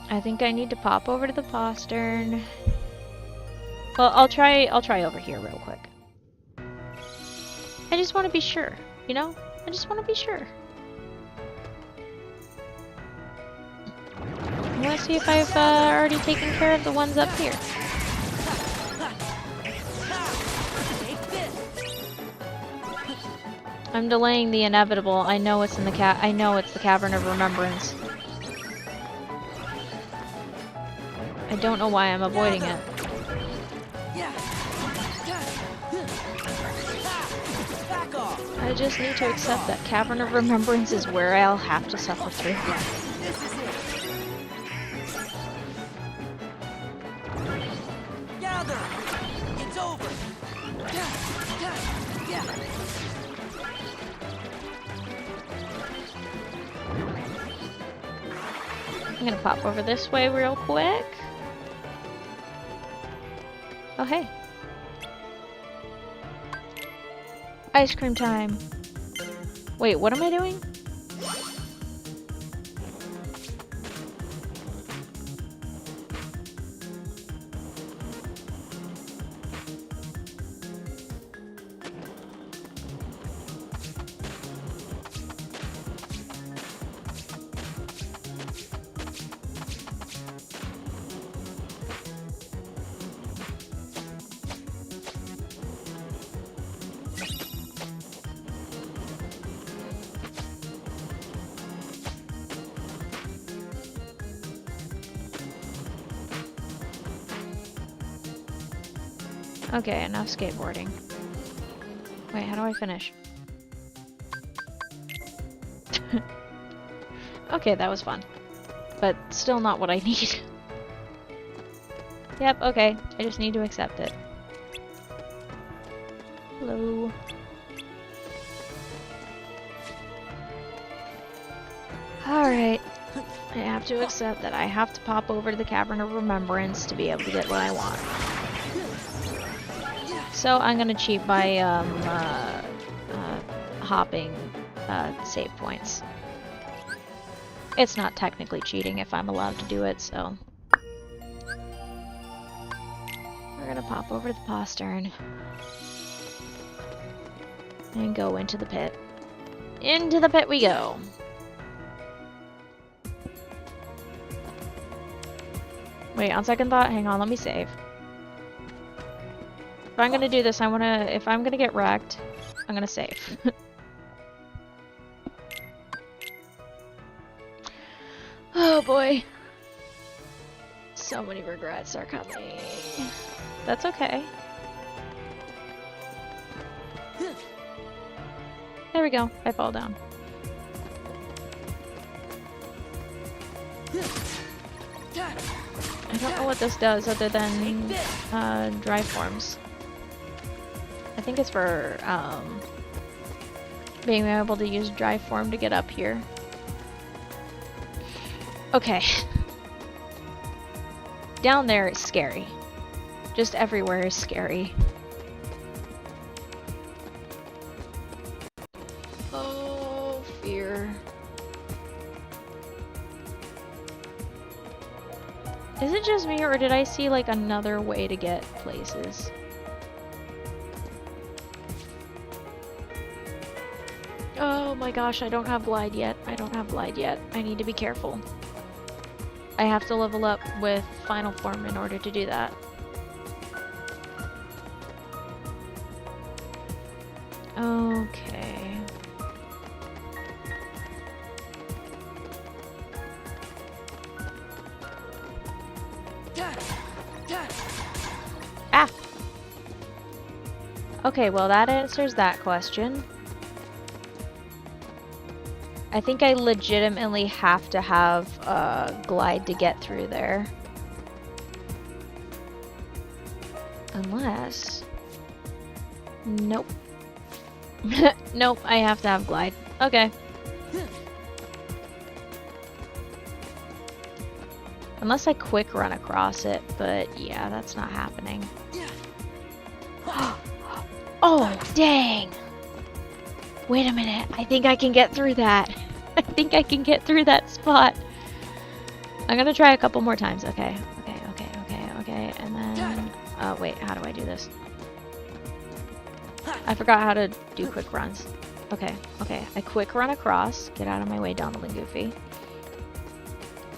I think I need to pop over to the postern. Well, I'll try over here real quick. I just want to be sure, you know? I just want to be sure. I want to see if I've already taken care of the ones up here. I'm delaying the inevitable. I know it's in the I know it's the Cavern of Remembrance. I don't know why I'm avoiding it. I just need to accept that Cavern of Remembrance is where I'll have to suffer through. This is it. Gather. It's over. I'm gonna pop over this way real quick. Oh, hey. Ice cream time. Wait, what am I doing? Okay, enough skateboarding. Wait, how do I finish? Okay, that was fun. But still not what I need. Yep, okay. I just need to accept it. Hello. Alright. I have to accept that I have to pop over to the Cavern of Remembrance to be able to get what I want. So I'm gonna cheat by hopping save points. It's not technically cheating if I'm allowed to do it, so we're gonna pop over to the postern and go into the pit. Into the pit we go. Wait, on second thought, hang on, let me save. If I'm gonna do this, if I'm gonna get wrecked, I'm gonna save. Oh boy. So many regrets are coming. That's okay. There we go, I fall down. I don't know what this does other than dry forms. I think it's for being able to use dry form to get up here. Okay. Down there is scary. Just everywhere is scary. Oh, fear. Is it just me, or did I see like another way to get places? Oh my gosh, I don't have glide yet. I don't have glide yet. I need to be careful. I have to level up with final form in order to do that. Okay. Ah! Okay, well that answers that question. I think I legitimately have to have glide to get through there. Unless... Nope. Nope, I have to have glide. Okay. Unless I quick run across it, but yeah, that's not happening. Oh, dang! Wait a minute, I think I can get through that. I think I can get through that spot. I'm gonna try a couple more times. Okay, okay, and then... wait, how do I do this? I forgot how to do quick runs. Okay, I quick run across. Get out of my way, Donald and Goofy.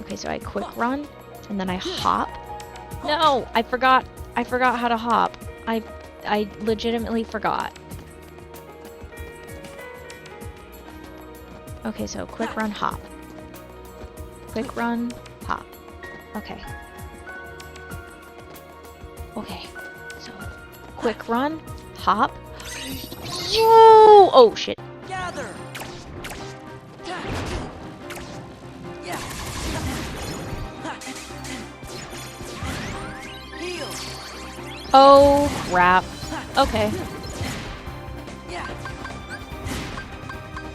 Okay, so I quick run, and then I hop. No, I forgot how to hop. I legitimately forgot. Okay, so quick run, hop. Quick run, hop. Okay. Okay, so quick run, hop. Whoa! Oh shit. Gather. Yeah. Heal. Oh crap. Okay. Yeah.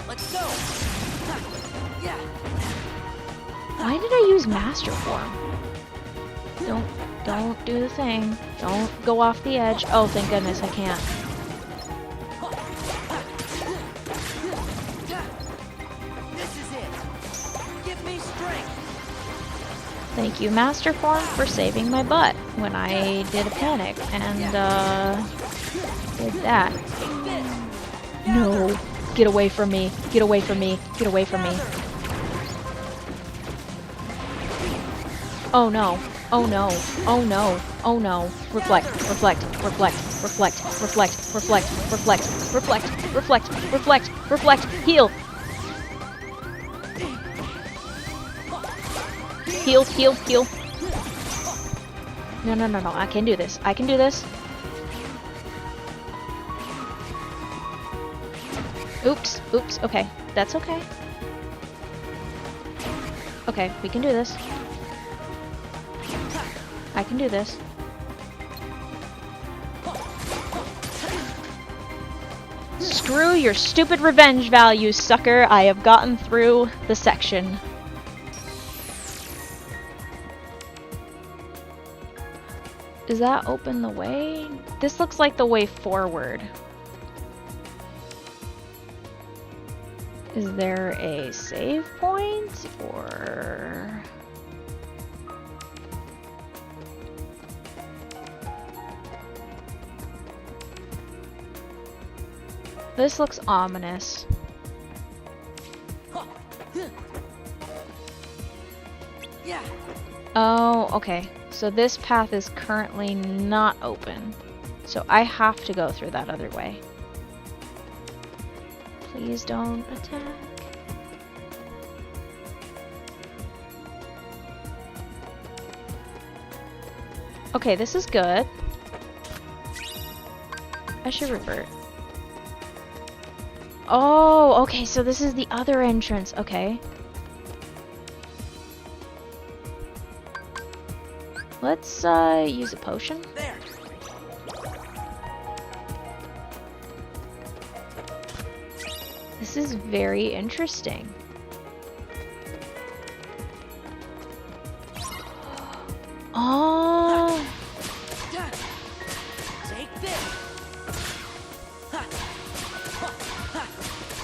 Let's go. Yeah. Why did I use Master Form? Don't do the thing. Don't go off the edge. Oh, thank goodness I can't. This is it. Give me strength. Thank you, Master Form, for saving my butt when I did a panic and did that. Take this. No. Get away from me. Get away from me. Get away from me. Oh no. Oh no. Oh no. Oh no. Reflect. Reflect. Reflect. Reflect. Reflect. Reflect. Reflect. Reflect. Reflect. Reflect. Reflect. Heal. Heal. Heal. Heal. No, no, no, no. I can do this. I can do this. Oops. Oops. Okay. That's okay. Okay. We can do this. I can do this. Screw your stupid revenge value, sucker. I have gotten through the section. Does that open the way? This looks like the way forward. Is there a save point or... This looks ominous. Yeah. Oh, okay. So this path is currently not open. So I have to go through that other way. Please don't attack. Okay, this is good. I should revert. Oh, okay, so this is the other entrance. Okay. Let's use a potion. There. This is very interesting. Oh. Take this.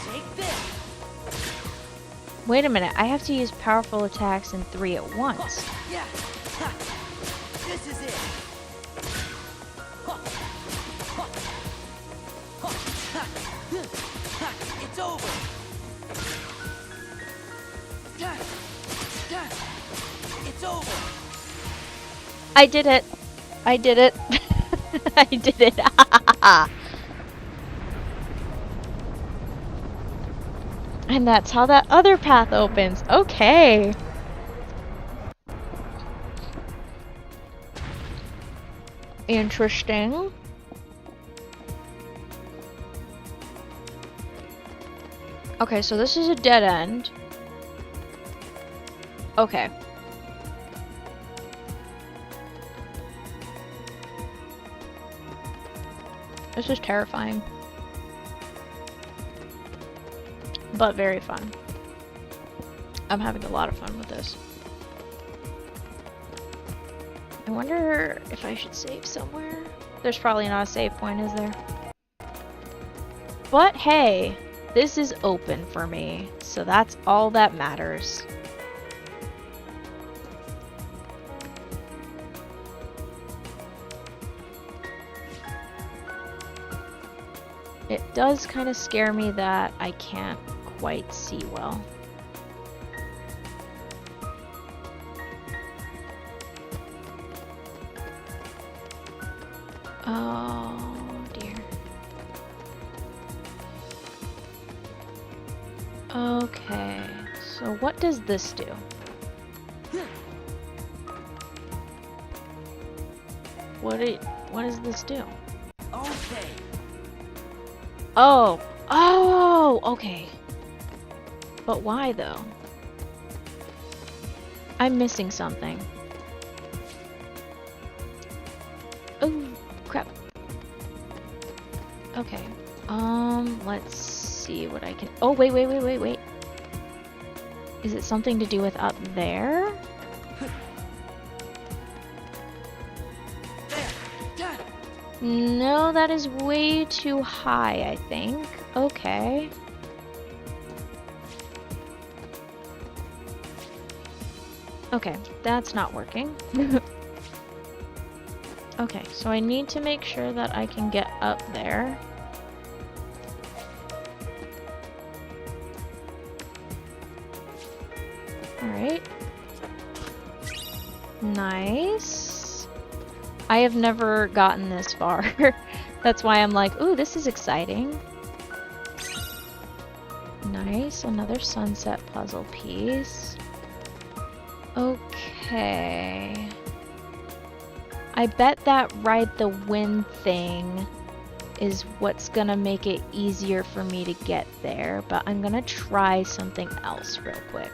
Take this. Wait a minute, I have to use powerful attacks in 3 at once. Yeah. This is it. It's over. It's over. I did it. I did it. I did it. And that's how that other path opens. Okay. Interesting. Okay, so this is a dead end. Okay. This is terrifying. But very fun. I'm having a lot of fun with this. I wonder if I should save somewhere. There's probably not a save point, is there? But hey, this is open for me, so that's all that matters. It does kind of scare me that I can't quite see well. Oh dear. Okay, so what does this do? What does this do? Okay. Oh, oh, okay. But why though? I'm missing something. Oh, crap. Okay. Let's see what I can. Oh, wait. Is it something to do with up there? No, that is way too high, I think. Okay. Okay, that's not working. Okay, so I need to make sure that I can get up there. Alright. Nice. I have never gotten this far. That's why I'm like, ooh, this is exciting. Nice, another sunset puzzle piece. Okay. I bet that ride the wind thing is what's gonna make it easier for me to get there, but I'm gonna try something else real quick.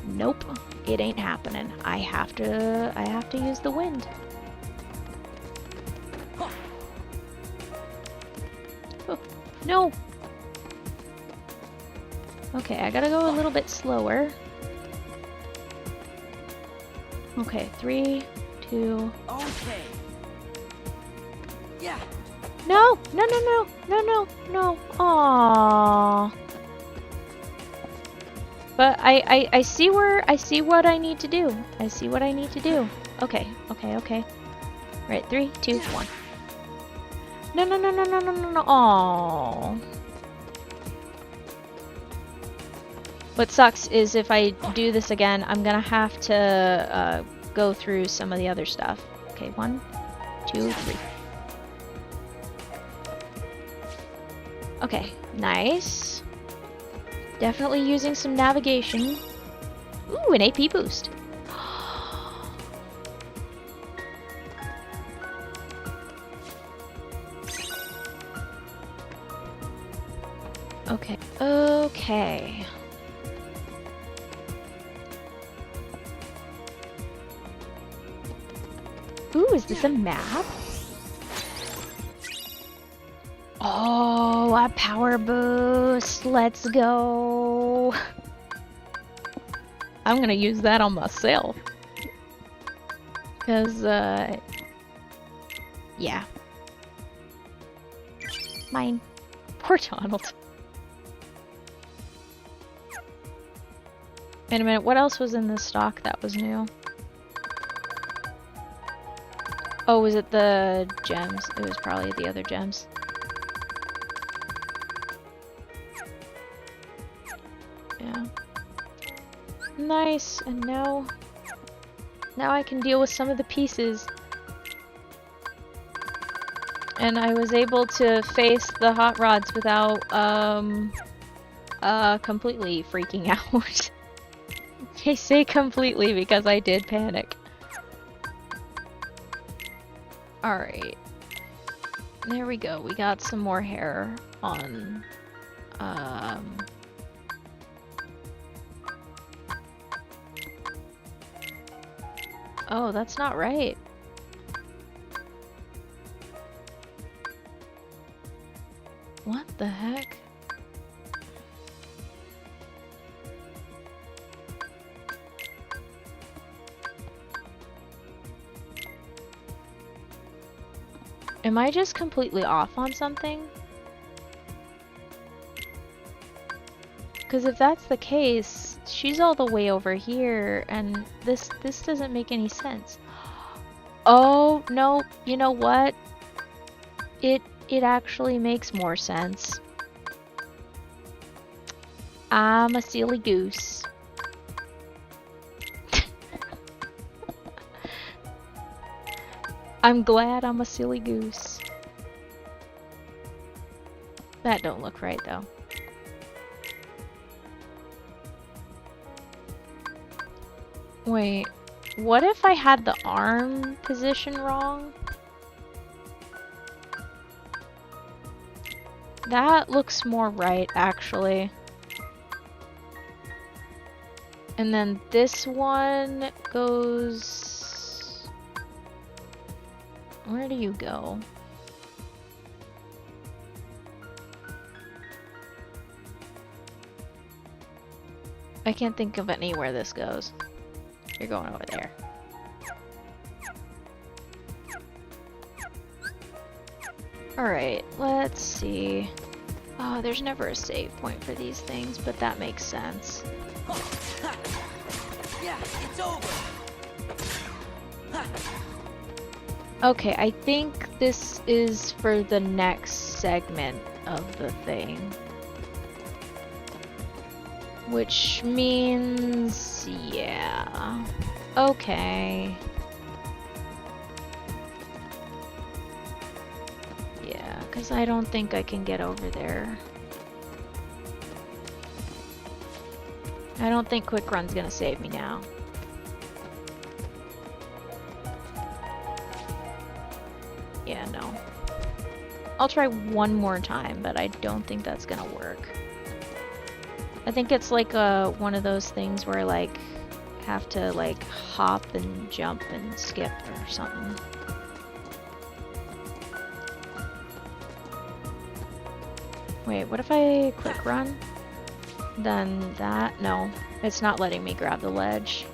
Nope, it ain't happening. I have to use the wind. Oh, no. Okay, I gotta go a little bit slower. Okay, 3, 2. Okay. Yeah. No! No! Aww. But I see what I need to do. I see what I need to do. Okay. Right, 3, 2, 1. No. Aww. What sucks is if I do this again, I'm gonna have to go through some of the other stuff. Okay, 1, 2, 3. Okay, nice. Definitely using some navigation. Ooh, an AP boost. Okay. Ooh, is this a map? Oh, a power boost. Let's go. I'm gonna use that on myself. Because, yeah. Mine. Poor Donald. Wait a minute, what else was in this stock that was new? Oh, was it the gems? It was probably the other gems. Yeah. Nice, and now I can deal with some of the pieces. And I was able to face the hot rods without, completely freaking out. I say completely because I did panic. Alright. There we go. We got some more hair on, Oh, that's not right. What the heck? Am I just completely off on something? Because if that's the case, she's all the way over here, and this doesn't make any sense. Oh, no, you know what? It actually makes more sense. I'm a silly goose. I'm glad I'm a silly goose. That don't look right, though. Wait, what if I had the arm position wrong? That looks more right, actually. And then this one goes... Where do you go? I can't think of anywhere this goes. You're going over there. Alright, let's see. Oh, there's never a save point for these things, but that makes sense. Yeah, it's over. Okay, I think this is for the next segment of the thing. Which means, yeah. Okay. Yeah, because I don't think I can get over there. I don't think Quick Run's gonna save me now. Yeah, no. I'll try one more time, but I don't think that's gonna work. I think it's like one of those things where like have to like hop and jump and skip or something. Wait, what if I quick run? Then that, no, it's not letting me grab the ledge.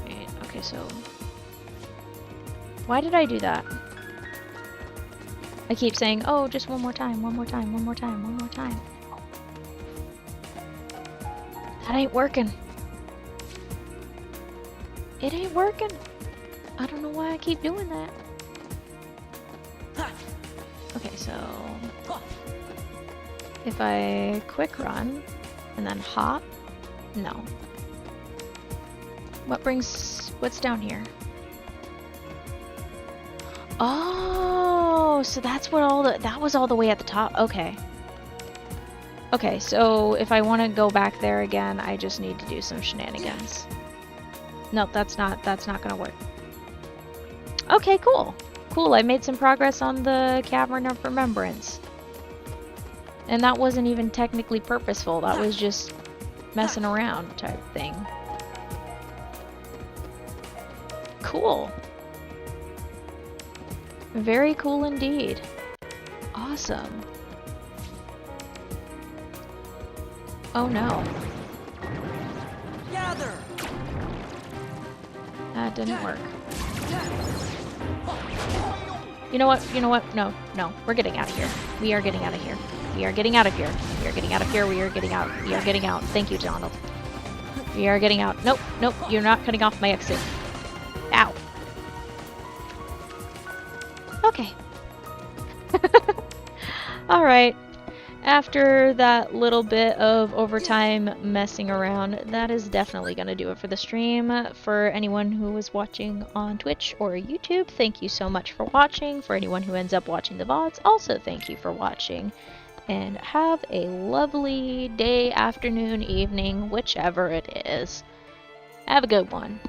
Wait, okay, so why did I do that? I keep saying, oh, just one more time, one more time, one more time, one more time. That ain't working. It ain't working. I don't know why I keep doing that. Okay, so if I quick run and then hop, no. What's down here? Oh, so that's what that was all the way at the top. Okay. Okay, so if I want to go back there again, I just need to do some shenanigans. Nope, that's not gonna work. Okay, cool. Cool, I made some progress on the Cavern of Remembrance. And that wasn't even technically purposeful, that was just messing around type thing. Cool. Very cool indeed. Awesome. Oh no. Gather. That didn't work. You know what? You know what? No, no. We're getting out of here. We are getting out of here. We are getting out of here. We are getting out of here. We are getting out. We are getting out. Thank you, Donald. We are getting out. Nope, nope. You're not cutting off my exit. Ow. Okay. Alright. after that little bit of overtime messing around, that is definitely going to do it for the stream. For anyone who was watching on Twitch or YouTube, thank you so much for watching. For anyone who ends up watching the VODs, also thank you for watching. And have a lovely day, afternoon, evening, whichever it is. Have a good one.